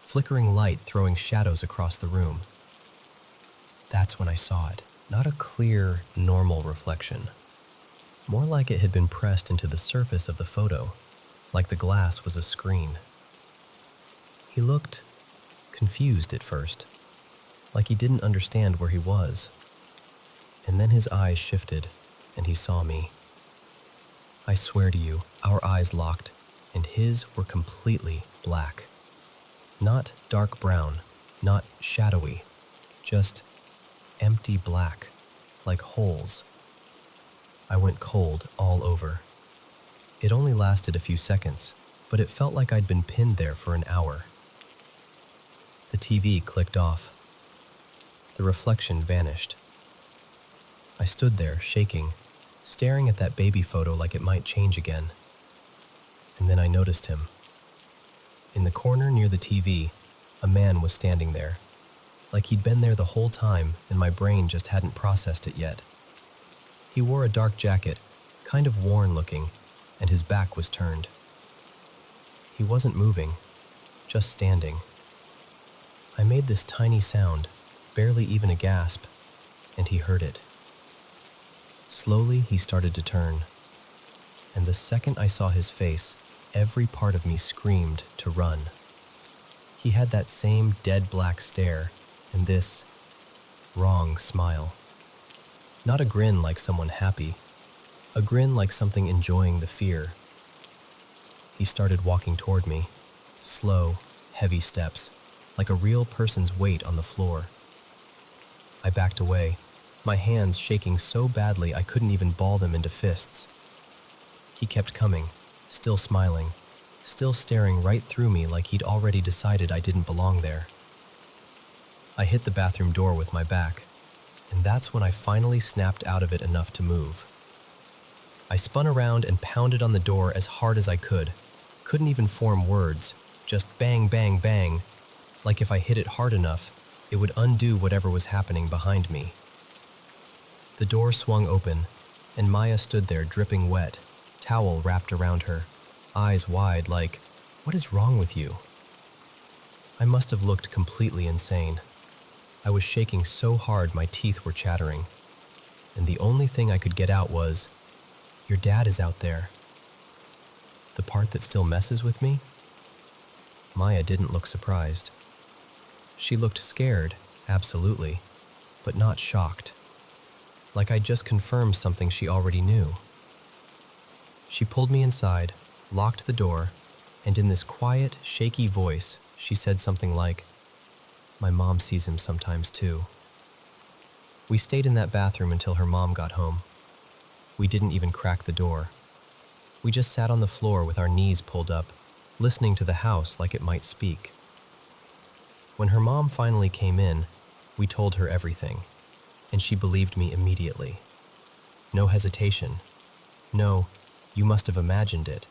flickering light throwing shadows across the room. That's when I saw it. Not a clear, normal reflection. More like it had been pressed into the surface of the photo, like the glass was a screen. He looked confused at first, like he didn't understand where he was. And then his eyes shifted, and he saw me. I swear to you, our eyes locked, and his were completely black. Not dark brown, not shadowy, just empty black, like holes. I went cold all over. It only lasted a few seconds, but it felt like I'd been pinned there for an hour. The TV clicked off. The reflection vanished. I stood there, shaking, staring at that baby photo like it might change again. And then I noticed him. In the corner near the TV, a man was standing there, like he'd been there the whole time and my brain just hadn't processed it yet. He wore a dark jacket, kind of worn looking, and his back was turned. He wasn't moving, just standing. I made this tiny sound, barely even a gasp, and he heard it. Slowly, he started to turn, and the second I saw his face, every part of me screamed to run. He had that same dead black stare and this wrong smile. Not a grin like someone happy, a grin like something enjoying the fear. He started walking toward me, slow, heavy steps, like a real person's weight on the floor. I backed away, my hands shaking so badly I couldn't even ball them into fists. He kept coming, still smiling, still staring right through me like he'd already decided I didn't belong there. I hit the bathroom door with my back, and that's when I finally snapped out of it enough to move. I spun around and pounded on the door as hard as I could. Couldn't even form words, just bang, bang, bang, like if I hit it hard enough, it would undo whatever was happening behind me. The door swung open, and Maya stood there dripping wet, towel wrapped around her, eyes wide like, "What is wrong with you?" I must have looked completely insane. I was shaking so hard my teeth were chattering, and the only thing I could get out was, "Your dad is out there." The part that still messes with me? Maya didn't look surprised. She looked scared, absolutely, but not shocked. Like I'd just confirmed something she already knew. She pulled me inside, locked the door, and in this quiet, shaky voice, she said something like, "My mom sees him sometimes too." We stayed in that bathroom until her mom got home. We didn't even crack the door. We just sat on the floor with our knees pulled up, listening to the house like it might speak. When her mom finally came in, we told her everything, and she believed me immediately. No hesitation. No, "You must have imagined it."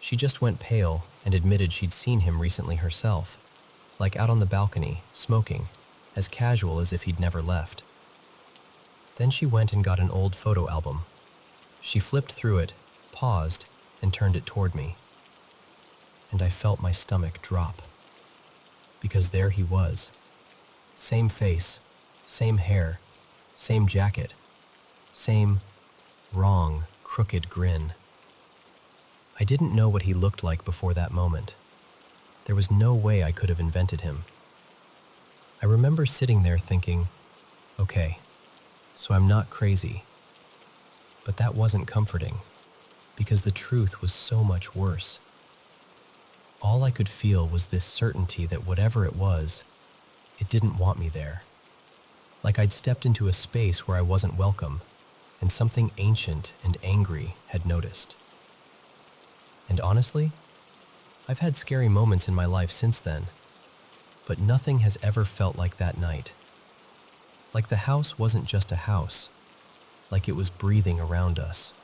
She just went pale and admitted she'd seen him recently herself, like out on the balcony, smoking, as casual as if he'd never left. Then she went and got an old photo album. She flipped through it, paused, and turned it toward me. And I felt my stomach drop. Because there he was. Same face, same hair, same jacket, same wrong, crooked grin. I didn't know what he looked like before that moment. There was no way I could have invented him. I remember sitting there thinking, okay, so I'm not crazy. But that wasn't comforting, because the truth was so much worse. All I could feel was this certainty that whatever it was, it didn't want me there. Like I'd stepped into a space where I wasn't welcome, and something ancient and angry had noticed. And honestly, I've had scary moments in my life since then, but nothing has ever felt like that night. Like the house wasn't just a house, like it was breathing around us.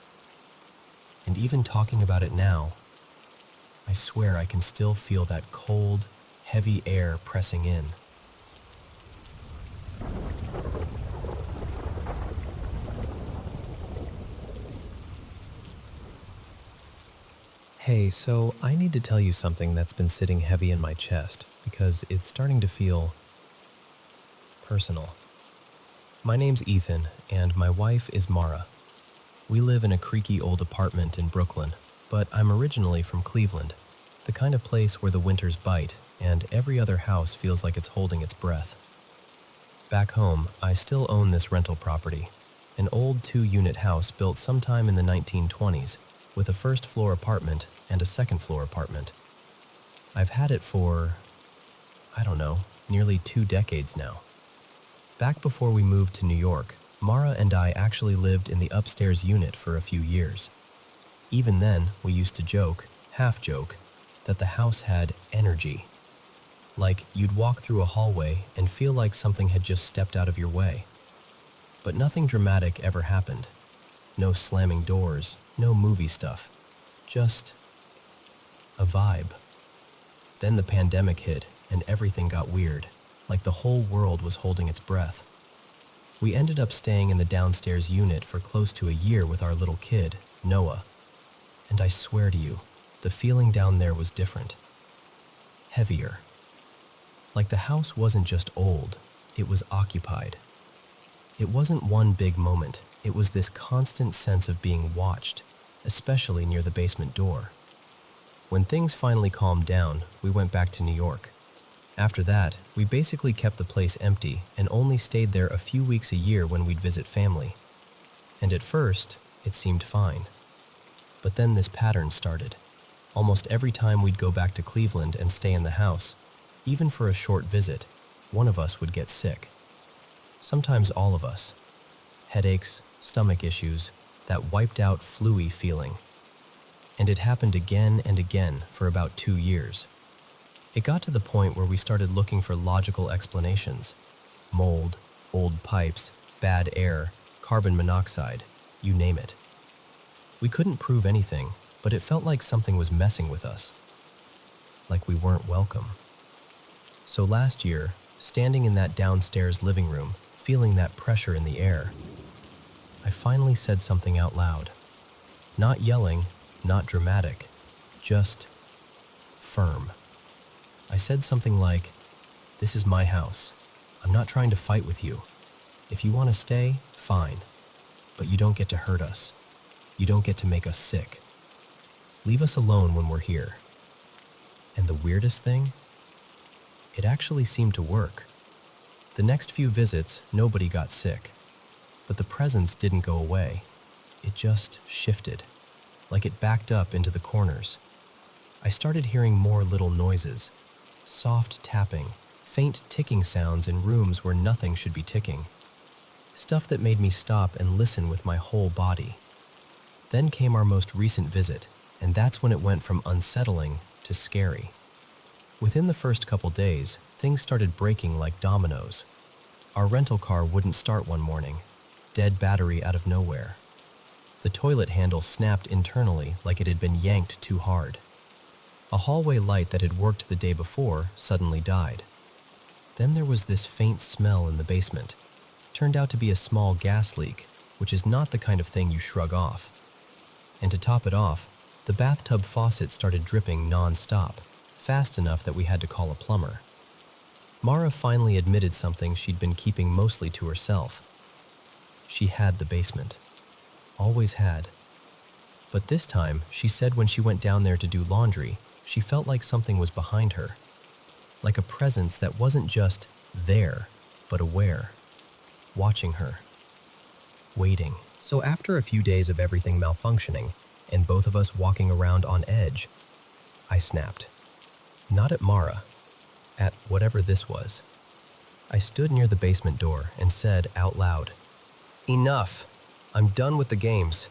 And even talking about it now, I swear I can still feel that cold, heavy air pressing in. Hey, so I need to tell you something that's been sitting heavy in my chest because it's starting to feel personal. My name's Ethan, and my wife is Mara. We live in a creaky old apartment in Brooklyn, but I'm originally from Cleveland, the kind of place where the winters bite and every other house feels like it's holding its breath. Back home, I still own this rental property, an old 2-unit house built sometime in the 1920s with a first-floor apartment and a second-floor apartment. I've had it for, nearly 2 decades now. Back before we moved to New York, Mara and I actually lived in the upstairs unit for a few years. Even then, we used to half-joke, that the house had energy. Like you'd walk through a hallway and feel like something had just stepped out of your way. But nothing dramatic ever happened. No slamming doors, no movie stuff. Just a vibe. Then the pandemic hit and everything got weird, like the whole world was holding its breath. We ended up staying in the downstairs unit for close to a year with our little kid, Noah. And I swear to you, the feeling down there was different. Heavier. Like the house wasn't just old, it was occupied. It wasn't one big moment, it was this constant sense of being watched, especially near the basement door. When things finally calmed down, we went back to New York. After that, we basically kept the place empty and only stayed there a few weeks a year when we'd visit family. And at first, it seemed fine. But then this pattern started. Almost every time we'd go back to Cleveland and stay in the house, even for a short visit, one of us would get sick. Sometimes all of us. Headaches, stomach issues, that wiped out flu-y feeling. And it happened again and again for about 2 years. It got to the point where we started looking for logical explanations. Mold, old pipes, bad air, carbon monoxide, you name it. We couldn't prove anything, but it felt like something was messing with us. Like we weren't welcome. So last year, standing in that downstairs living room, feeling that pressure in the air, I finally said something out loud. Not yelling, not dramatic, just firm. I said something like, "This is my house. I'm not trying to fight with you. If you want to stay, fine. But you don't get to hurt us. You don't get to make us sick. Leave us alone when we're here." And the weirdest thing? It actually seemed to work. The next few visits, nobody got sick. But the presence didn't go away. It just shifted, like it backed up into the corners. I started hearing more little noises, soft tapping, faint ticking sounds in rooms where nothing should be ticking. Stuff that made me stop and listen with my whole body. Then came our most recent visit, and that's when it went from unsettling to scary. Within the first couple days, things started breaking like dominoes. Our rental car wouldn't start one morning, dead battery out of nowhere. The toilet handle snapped internally like it had been yanked too hard. A hallway light that had worked the day before suddenly died. Then there was this faint smell in the basement. Turned out to be a small gas leak, which is not the kind of thing you shrug off. And to top it off, the bathtub faucet started dripping non-stop, fast enough that we had to call a plumber. Mara finally admitted something she'd been keeping mostly to herself. She had the basement. Always had. But this time, she said when she went down there to do laundry, she felt like something was behind her. Like a presence that wasn't just there, but aware. Watching her. Waiting. So after a few days of everything malfunctioning, and both of us walking around on edge, I snapped. Not at Mara, at whatever this was. I stood near the basement door and said out loud, "Enough! I'm done with the games.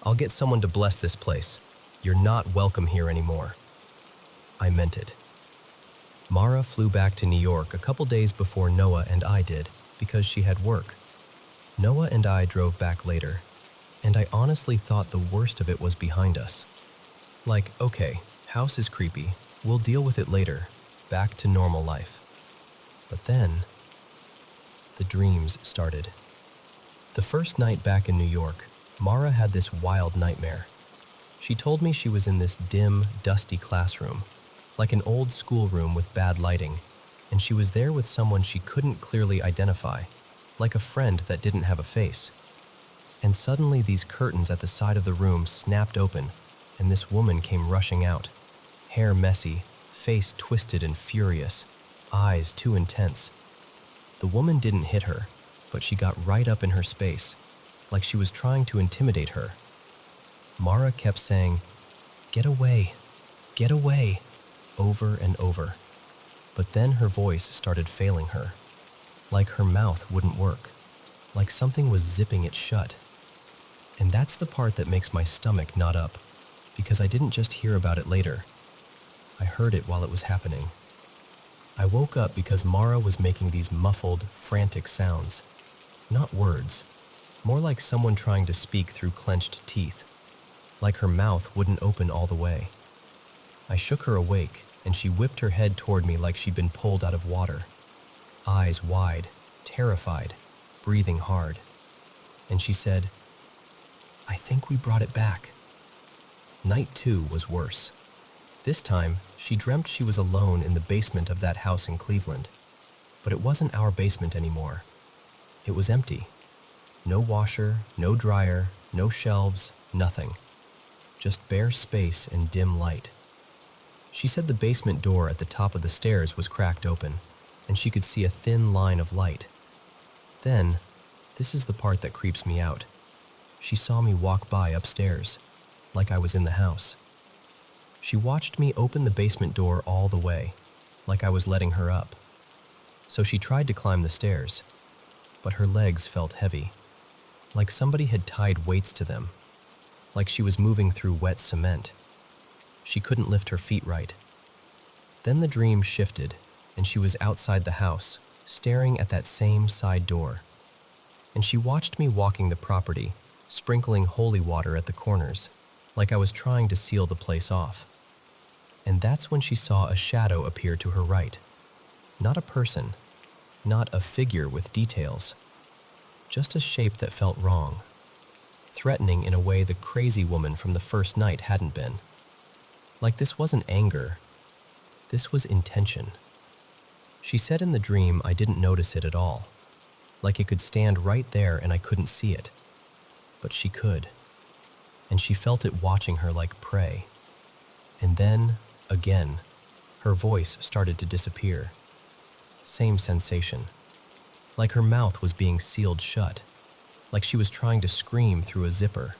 I'll get someone to bless this place. You're not welcome here anymore." I meant it. Mara flew back to New York a couple days before Noah and I did because she had work. Noah and I drove back later, and I honestly thought the worst of it was behind us. Like, okay, house is creepy. We'll deal with it later. Back to normal life. But then, the dreams started. The first night back in New York, Mara had this wild nightmare. She told me she was in this dim, dusty classroom, like an old schoolroom with bad lighting, and she was there with someone she couldn't clearly identify, like a friend that didn't have a face. And suddenly these curtains at the side of the room snapped open, and this woman came rushing out, hair messy, face twisted and furious, eyes too intense. The woman didn't hit her, but she got right up in her space, like she was trying to intimidate her. Mara kept saying, get away," over and over. But then her voice started failing her, like her mouth wouldn't work, like something was zipping it shut. And that's the part that makes my stomach knot up, because I didn't just hear about it later. I heard it while it was happening. I woke up because Mara was making these muffled, frantic sounds. Not words, more like someone trying to speak through clenched teeth, like her mouth wouldn't open all the way. I shook her awake, and she whipped her head toward me like she'd been pulled out of water. Eyes wide, terrified, breathing hard. And she said, "I think we brought it back." Night 2 was worse. This time, she dreamt she was alone in the basement of that house in Cleveland. But it wasn't our basement anymore. It was empty. No washer, no dryer, no shelves, nothing. Just bare space and dim light. She said the basement door at the top of the stairs was cracked open, and she could see a thin line of light. Then, this is the part that creeps me out. She saw me walk by upstairs, like I was in the house. She watched me open the basement door all the way, like I was letting her up. So she tried to climb the stairs, but her legs felt heavy, like somebody had tied weights to them, like she was moving through wet cement. She couldn't lift her feet right. Then the dream shifted, and she was outside the house, staring at that same side door. And she watched me walking the property, sprinkling holy water at the corners, like I was trying to seal the place off. And that's when she saw a shadow appear to her right. Not a person, not a figure with details, just a shape that felt wrong, threatening in a way the crazy woman from the first night hadn't been. Like this wasn't anger, this was intention. She said in the dream I didn't notice it at all, like it could stand right there and I couldn't see it. But she could, and she felt it watching her like prey. And then, again, her voice started to disappear. Same sensation, like her mouth was being sealed shut, like she was trying to scream through a zipper.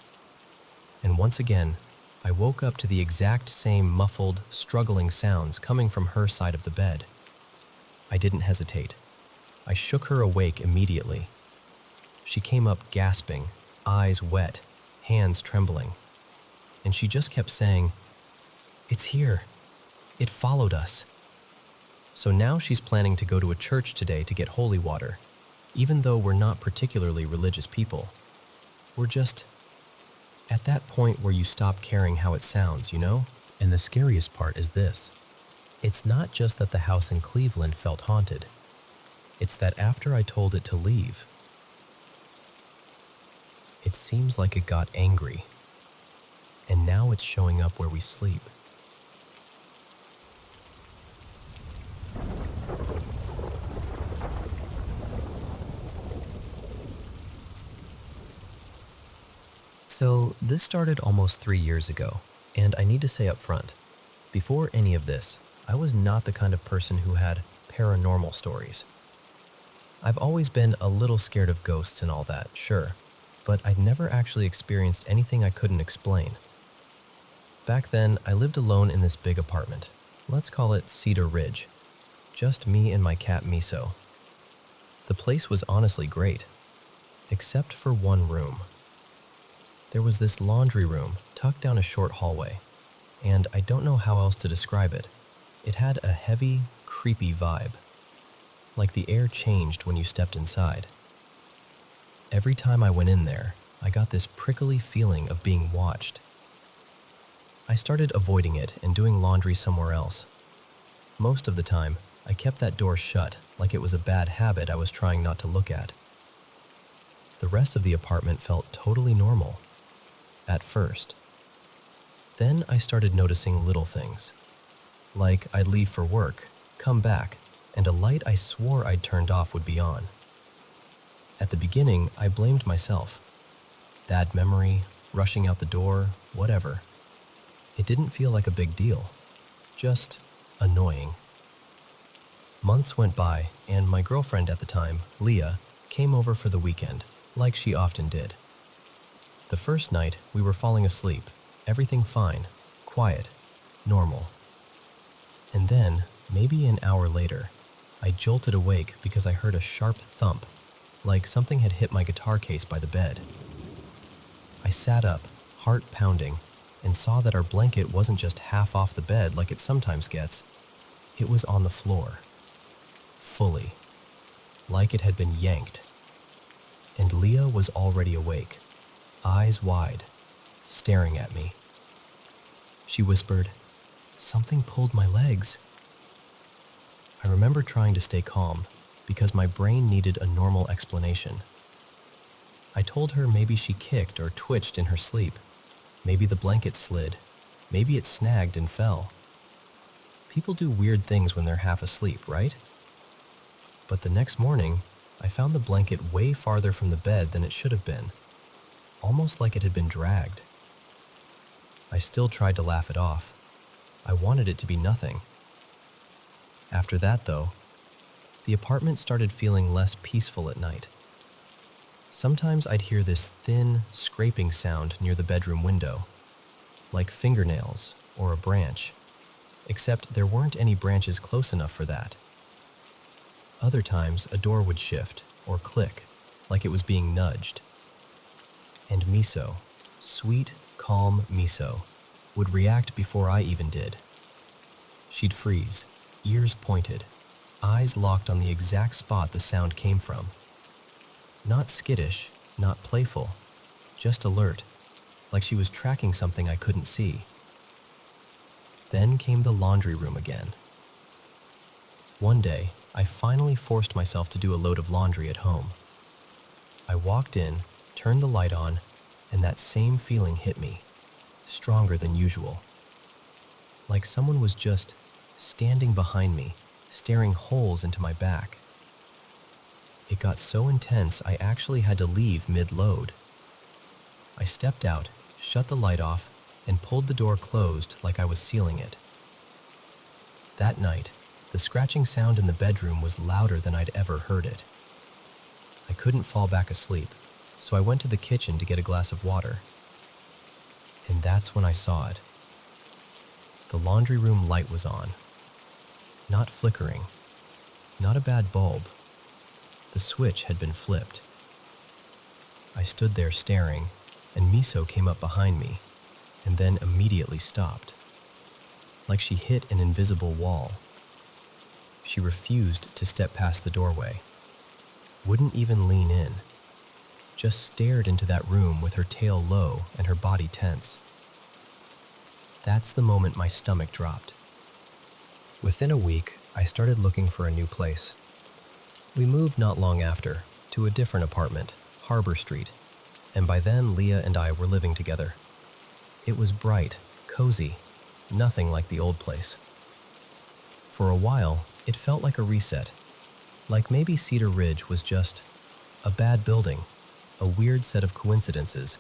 And once again, I woke up to the exact same muffled, struggling sounds coming from her side of the bed. I didn't hesitate. I shook her awake immediately. She came up gasping, eyes wet, hands trembling. And she just kept saying, "It's here. It followed us." So now she's planning to go to a church today to get holy water, even though we're not particularly religious people. We're just at that point where you stop caring how it sounds, you know? And the scariest part is this. It's not just that the house in Cleveland felt haunted. It's that after I told it to leave, it seems like it got angry. And now it's showing up where we sleep. So this started almost 3 years ago, and I need to say up front, before any of this, I was not the kind of person who had paranormal stories. I've always been a little scared of ghosts and all that, sure, but I'd never actually experienced anything I couldn't explain. Back then, I lived alone in this big apartment, Let's call it Cedar Ridge. Just me and my cat Miso. The place was honestly great, except for one room. There was this laundry room tucked down a short hallway, and I don't know how else to describe it. It had a heavy, creepy vibe, like the air changed when you stepped inside. Every time I went in there, I got this prickly feeling of being watched. I started avoiding it and doing laundry somewhere else. Most of the time, I kept that door shut like it was a bad habit I was trying not to look at. The rest of the apartment felt totally normal, at first. Then I started noticing little things, like I'd leave for work, come back, and a light I swore I'd turned off would be on. At the beginning, I blamed myself. Bad memory, rushing out the door, whatever. It didn't feel like a big deal, just annoying. Months went by, and my girlfriend at the time, Leah, came over for the weekend, like she often did. The first night, we were falling asleep, everything fine, quiet, normal. And then, maybe an hour later, I jolted awake because I heard a sharp thump, like something had hit my guitar case by the bed. I sat up, heart pounding, and saw that our blanket wasn't just half off the bed like it sometimes gets. It was on the floor, fully, like it had been yanked. And Leah was already awake, eyes wide, staring at me. She whispered, "Something pulled my legs." I remember trying to stay calm because my brain needed a normal explanation. I told her maybe she kicked or twitched in her sleep. Maybe the blanket slid. Maybe it snagged and fell. People do weird things when they're half asleep, right? But the next morning, I found the blanket way farther from the bed than it should have been, almost like it had been dragged. I still tried to laugh it off. I wanted it to be nothing. After that, though, the apartment started feeling less peaceful at night. Sometimes I'd hear this thin, scraping sound near the bedroom window, like fingernails or a branch, except there weren't any branches close enough for that. Other times, a door would shift or click, like it was being nudged. And Miso, sweet, calm Miso, would react before I even did. She'd freeze, ears pointed, eyes locked on the exact spot the sound came from. Not skittish, not playful, just alert, like she was tracking something I couldn't see. Then came the laundry room again. One day, I finally forced myself to do a load of laundry at home. I walked in, turned the light on, and that same feeling hit me, stronger than usual. Like someone was just standing behind me, staring holes into my back. It got so intense I actually had to leave mid-load. I stepped out, shut the light off, and pulled the door closed like I was sealing it. That night, the scratching sound in the bedroom was louder than I'd ever heard it. I couldn't fall back asleep, so I went to the kitchen to get a glass of water. And that's when I saw it. The laundry room light was on. Not flickering. Not a bad bulb. The switch had been flipped. I stood there staring, and Miso came up behind me, and then immediately stopped, like she hit an invisible wall. She refused to step past the doorway, wouldn't even lean in, just stared into that room with her tail low and her body tense. That's the moment my stomach dropped. Within a week, I started looking for a new place. We moved not long after, to a different apartment, Harbor Street, and by then Leah and I were living together. It was bright, cozy, nothing like the old place. For a while, it felt like a reset, like maybe Cedar Ridge was just a bad building, a weird set of coincidences,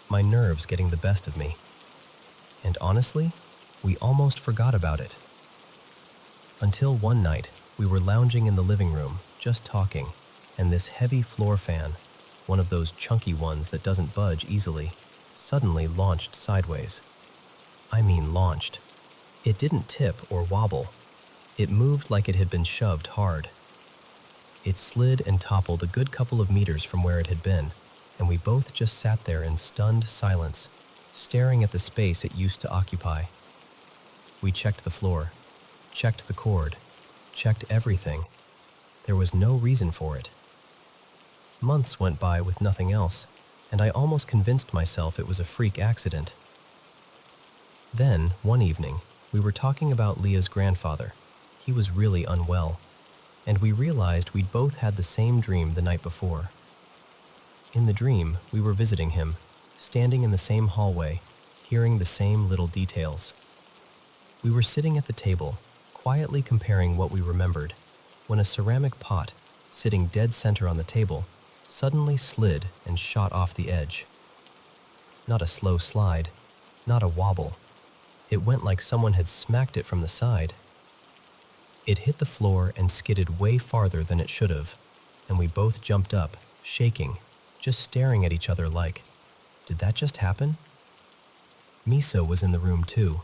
my nerves getting the best of me. And honestly, we almost forgot about it. Until one night, we were lounging in the living room, just talking, and this heavy floor fan, one of those chunky ones that doesn't budge easily, suddenly launched sideways. I mean launched. It didn't tip or wobble. It moved like it had been shoved hard. It slid and toppled a good couple of meters from where it had been, and we both just sat there in stunned silence, staring at the space it used to occupy. We checked the floor, checked the cord, checked everything. There was no reason for it. Months went by with nothing else, and I almost convinced myself it was a freak accident. Then, one evening, we were talking about Leah's grandfather. He was really unwell, and we realized we'd both had the same dream the night before. In the dream, we were visiting him, standing in the same hallway, hearing the same little details. We were sitting at the table, quietly comparing what we remembered, when a ceramic pot, sitting dead center on the table, suddenly slid and shot off the edge. Not a slow slide, not a wobble. It went like someone had smacked it from the side. It hit the floor and skidded way farther than it should have, and we both jumped up, shaking, just staring at each other like, did that just happen? Miso was in the room too.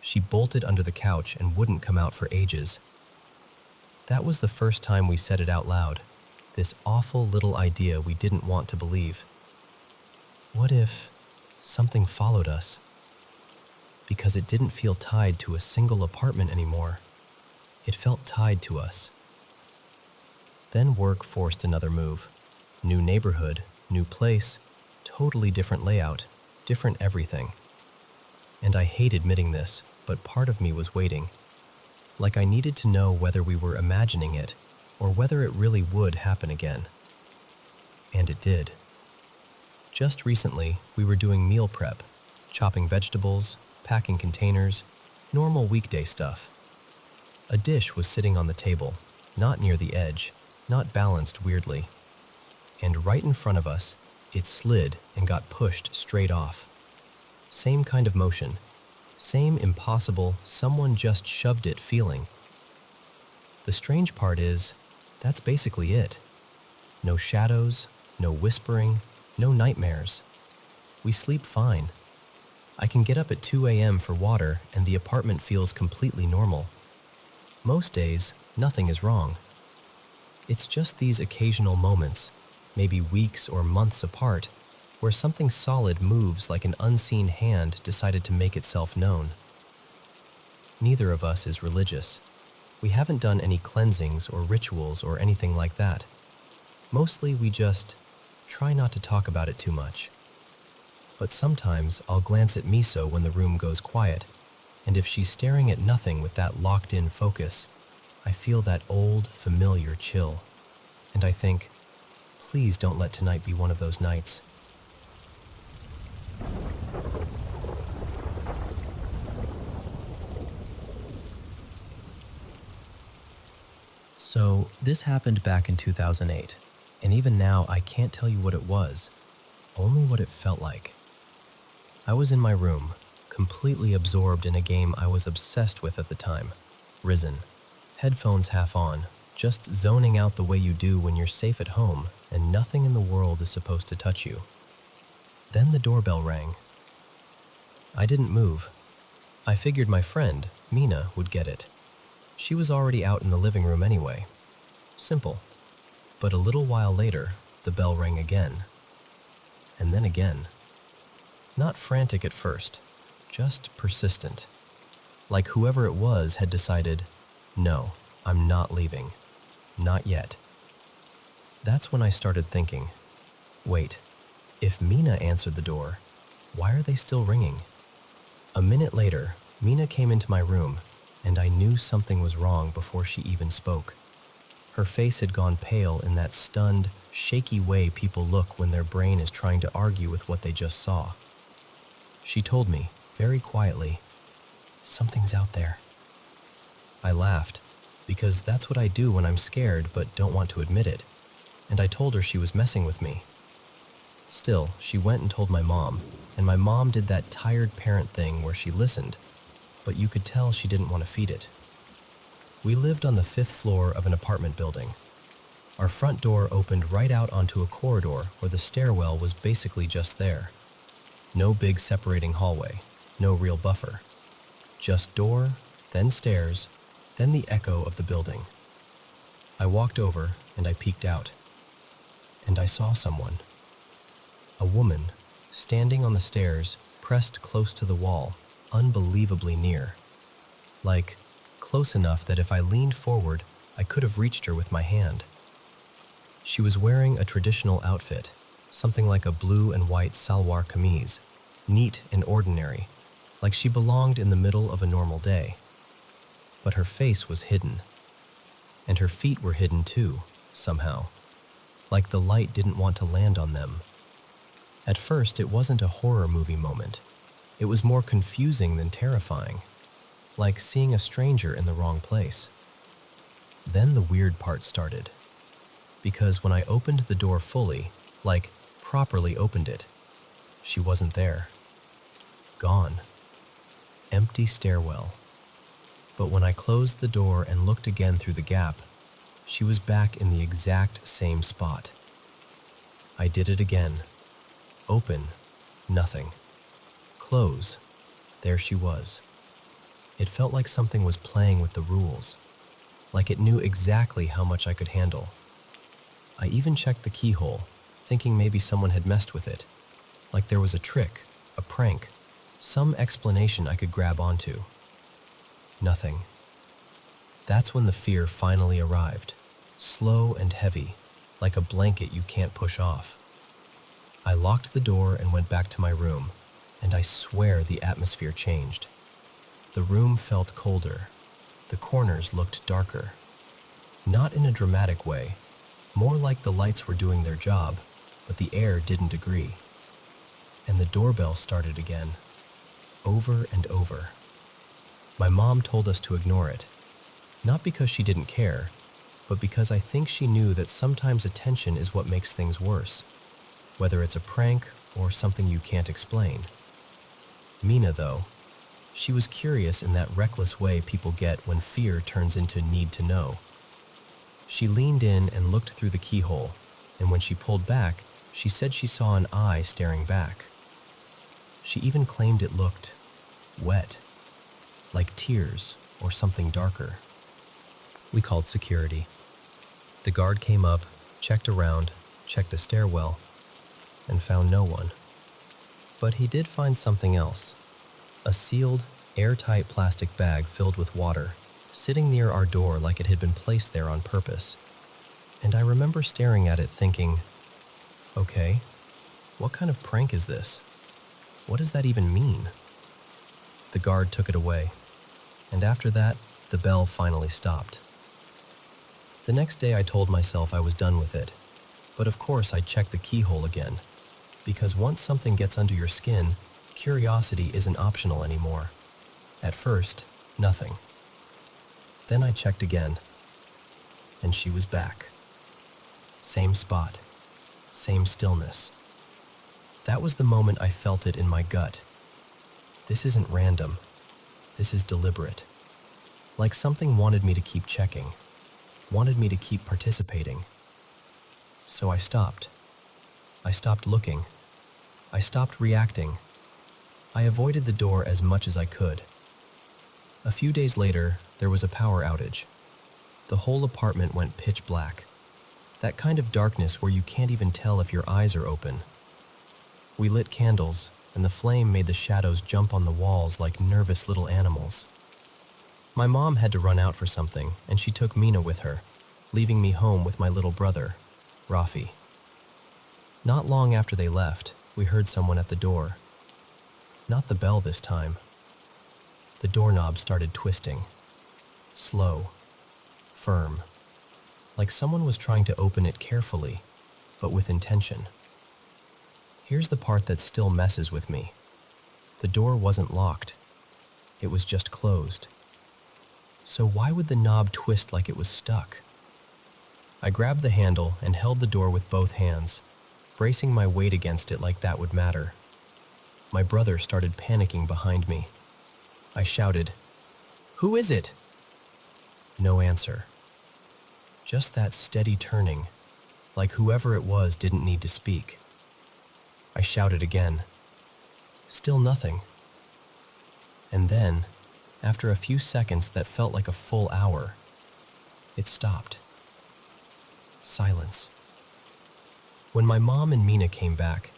She bolted under the couch and wouldn't come out for ages. That was the first time we said it out loud, this awful little idea we didn't want to believe. What if something followed us? Because it didn't feel tied to a single apartment anymore. It felt tied to us. Then work forced another move. New neighborhood, new place, totally different layout, different everything. And I hate admitting this, but part of me was waiting. Like I needed to know whether we were imagining it or whether it really would happen again. And it did. Just recently, we were doing meal prep, chopping vegetables, packing containers, normal weekday stuff. A dish was sitting on the table, not near the edge, not balanced weirdly. And right in front of us, it slid and got pushed straight off. Same kind of motion, same impossible, someone just shoved it feeling. The strange part is, that's basically it. No shadows, no whispering, no nightmares. We sleep fine. I can get up at 2 a.m. for water and the apartment feels completely normal. Most days, nothing is wrong. It's just these occasional moments, maybe weeks or months apart, where something solid moves like an unseen hand decided to make itself known. Neither of us is religious. We haven't done any cleansings or rituals or anything like that. Mostly we just try not to talk about it too much. But sometimes I'll glance at Miso when the room goes quiet, and if she's staring at nothing with that locked-in focus, I feel that old, familiar chill. And I think, please don't let tonight be one of those nights. So, this happened back in 2008, and even now I can't tell you what it was, only what it felt like. I was in my room, completely absorbed in a game I was obsessed with at the time, Risen. Headphones half on, just zoning out the way you do when you're safe at home and nothing in the world is supposed to touch you. Then the doorbell rang. I didn't move. I figured my friend, Mina, would get it. She was already out in the living room anyway. Simple. But a little while later, the bell rang again. And then again. Not frantic at first, just persistent. Like whoever it was had decided, no, I'm not leaving. Not yet. That's when I started thinking, wait, if Mina answered the door, why are they still ringing? A minute later, Mina came into my room, and I knew something was wrong before she even spoke. Her face had gone pale in that stunned, shaky way people look when their brain is trying to argue with what they just saw. She told me, very quietly, something's out there. I laughed, because that's what I do when I'm scared but don't want to admit it, and I told her she was messing with me. Still, she went and told my mom, and my mom did that tired parent thing where she listened, but you could tell she didn't want to feed it. We lived on the 5th floor of an apartment building. Our front door opened right out onto a corridor where the stairwell was basically just there. No big separating hallway, no real buffer. Just door, then stairs, then the echo of the building. I walked over and I peeked out. And I saw someone. A woman, standing on the stairs, pressed close to the wall, unbelievably near. Like, close enough that if I leaned forward, I could have reached her with my hand. She was wearing a traditional outfit, something like a blue and white salwar kameez, neat and ordinary, like she belonged in the middle of a normal day. But her face was hidden. And her feet were hidden too, somehow, like the light didn't want to land on them. At first, it wasn't a horror movie moment. It was more confusing than terrifying, like seeing a stranger in the wrong place. Then the weird part started, because when I opened the door fully, like properly opened it, she wasn't there. Gone. Empty stairwell. But when I closed the door and looked again through the gap, she was back in the exact same spot. I did it again. Open, nothing. Close, there she was. It felt like something was playing with the rules, like it knew exactly how much I could handle. I even checked the keyhole, thinking maybe someone had messed with it, like there was a trick, a prank, some explanation I could grab onto. Nothing. That's when the fear finally arrived, slow and heavy, like a blanket you can't push off. I locked the door and went back to my room, and I swear the atmosphere changed. The room felt colder. The corners looked darker. Not in a dramatic way, more like the lights were doing their job, but the air didn't agree. And the doorbell started again, over and over. My mom told us to ignore it, not because she didn't care, but because I think she knew that sometimes attention is what makes things worse, whether it's a prank or something you can't explain. Mina, though, she was curious in that reckless way people get when fear turns into need to know. She leaned in and looked through the keyhole, and when she pulled back, she said she saw an eye staring back. She even claimed it looked wet, like tears or something darker. We called security. The guard came up, checked around, checked the stairwell, and found no one. But he did find something else. A sealed, airtight plastic bag filled with water, sitting near our door like it had been placed there on purpose. And I remember staring at it thinking, okay, what kind of prank is this? What does that even mean? The guard took it away, and after that, the bell finally stopped. The next day I told myself I was done with it, but of course I checked the keyhole again, because once something gets under your skin, curiosity isn't optional anymore. At first, nothing. Then I checked again, and she was back. Same spot, same stillness. That was the moment I felt it in my gut. This isn't random. This is deliberate. Like something wanted me to keep checking, wanted me to keep participating. So I stopped. I stopped looking. I stopped reacting. I avoided the door as much as I could. A few days later, there was a power outage. The whole apartment went pitch black. That kind of darkness where you can't even tell if your eyes are open. We lit candles, and the flame made the shadows jump on the walls like nervous little animals. My mom had to run out for something, and she took Mina with her, leaving me home with my little brother, Rafi. Not long after they left, we heard someone at the door. Not the bell this time. The doorknob started twisting. Slow, firm, like someone was trying to open it carefully, but with intention. Here's the part that still messes with me. The door wasn't locked. It was just closed. So why would the knob twist like it was stuck? I grabbed the handle and held the door with both hands, bracing my weight against it like that would matter. My brother started panicking behind me. I shouted, "Who is it?" No answer. Just that steady turning, like whoever it was didn't need to speak. I shouted again. Still nothing. And then, after a few seconds that felt like a full hour, it stopped. Silence. When my mom and Mina came back,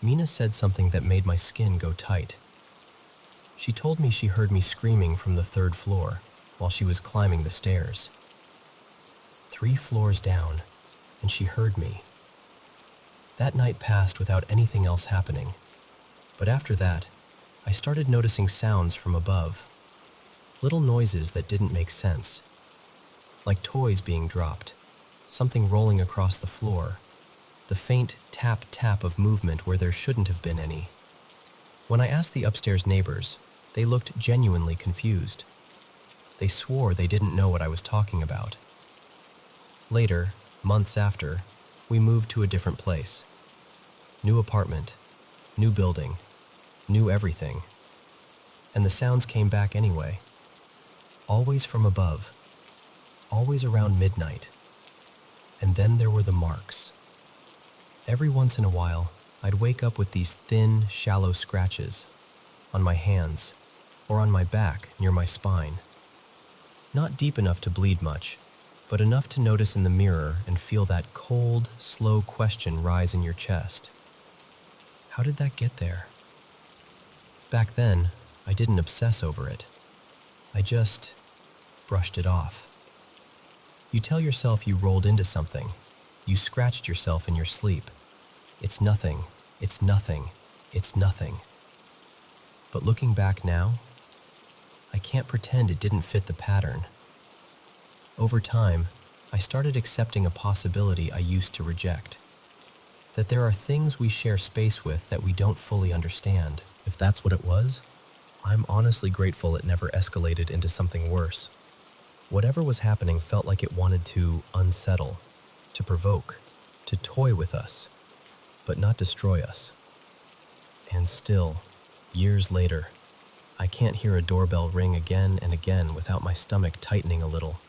Mina said something that made my skin go tight. She told me she heard me screaming from the 3rd floor while she was climbing the stairs. 3 floors down, and she heard me. That night passed without anything else happening, but after that, I started noticing sounds from above. Little noises that didn't make sense, like toys being dropped, something rolling across the floor, the faint tap-tap of movement where there shouldn't have been any. When I asked the upstairs neighbors, they looked genuinely confused. They swore they didn't know what I was talking about. Later, months after, we moved to a different place. New apartment, new building, new everything. And the sounds came back anyway. Always from above, always around midnight. And then there were the marks. Every once in a while, I'd wake up with these thin, shallow scratches on my hands or on my back near my spine. Not deep enough to bleed much, but enough to notice in the mirror and feel that cold, slow question rise in your chest. How did that get there? Back then, I didn't obsess over it. I just brushed it off. You tell yourself you rolled into something. You scratched yourself in your sleep. It's nothing, it's nothing, it's nothing. But looking back now, I can't pretend it didn't fit the pattern. Over time, I started accepting a possibility I used to reject. That there are things we share space with that we don't fully understand. If that's what it was, I'm honestly grateful it never escalated into something worse. Whatever was happening felt like it wanted to unsettle, to provoke, to toy with us, but not destroy us. And still, years later, I can't hear a doorbell ring again and again without my stomach tightening a little.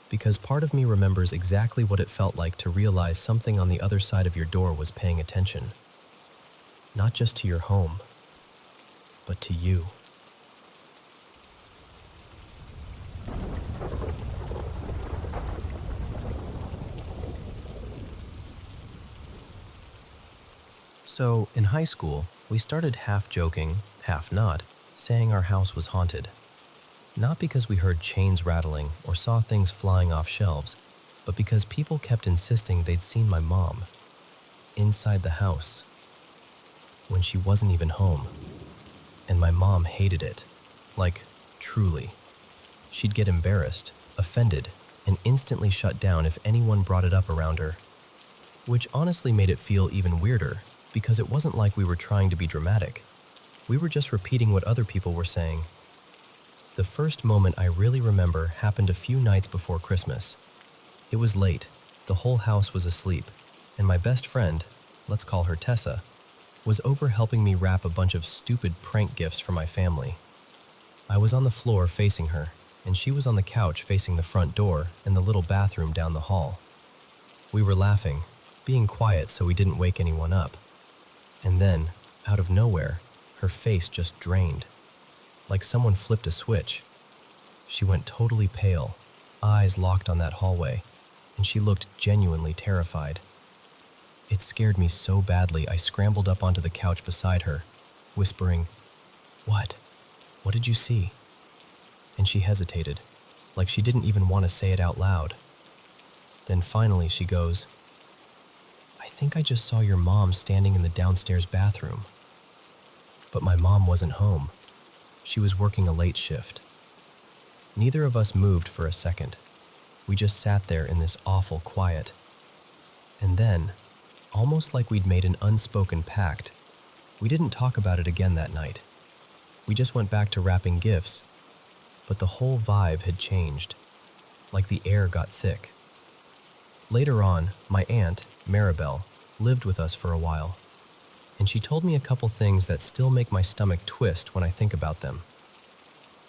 Because part of me remembers exactly what it felt like to realize something on the other side of your door was paying attention. Not just to your home, but to you. So, in high school, we started half joking, half not, saying our house was haunted. Not because we heard chains rattling or saw things flying off shelves, but because people kept insisting they'd seen my mom inside the house when she wasn't even home. And my mom hated it. Like, truly. She'd get embarrassed, offended, and instantly shut down if anyone brought it up around her. Which honestly made it feel even weirder, because it wasn't like we were trying to be dramatic. We were just repeating what other people were saying. The first moment I really remember happened a few nights before Christmas. It was late, the whole house was asleep, and my best friend, let's call her Tessa, was over helping me wrap a bunch of stupid prank gifts for my family. I was on the floor facing her, and she was on the couch facing the front door and the little bathroom down the hall. We were laughing, being quiet so we didn't wake anyone up. And then, out of nowhere, her face just drained. Like someone flipped a switch. She went totally pale, eyes locked on that hallway, and she looked genuinely terrified. It scared me so badly I scrambled up onto the couch beside her, whispering, "What? What did you see?" And she hesitated, like she didn't even want to say it out loud. Then finally she goes, "I think I just saw your mom standing in the downstairs bathroom." But my mom wasn't home. She was working a late shift. Neither of us moved for a second. We just sat there in this awful quiet. And then, almost like we'd made an unspoken pact, we didn't talk about it again that night. We just went back to wrapping gifts, but the whole vibe had changed, like the air got thick. Later on, my aunt, Maribel, lived with us for a while, and she told me a couple things that still make my stomach twist when I think about them.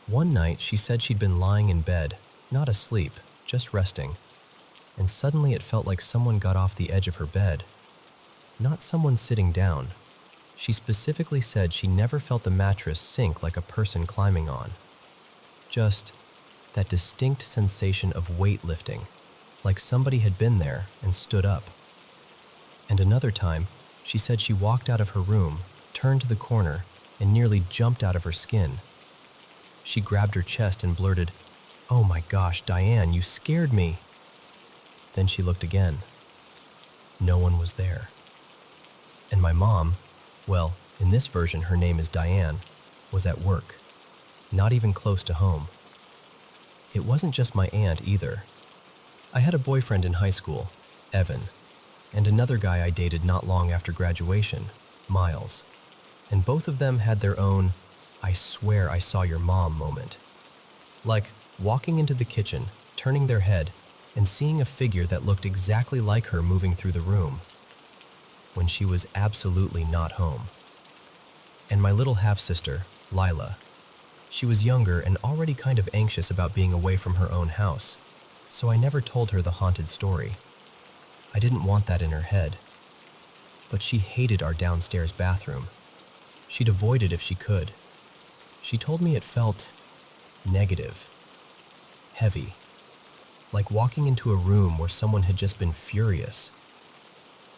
One night, she said she'd been lying in bed, not asleep, just resting, and suddenly it felt like someone got off the edge of her bed. Not someone sitting down. She specifically said she never felt the mattress sink like a person climbing on. Just that distinct sensation of weight lifting, like somebody had been there and stood up. And another time, she said she walked out of her room, turned to the corner, and nearly jumped out of her skin. She grabbed her chest and blurted, "Oh my gosh, Diane, you scared me." Then she looked again. No one was there. And my mom, well, in this version her name is Diane, was at work, not even close to home. It wasn't just my aunt either. I had a boyfriend in high school, Evan, and another guy I dated not long after graduation, Miles, and both of them had their own "I swear I saw your mom" moment. Like walking into the kitchen, turning their head, and seeing a figure that looked exactly like her moving through the room, when she was absolutely not home. And my little half-sister, Lila, she was younger and already kind of anxious about being away from her own house, so I never told her the haunted story. I didn't want that in her head. But she hated our downstairs bathroom. She'd avoid it if she could. She told me it felt negative, heavy, like walking into a room where someone had just been furious.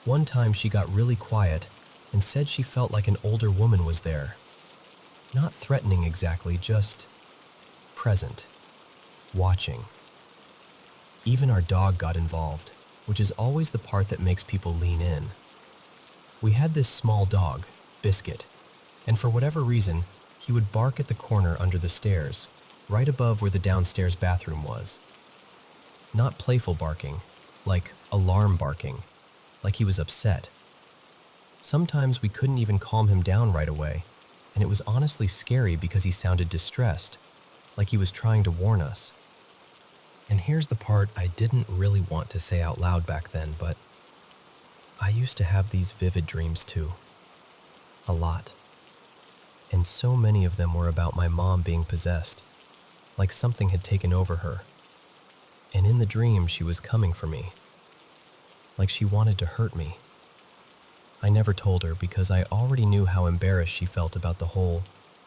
One time she got really quiet and said she felt like an older woman was there. Not threatening exactly, just present, watching. Even our dog got involved, which is always the part that makes people lean in. We had this small dog, Biscuit, and for whatever reason, he would bark at the corner under the stairs, right above where the downstairs bathroom was. Not playful barking, like alarm barking, like he was upset. Sometimes we couldn't even calm him down right away, and it was honestly scary because he sounded distressed, like he was trying to warn us. And here's the part I didn't really want to say out loud back then, but I used to have these vivid dreams too. A lot. And so many of them were about my mom being possessed, like something had taken over her. And in the dream, she was coming for me, like she wanted to hurt me. I never told her because I already knew how embarrassed she felt about the whole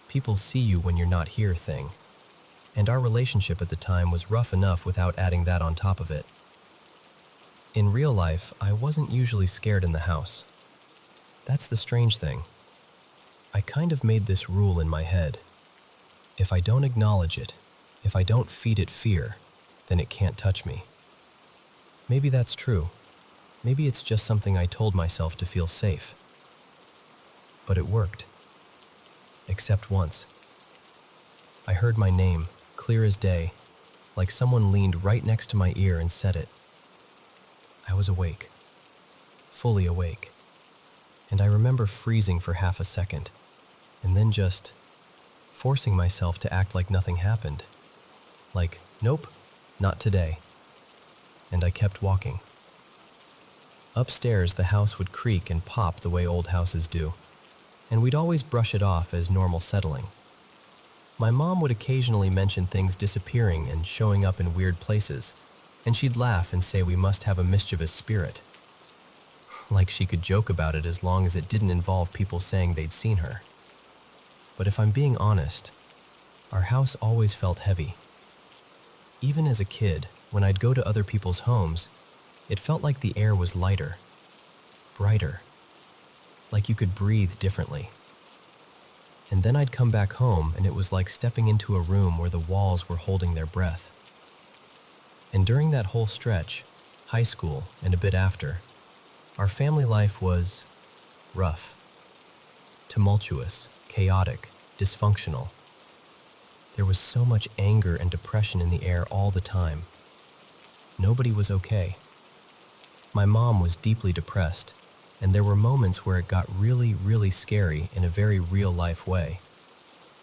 "people see you when you're not here" thing. And our relationship at the time was rough enough without adding that on top of it. In real life, I wasn't usually scared in the house. That's the strange thing. I kind of made this rule in my head. If I don't acknowledge it, if I don't feed it fear, then it can't touch me. Maybe that's true. Maybe it's just something I told myself to feel safe. But it worked. Except once. I heard my name, clear as day, like someone leaned right next to my ear and said it. I was awake. Fully awake. And I remember freezing for half a second, and then just forcing myself to act like nothing happened. Like, nope, not today. And I kept walking. Upstairs, the house would creak and pop the way old houses do, and we'd always brush it off as normal settling. My mom would occasionally mention things disappearing and showing up in weird places, and she'd laugh and say we must have a mischievous spirit. Like she could joke about it as long as it didn't involve people saying they'd seen her. But if I'm being honest, our house always felt heavy. Even as a kid, when I'd go to other people's homes, it felt like the air was lighter, brighter, like you could breathe differently. And then I'd come back home and it was like stepping into a room where the walls were holding their breath. And during that whole stretch, high school and a bit after, our family life was rough, tumultuous, chaotic, dysfunctional. There was so much anger and depression in the air all the time. Nobody was okay. My mom was deeply depressed, and there were moments where it got really, really scary in a very real-life way.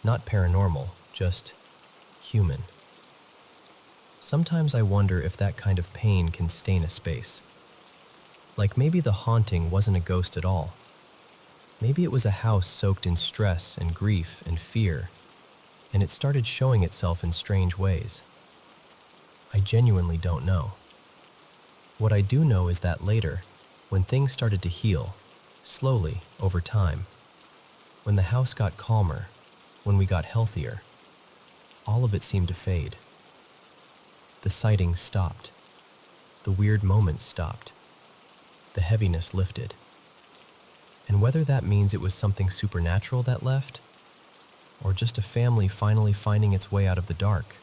Not paranormal, just human. Sometimes I wonder if that kind of pain can stain a space. Like maybe the haunting wasn't a ghost at all. Maybe it was a house soaked in stress and grief and fear, and it started showing itself in strange ways. I genuinely don't know. What I do know is that later, when things started to heal, slowly, over time, when the house got calmer, when we got healthier, all of it seemed to fade. The sightings stopped. The weird moments stopped. The heaviness lifted. And whether that means it was something supernatural that left, or just a family finally finding its way out of the dark,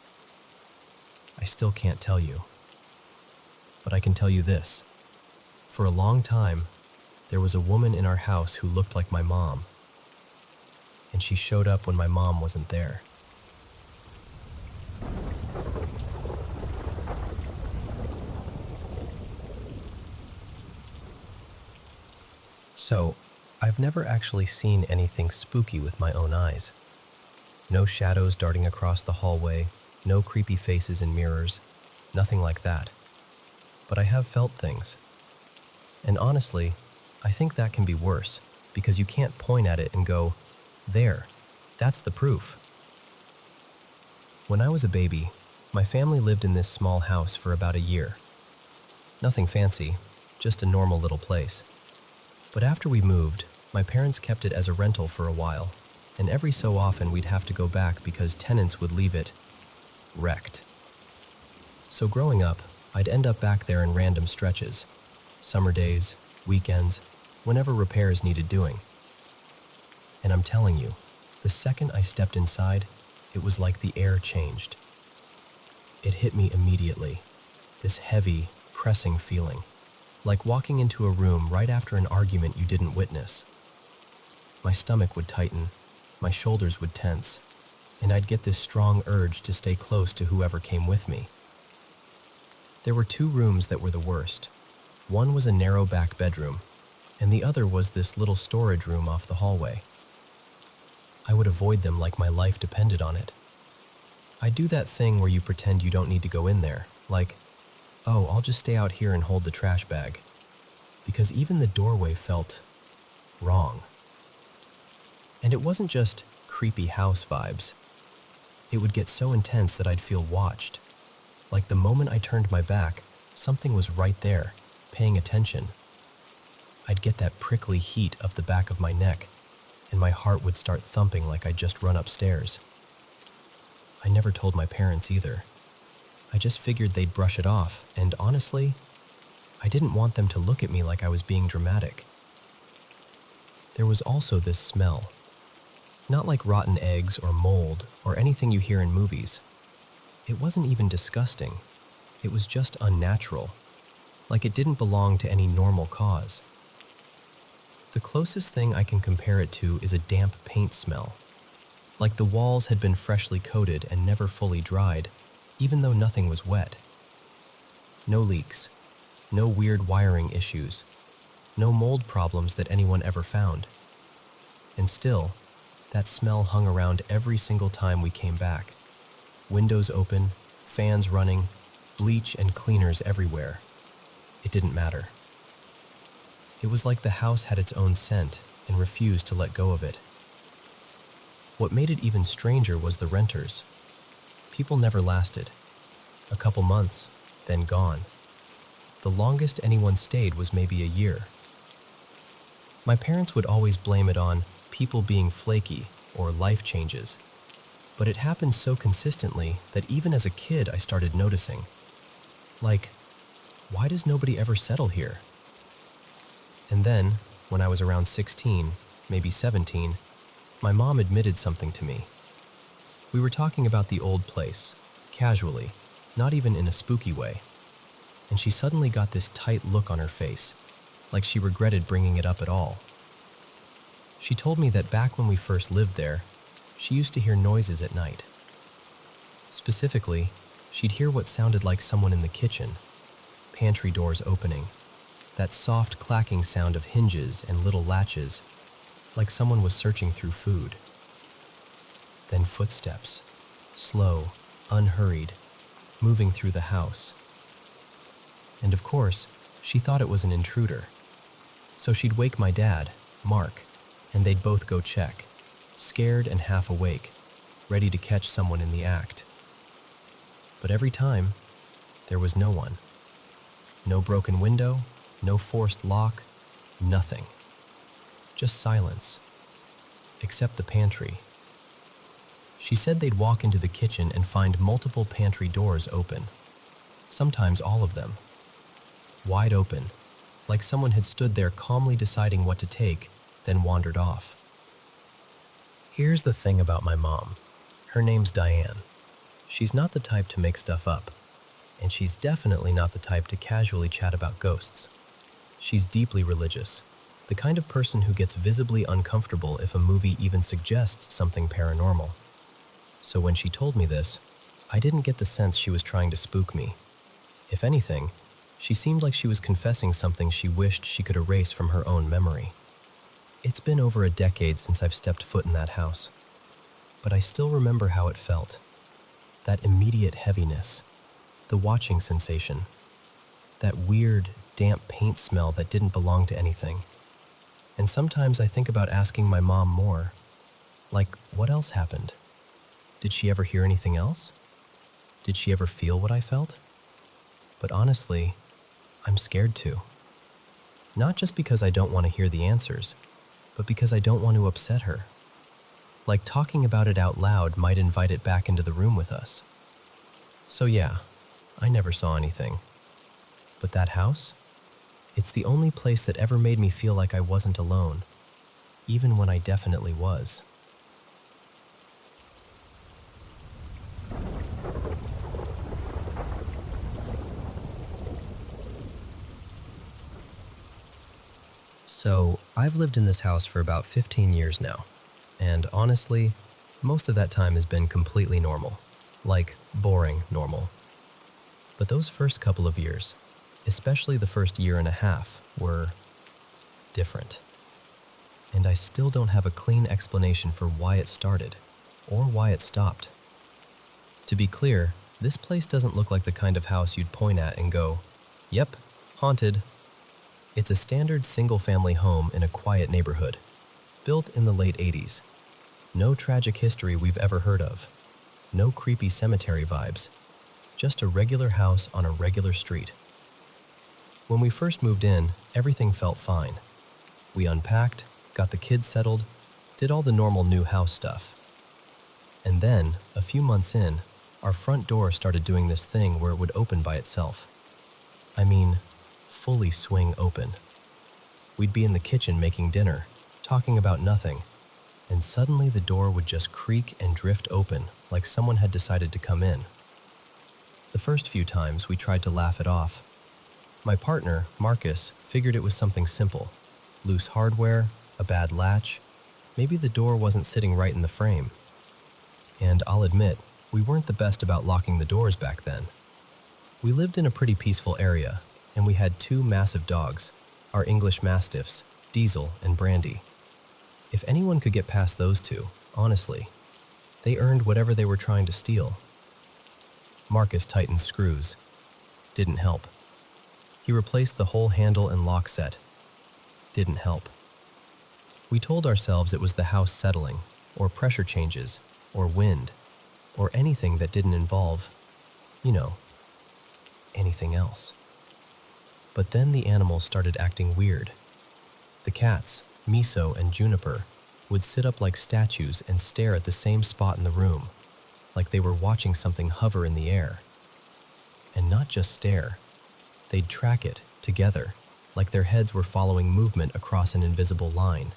I still can't tell you. But I can tell you this. For a long time, there was a woman in our house who looked like my mom, and she showed up when my mom wasn't there. So, I've never actually seen anything spooky with my own eyes. No shadows darting across the hallway, no creepy faces in mirrors, nothing like that. But I have felt things. And honestly, I think that can be worse, because you can't point at it and go, "There, that's the proof." When I was a baby, my family lived in this small house for about a year. Nothing fancy, just a normal little place. But after we moved, my parents kept it as a rental for a while, and every so often we'd have to go back because tenants would leave it wrecked. So growing up, I'd end up back there in random stretches, summer days, weekends, whenever repairs needed doing. And I'm telling you, the second I stepped inside, it was like the air changed. It hit me immediately, this heavy, pressing feeling, like walking into a room right after an argument you didn't witness. My stomach would tighten, my shoulders would tense, and I'd get this strong urge to stay close to whoever came with me. There were two rooms that were the worst. One was a narrow back bedroom, and the other was this little storage room off the hallway. I would avoid them like my life depended on it. I'd do that thing where you pretend you don't need to go in there, like, "Oh, I'll just stay out here and hold the trash bag," because even the doorway felt wrong. And it wasn't just creepy house vibes. It would get so intense that I'd feel watched. Like the moment I turned my back, something was right there, paying attention. I'd get that prickly heat up the back of my neck, and my heart would start thumping like I'd just run upstairs. I never told my parents either. I just figured they'd brush it off, and honestly, I didn't want them to look at me like I was being dramatic. There was also this smell. Not like rotten eggs or mold or anything you hear in movies. It wasn't even disgusting. It was just unnatural, like it didn't belong to any normal cause. The closest thing I can compare it to is a damp paint smell, like the walls had been freshly coated and never fully dried, even though nothing was wet. No leaks, no weird wiring issues, no mold problems that anyone ever found. And still, that smell hung around every single time we came back. Windows open, fans running, bleach and cleaners everywhere. It didn't matter. It was like the house had its own scent and refused to let go of it. What made it even stranger was the renters. People never lasted. A couple months, then gone. The longest anyone stayed was maybe a year. My parents would always blame it on people being flaky or life changes, but it happened so consistently that even as a kid I started noticing. Like, why does nobody ever settle here? And then, when I was around 16, maybe 17, my mom admitted something to me. We were talking about the old place, casually, not even in a spooky way, and she suddenly got this tight look on her face, like she regretted bringing it up at all. She told me that back when we first lived there, she used to hear noises at night. Specifically, she'd hear what sounded like someone in the kitchen, pantry doors opening, that soft clacking sound of hinges and little latches, like someone was searching through food. Then footsteps, slow, unhurried, moving through the house. And of course, she thought it was an intruder. So she'd wake my dad, Mark, and they'd both go check, scared and half awake, ready to catch someone in the act. But every time, there was no one. No broken window, no forced lock, nothing. Just silence, except the pantry. She said they'd walk into the kitchen and find multiple pantry doors open, sometimes all of them, wide open, like someone had stood there calmly deciding what to take, then wandered off. Here's the thing about my mom. Her name's Diane. She's not the type to make stuff up, and she's definitely not the type to casually chat about ghosts. She's deeply religious, the kind of person who gets visibly uncomfortable if a movie even suggests something paranormal. So when she told me this, I didn't get the sense she was trying to spook me. If anything, she seemed like she was confessing something she wished she could erase from her own memory. It's been over a decade since I've stepped foot in that house, but I still remember how it felt. That immediate heaviness, the watching sensation, that weird, damp paint smell that didn't belong to anything. And sometimes I think about asking my mom more, like, what else happened? Did she ever hear anything else? Did she ever feel what I felt? But honestly, I'm scared to. Not just because I don't want to hear the answers, but because I don't want to upset her. Like talking about it out loud might invite it back into the room with us. So yeah, I never saw anything. But that house? It's the only place that ever made me feel like I wasn't alone, even when I definitely was. So, I've lived in this house for about 15 years now, and honestly, most of that time has been completely normal, like boring normal. But those first couple of years, especially the first year and a half, were different. And I still don't have a clean explanation for why it started, or why it stopped. To be clear, this place doesn't look like the kind of house you'd point at and go, "Yep, haunted." It's a standard single-family home in a quiet neighborhood, built in the late 80s. No tragic history we've ever heard of. No creepy cemetery vibes. Just a regular house on a regular street. When we first moved in, everything felt fine. We unpacked, got the kids settled, did all the normal new house stuff. And then, a few months in, our front door started doing this thing where it would open by itself. I mean, fully swing open. We'd be in the kitchen making dinner, talking about nothing, and suddenly the door would just creak and drift open like someone had decided to come in. The first few times we tried to laugh it off. My partner, Marcus, figured it was something simple. Loose hardware, a bad latch, maybe the door wasn't sitting right in the frame. And I'll admit, we weren't the best about locking the doors back then. We lived in a pretty peaceful area, and we had 2 massive dogs, our English Mastiffs, Diesel and Brandy. If anyone could get past those 2, honestly, they earned whatever they were trying to steal. Marcus tightened screws. Didn't help. He replaced the whole handle and lock set. Didn't help. We told ourselves it was the house settling, or pressure changes, or wind, or anything that didn't involve, anything else. But then the animals started acting weird. The cats, Miso and Juniper, would sit up like statues and stare at the same spot in the room, like they were watching something hover in the air. And not just stare, they'd track it, together, like their heads were following movement across an invisible line.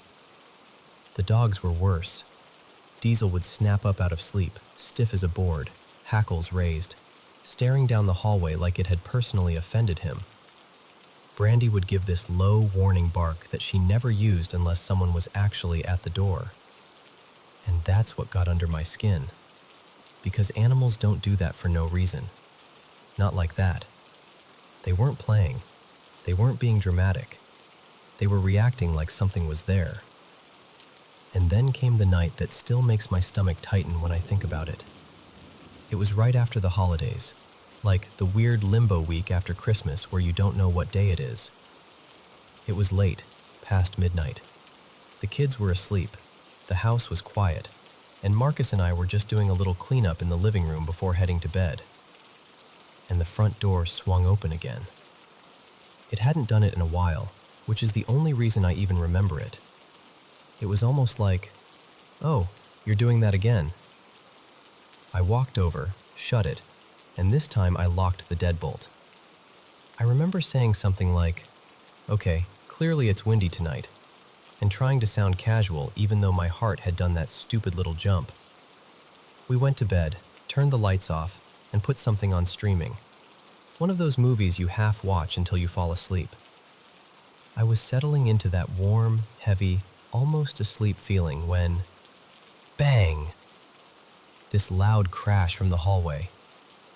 The dogs were worse. Diesel would snap up out of sleep, stiff as a board, hackles raised, staring down the hallway like it had personally offended him. Brandy would give this low, warning bark that she never used unless someone was actually at the door. And that's what got under my skin. Because animals don't do that for no reason. Not like that. They weren't playing. They weren't being dramatic. They were reacting like something was there. And then came the night that still makes my stomach tighten when I think about it. It was right after the holidays. Like the weird limbo week after Christmas where you don't know what day it is. It was late, past midnight. The kids were asleep, the house was quiet, and Marcus and I were just doing a little cleanup in the living room before heading to bed. And the front door swung open again. It hadn't done it in a while, which is the only reason I even remember it. It was almost like, "Oh, you're doing that again." I walked over, shut it, and this time I locked the deadbolt. I remember saying something like, "Okay, clearly it's windy tonight," and trying to sound casual even though my heart had done that stupid little jump. We went to bed, turned the lights off, and put something on streaming. One of those movies you half watch until you fall asleep. I was settling into that warm, heavy, almost asleep feeling when, bang! This loud crash from the hallway,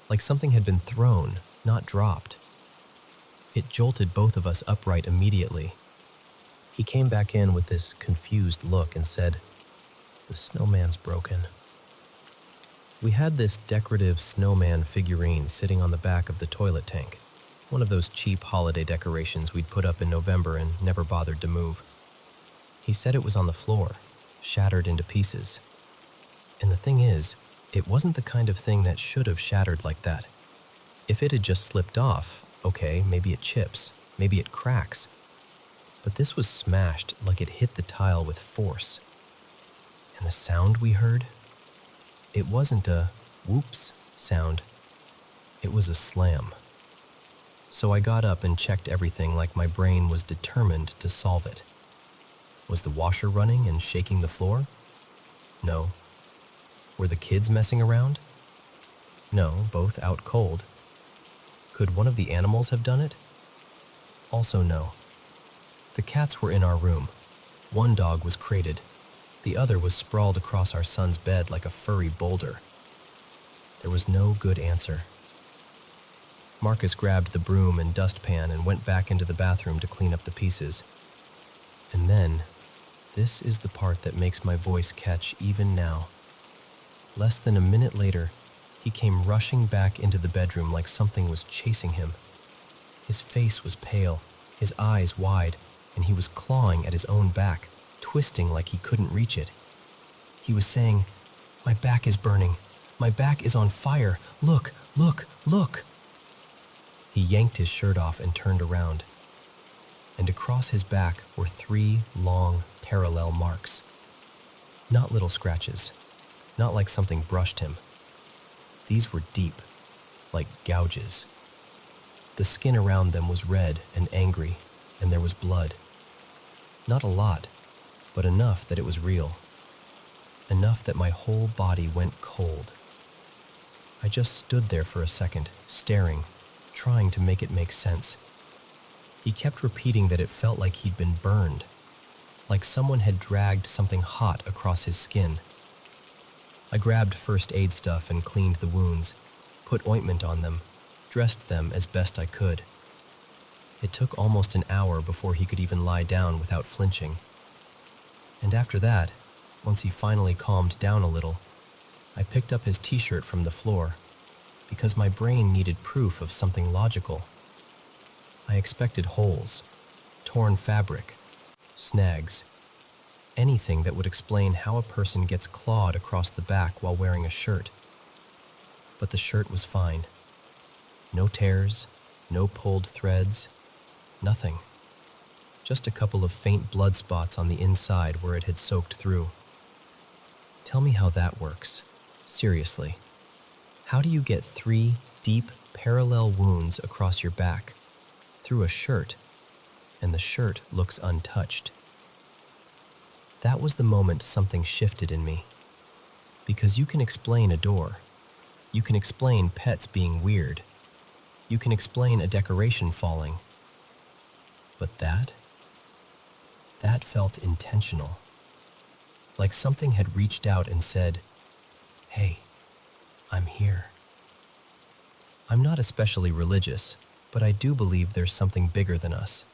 like something had been thrown, not dropped. It jolted both of us upright immediately. He came back in with this confused look and said, "The snowman's broken." We had this decorative snowman figurine sitting on the back of the toilet tank, one of those cheap holiday decorations we'd put up in November and never bothered to move. He said it was on the floor, shattered into pieces. And the thing is, it wasn't the kind of thing that should have shattered like that. If it had just slipped off, okay, maybe it chips, maybe it cracks. But this was smashed like it hit the tile with force. And the sound we heard? It wasn't a whoops sound. It was a slam. So I got up and checked everything like my brain was determined to solve it. Was the washer running and shaking the floor? No. Were the kids messing around? No, both out cold. Could one of the animals have done it? Also no. The cats were in our room. One dog was crated. The other was sprawled across our son's bed like a furry boulder. There was no good answer. Marcus grabbed the broom and dustpan and went back into the bathroom to clean up the pieces. And then, this is the part that makes my voice catch even now. Less than a minute later, he came rushing back into the bedroom like something was chasing him. His face was pale, his eyes wide, and he was clawing at his own back, twisting like he couldn't reach it. He was saying, "My back is burning. My back is on fire. Look, look, look." He yanked his shirt off and turned around. And across his back were 3 long, parallel marks. Not little scratches, not like something brushed him. These were deep, like gouges. The skin around them was red and angry, and there was blood. Not a lot, but enough that it was real. Enough that my whole body went cold. I just stood there for a second, staring, trying to make it make sense. He kept repeating that it felt like he'd been burned, like someone had dragged something hot across his skin. I grabbed first aid stuff and cleaned the wounds, put ointment on them, dressed them as best I could. It took almost an hour before he could even lie down without flinching. And after that, once he finally calmed down a little, I picked up his t-shirt from the floor, because my brain needed proof of something logical. I expected holes, torn fabric, snags, anything that would explain how a person gets clawed across the back while wearing a shirt. But the shirt was fine. No tears, no pulled threads, nothing. Just a couple of faint blood spots on the inside where it had soaked through. Tell me how that works. Seriously. How do you get 3 deep, parallel wounds across your back, through a shirt, and the shirt looks untouched? That was the moment something shifted in me. Because you can explain a door. You can explain pets being weird. You can explain a decoration falling. But that felt intentional. Like something had reached out and said, "Hey, I'm here." I'm not especially religious, but I do believe there's something bigger than us.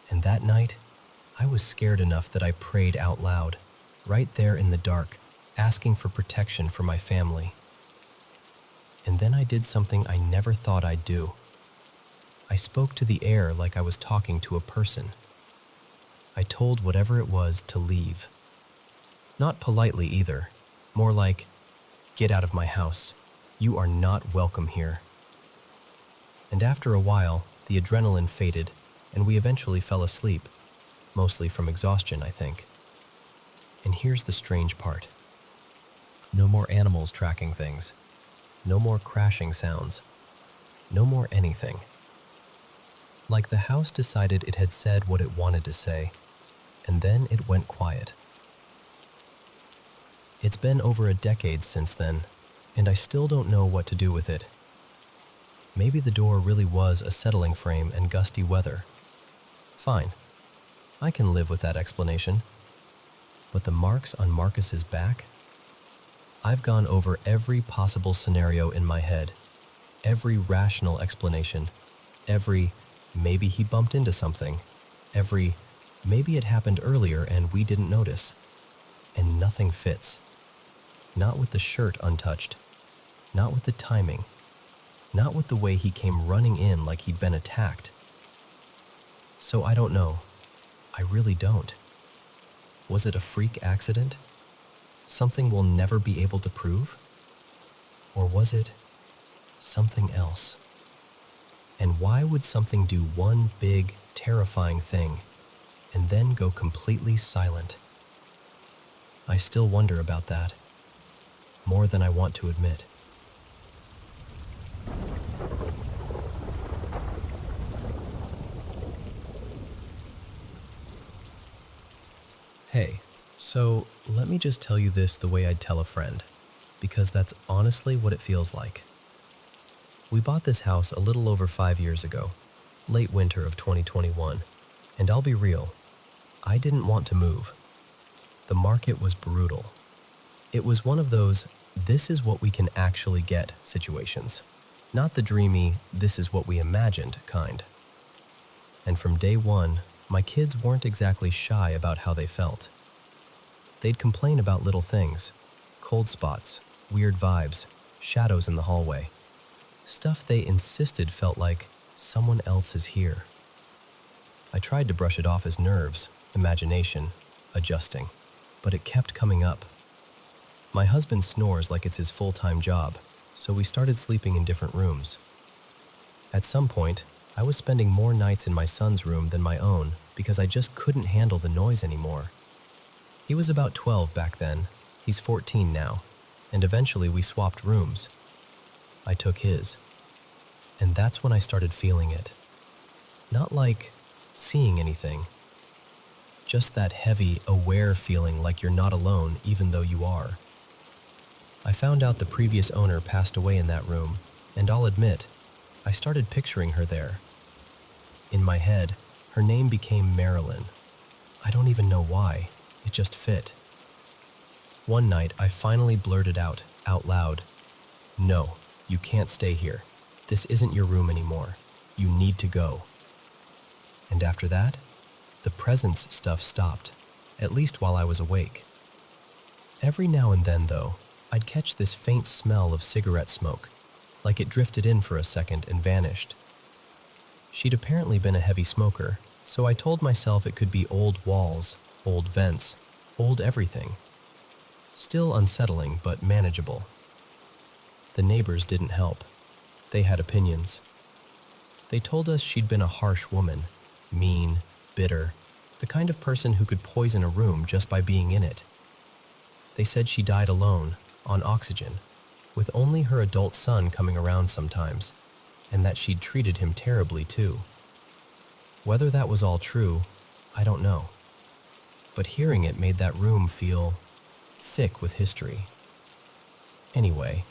And that night, I was scared enough that I prayed out loud, right there in the dark, asking for protection for my family. And then I did something I never thought I'd do. I spoke to the air like I was talking to a person. I told whatever it was to leave. Not politely either, more like, "Get out of my house. You are not welcome here." And after a while, the adrenaline faded, and we eventually fell asleep, mostly from exhaustion, I think. And here's the strange part. No more animals tracking things. No more crashing sounds. No more anything. Like the house decided it had said what it wanted to say, and then it went quiet. It's been over a decade since then, and I still don't know what to do with it. Maybe the door really was a settling frame and gusty weather. Fine, I can live with that explanation. But the marks on Marcus's back? I've gone over every possible scenario in my head, every rational explanation, every maybe he bumped into something, every maybe it happened earlier and we didn't notice. And nothing fits. Not with the shirt untouched, not with the timing, not with the way he came running in like he'd been attacked. So I don't know. I really don't. Was it a freak accident? Something we'll never be able to prove? Or was it something else? And why would something do one big, terrifying thing and then go completely silent? I still wonder about that, more than I want to admit. Hey, so let me just tell you this the way I'd tell a friend, because that's honestly what it feels like. We bought this house a little over 5 years ago, late winter of 2021, and I'll be real, I didn't want to move. The market was brutal. It was one of those, this is what we can actually get situations, not the dreamy, this is what we imagined kind. And from day one, my kids weren't exactly shy about how they felt. They'd complain about little things, cold spots, weird vibes, shadows in the hallway. Stuff they insisted felt like someone else is here. I tried to brush it off as nerves, imagination, adjusting, but it kept coming up. My husband snores like it's his full-time job, so we started sleeping in different rooms. At some point, I was spending more nights in my son's room than my own because I just couldn't handle the noise anymore. He was about 12 back then, he's 14 now, and eventually we swapped rooms. I took his. And that's when I started feeling it. Not like seeing anything, just that heavy, aware feeling like you're not alone even though you are. I found out the previous owner passed away in that room, and I'll admit, I started picturing her there. In my head, her name became Marilyn. I don't even know why, it just fit. One night, I finally blurted out loud, "No, you can't stay here. This isn't your room anymore. You need to go." And after that, the presence stuff stopped, at least while I was awake. Every now and then, though, I'd catch this faint smell of cigarette smoke, like it drifted in for a second and vanished. She'd apparently been a heavy smoker, so I told myself it could be old walls, old vents, old everything. Still unsettling, but manageable. The neighbors didn't help. They had opinions. They told us she'd been a harsh woman, mean, bitter, the kind of person who could poison a room just by being in it. They said she died alone, on oxygen, with only her adult son coming around sometimes, and that she'd treated him terribly too. Whether that was all true, I don't know. But hearing it made that room feel thick with history. Anyway,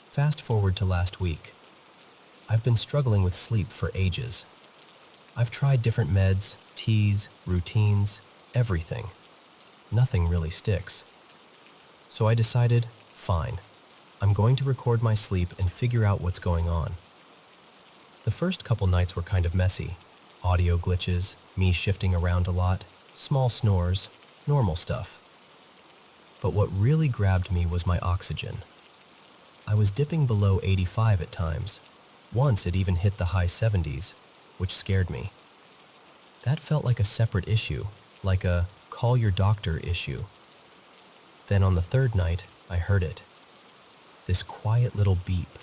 fast forward to last week. I've been struggling with sleep for ages. I've tried different meds, teas, routines, everything. Nothing really sticks. So I decided, fine, I'm going to record my sleep and figure out what's going on. The first couple nights were kind of messy. Audio glitches, me shifting around a lot, small snores, normal stuff. But what really grabbed me was my oxygen. I was dipping below 85 at times. Once it even hit the high 70s, which scared me. That felt like a separate issue, like a call your doctor issue. Then on the third night, I heard it. This quiet little beep.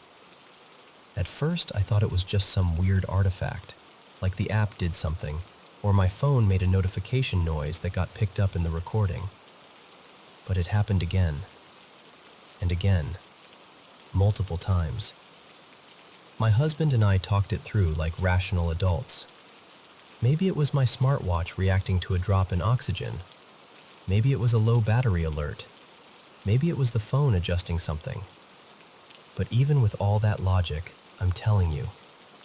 At first, I thought it was just some weird artifact, like the app did something, or my phone made a notification noise that got picked up in the recording. But it happened again. and again, multiple times. My husband and I talked it through like rational adults. Maybe it was my smartwatch reacting to a drop in oxygen. Maybe it was a low battery alert. Maybe it was the phone adjusting something. But even with all that logic, I'm telling you,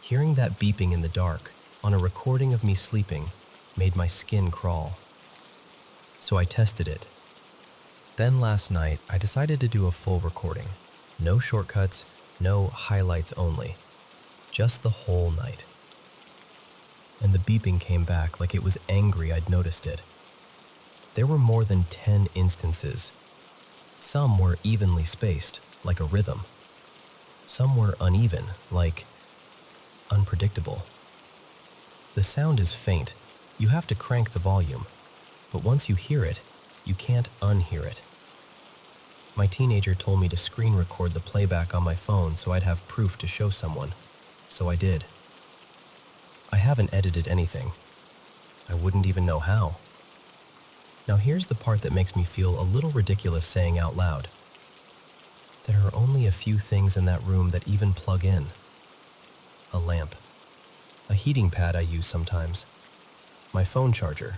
hearing that beeping in the dark on a recording of me sleeping made my skin crawl. So I tested it. Then last night, I decided to do a full recording. No shortcuts, no highlights only. Just the whole night. And the beeping came back like it was angry I'd noticed it. There were more than 10 instances. Some were evenly spaced, like a rhythm. Some were uneven, like unpredictable. The sound is faint. You have to crank the volume. But once you hear it, you can't unhear it. My teenager told me to screen record the playback on my phone so I'd have proof to show someone. So I did. I haven't edited anything. I wouldn't even know how. Now here's the part that makes me feel a little ridiculous saying out loud. There are only a few things in that room that even plug in. A lamp. A heating pad I use sometimes. My phone charger.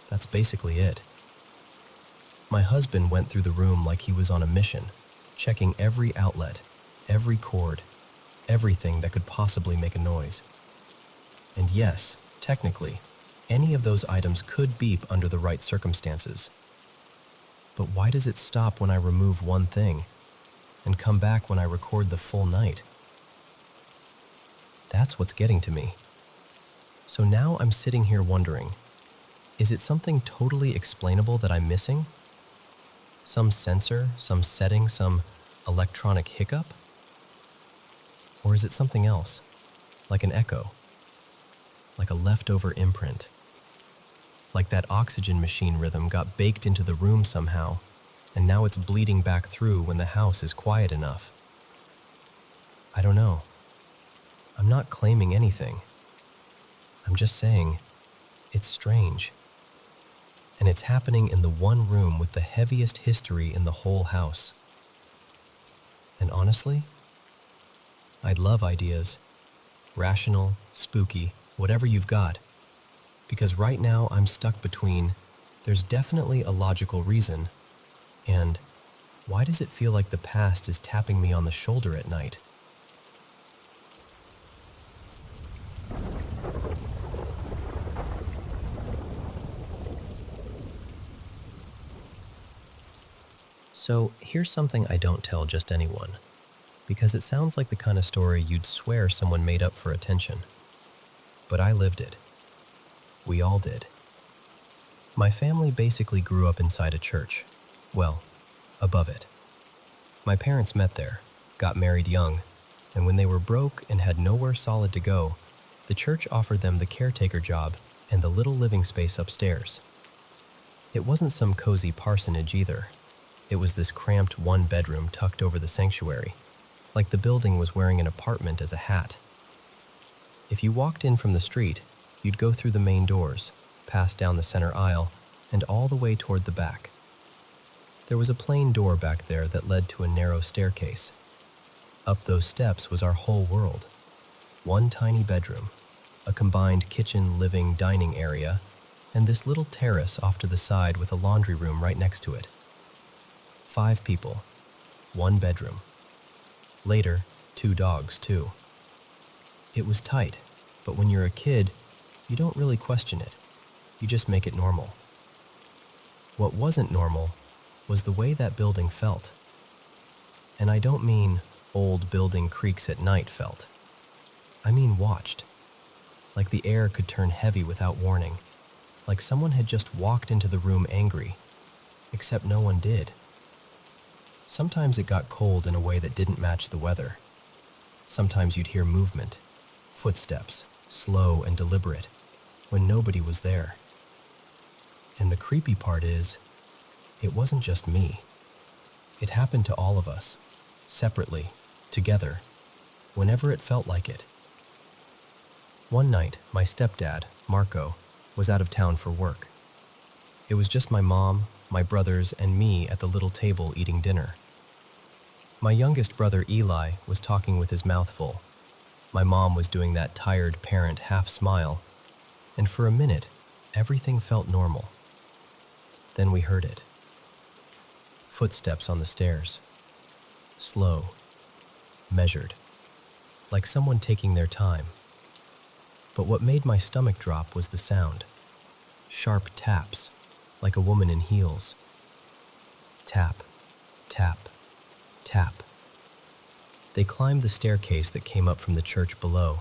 That's basically it. My husband went through the room like he was on a mission, checking every outlet, every cord, everything that could possibly make a noise. And yes, technically, any of those items could beep under the right circumstances. But why does it stop when I remove one thing and come back when I record the full night? That's what's getting to me. So now I'm sitting here wondering, is it something totally explainable that I'm missing? Some sensor, some setting, some electronic hiccup? Or is it something else, like an echo, like a leftover imprint? Like that oxygen machine rhythm got baked into the room somehow, and now it's bleeding back through when the house is quiet enough. I don't know. I'm not claiming anything. I'm just saying, it's strange. And it's happening in the one room with the heaviest history in the whole house. And honestly, I'd love ideas. Rational, spooky, whatever you've got. Because right now I'm stuck between, there's definitely a logical reason, and why does it feel like the past is tapping me on the shoulder at night? So here's something I don't tell just anyone, because it sounds like the kind of story you'd swear someone made up for attention. But I lived it. We all did. My family basically grew up inside a church. Well, above it. My parents met there, got married young, and when they were broke and had nowhere solid to go, the church offered them the caretaker job and the little living space upstairs. It wasn't some cozy parsonage either. It was this cramped one-bedroom tucked over the sanctuary, like the building was wearing an apartment as a hat. If you walked in from the street, you'd go through the main doors, pass down the center aisle, and all the way toward the back. There was a plain door back there that led to a narrow staircase. Up those steps was our whole world. One tiny bedroom, a combined kitchen, living, dining area, and this little terrace off to the side with a laundry room right next to it. 5 people, 1 bedroom. Later, 2 dogs, too. It was tight, but when you're a kid, you don't really question it. You just make it normal. What wasn't normal was the way that building felt. And I don't mean old building creaks at night felt. I mean watched. Like the air could turn heavy without warning. Like someone had just walked into the room angry, except no one did. Sometimes it got cold in a way that didn't match the weather. Sometimes you'd hear movement, footsteps, slow and deliberate, when nobody was there. And the creepy part is, it wasn't just me. It happened to all of us, separately, together, whenever it felt like it. One night, my stepdad, Marco, was out of town for work. It was just my mom, my brothers, and me at the little table eating dinner. My youngest brother Eli was talking with his mouth full. My mom was doing that tired parent half smile, and for a minute, everything felt normal. Then we heard it. Footsteps on the stairs. Slow, measured, like someone taking their time. But what made my stomach drop was the sound. Sharp taps, like a woman in heels. Tap, tap, tap. They climbed the staircase that came up from the church below,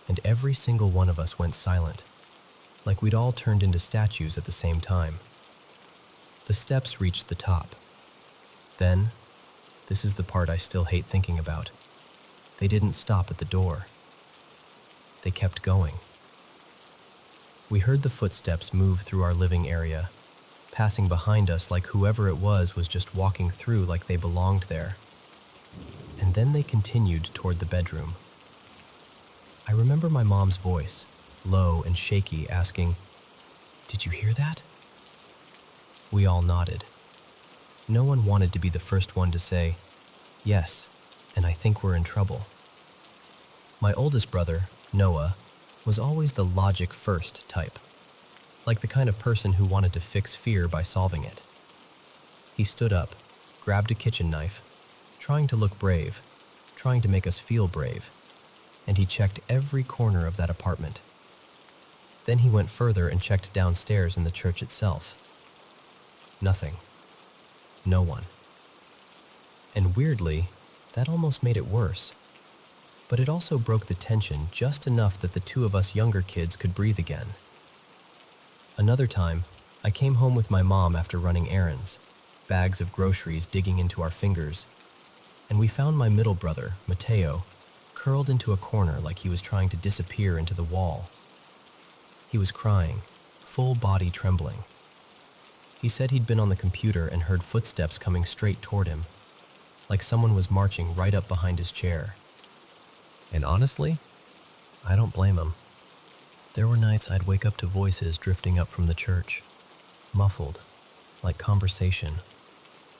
and every single one of us went silent, like we'd all turned into statues at the same time. The steps reached the top. Then, this is the part I still hate thinking about, they didn't stop at the door. They kept going. We heard the footsteps move through our living area, passing behind us like whoever it was just walking through like they belonged there. And then they continued toward the bedroom. I remember my mom's voice, low and shaky, asking, "Did you hear that?" We all nodded. No one wanted to be the first one to say, "Yes, and I think we're in trouble." My oldest brother, Noah, was always the logic first type, like the kind of person who wanted to fix fear by solving it. He stood up, grabbed a kitchen knife, trying to look brave, trying to make us feel brave, and he checked every corner of that apartment. Then he went further and checked downstairs in the church itself. Nothing. No one. And weirdly, that almost made it worse. But it also broke the tension just enough that the two of us younger kids could breathe again. Another time, I came home with my mom after running errands, bags of groceries digging into our fingers, and we found my middle brother, Mateo, curled into a corner like he was trying to disappear into the wall. He was crying, full body trembling. He said he'd been on the computer and heard footsteps coming straight toward him, like someone was marching right up behind his chair. And honestly, I don't blame him. There were nights I'd wake up to voices drifting up from the church, muffled, like conversation,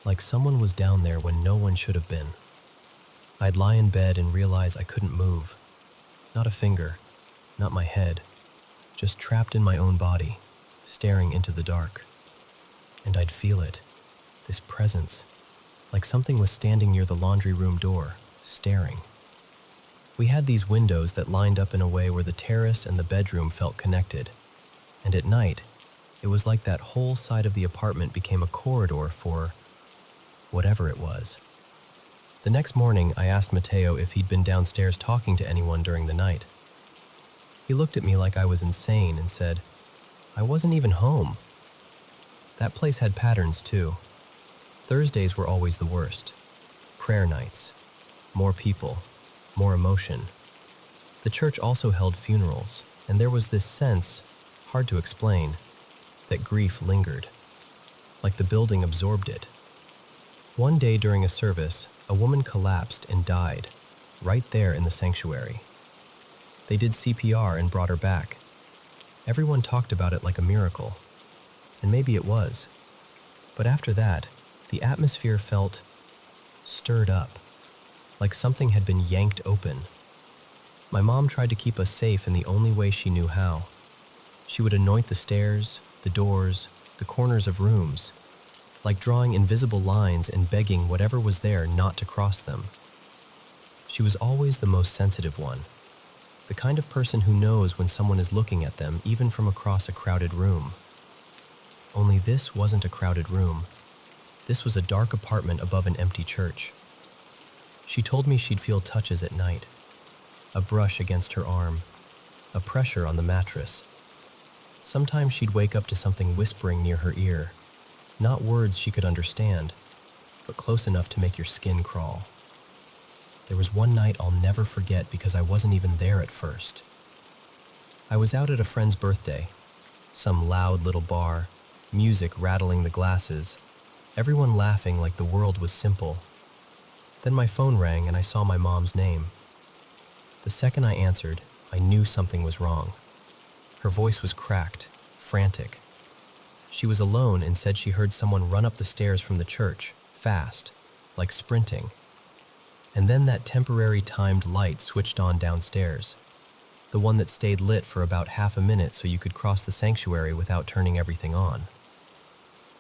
like someone was down there when no one should have been. I'd lie in bed and realize I couldn't move. Not a finger, not my head, just trapped in my own body, staring into the dark. And I'd feel it, this presence, like something was standing near the laundry room door, staring. We had these windows that lined up in a way where the terrace and the bedroom felt connected, and at night, it was like that whole side of the apartment became a corridor for whatever it was. The next morning, I asked Mateo if he'd been downstairs talking to anyone during the night. He looked at me like I was insane and said, "I wasn't even home." That place had patterns too. Thursdays were always the worst. Prayer nights, more people, more emotion. The church also held funerals, and there was this sense, hard to explain, that grief lingered, like the building absorbed it. One day during a service, a woman collapsed and died, right there in the sanctuary. They did CPR and brought her back. Everyone talked about it like a miracle, and maybe it was. But after that, the atmosphere felt stirred up, like something had been yanked open. My mom tried to keep us safe in the only way she knew how. She would anoint the stairs, the doors, the corners of rooms, like drawing invisible lines and begging whatever was there not to cross them. She was always the most sensitive one, the kind of person who knows when someone is looking at them even from across a crowded room. Only this wasn't a crowded room. This was a dark apartment above an empty church. She told me she'd feel touches at night, a brush against her arm, a pressure on the mattress. Sometimes she'd wake up to something whispering near her ear, not words she could understand, but close enough to make your skin crawl. There was one night I'll never forget because I wasn't even there at first. I was out at a friend's birthday, some loud little bar, music rattling the glasses, everyone laughing like the world was simple. Then my phone rang and I saw my mom's name. The second I answered, I knew something was wrong. Her voice was cracked, frantic. She was alone and said she heard someone run up the stairs from the church, fast, like sprinting. And then that temporary timed light switched on downstairs, the one that stayed lit for about half a minute so you could cross the sanctuary without turning everything on.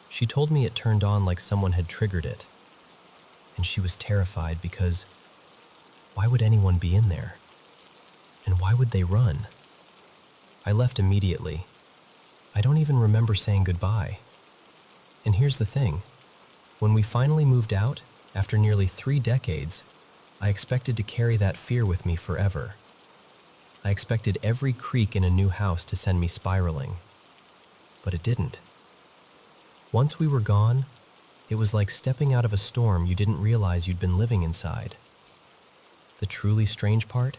She told me it turned on like someone had triggered it, and she was terrified because why would anyone be in there? And why would they run? I left immediately. I don't even remember saying goodbye. And here's the thing. When we finally moved out, after nearly 3 decades, I expected to carry that fear with me forever. I expected every creak in a new house to send me spiraling. But it didn't. Once we were gone, it was like stepping out of a storm you didn't realize you'd been living inside. The truly strange part?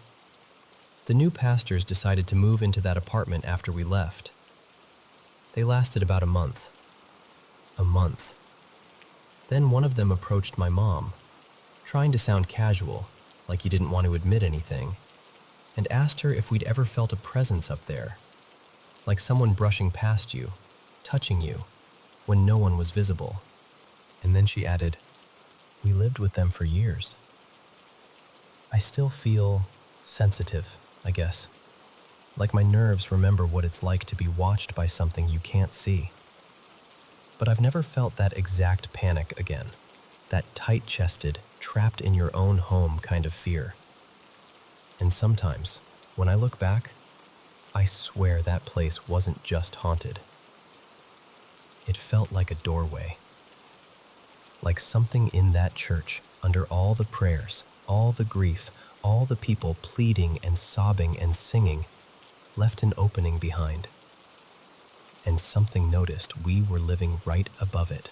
The new pastors decided to move into that apartment after we left. They lasted about a month. A month. Then one of them approached my mom, trying to sound casual, like he didn't want to admit anything, and asked her if we'd ever felt a presence up there, like someone brushing past you, touching you, when no one was visible. And then she added, "We lived with them for years." I still feel sensitive, I guess, like my nerves remember what it's like to be watched by something you can't see. But I've never felt that exact panic again, that tight-chested, trapped in your own home kind of fear. And sometimes, when I look back, I swear that place wasn't just haunted. It felt like a doorway. Like something in that church, under all the prayers, all the grief, all the people pleading and sobbing and singing, left an opening behind. And something noticed we were living right above it.